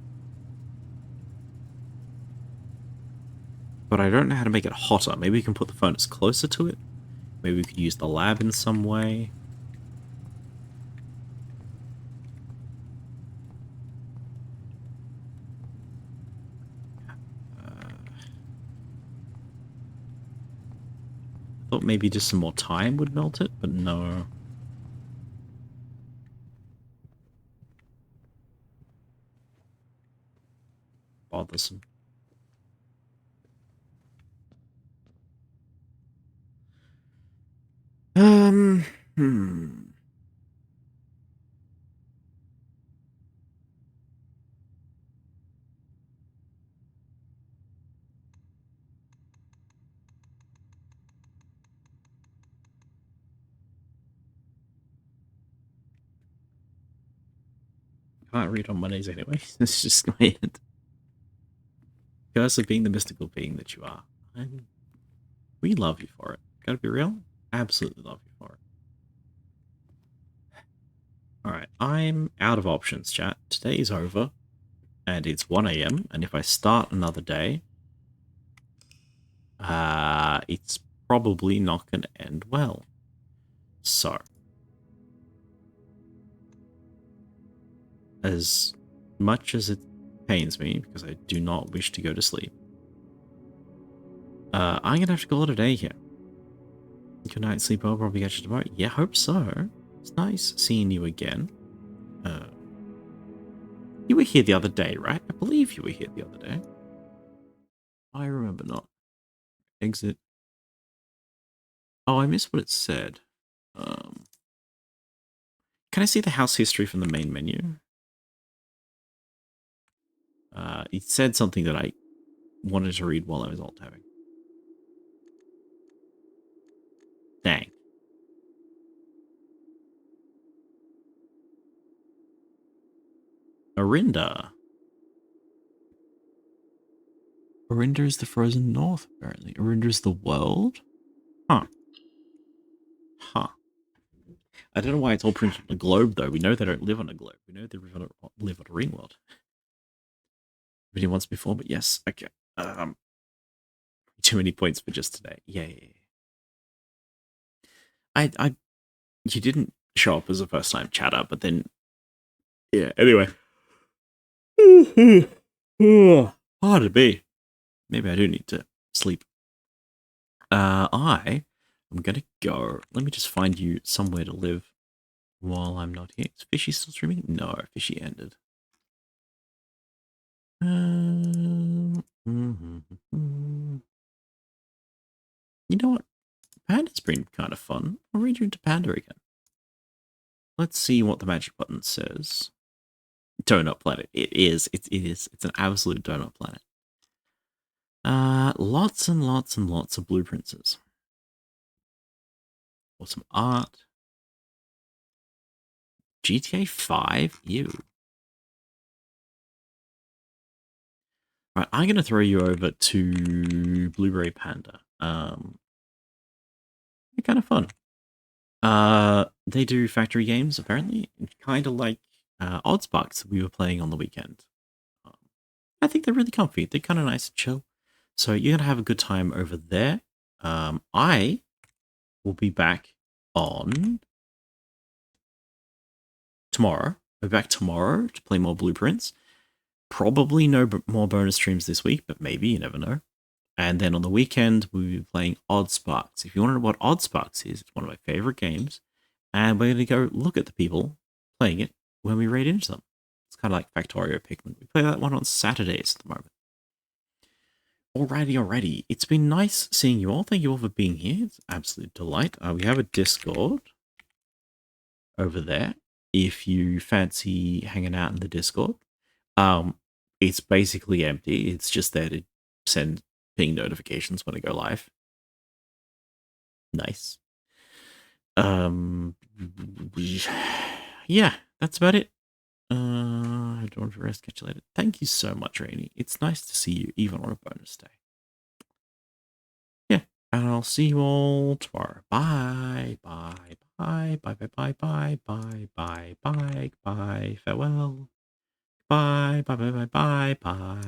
But I don't know how to make it hotter. Maybe we can put the furnace closer to it. Maybe we could use the lab in some way. I thought maybe just some more time would melt it, but no. Bothersome. Can't read on Mondays anyway. It's just my end. Curse of being the mystical being that you are. We love you for it. Gotta be real? Absolutely love you for it. Alright, I'm out of options, chat. Today is over. And it's 1 AM. And if I start another day, it's probably not going to end well. So, as much as it pains me, because I do not wish to go to sleep, I'm going to have to call it a day here. Good night, sleep well, probably catch you tomorrow. Yeah, hope so. It's nice seeing you again. You were here the other day, right? I believe you were here the other day. I remember not. Exit. Oh, I missed what it said. Can I see the house history from the main menu? It said something that I wanted to read while I was alt-tabbing. Dang. Orinda. Orinda is the frozen north, apparently. Orinda is the world? Huh. Huh. I don't know why it's all printed on a globe, though. We know they don't live on a globe. We know they live on a ring world. Video once before, but yes. Okay. Too many points for just today. Yeah. You didn't show up as a first time chatter, but then, yeah. Anyway. Pardon me. Maybe I do need to sleep. I am gonna go. Let me just find you somewhere to live while I'm not here. Is Fishy still streaming? No, Fishy ended. You know what? Panda's been kind of fun. I'll read you into Panda again. Let's see what the magic button says. Donut Planet. It is. It is. It's an absolute donut planet. Lots and lots and lots of blueprints. Awesome art. GTA 5? Ew. Right, I'm going to throw you over to Blueberry Panda. They're kind of fun. They do factory games, apparently. Kind of like Oddsparks we were playing on the weekend. I think they're really comfy. They're kind of nice and chill. So you're going to have a good time over there. I will be back on tomorrow. I'll be back tomorrow to play more Blueprints. Probably no more bonus streams this week, but maybe, you never know. And then on the weekend, we'll be playing Oddsparks. If you want to know what Oddsparks is, it's one of my favorite games. And we're going to go look at the people playing it when we raid into them. It's kind of like Factorio Pikmin. We play that one on Saturdays at the moment. Alrighty. It's been nice seeing you all. Thank you all for being here. It's an absolute delight. We have a Discord over there. If you fancy hanging out in the Discord, it's basically empty. It's just there to send ping notifications when I go live. Nice. Yeah, that's about it. I don't want to rest. Catch you later. Thank you so much, Rainy. It's nice to see you, even on a bonus day. Yeah, and I'll see you all tomorrow. Bye. Farewell. Bye.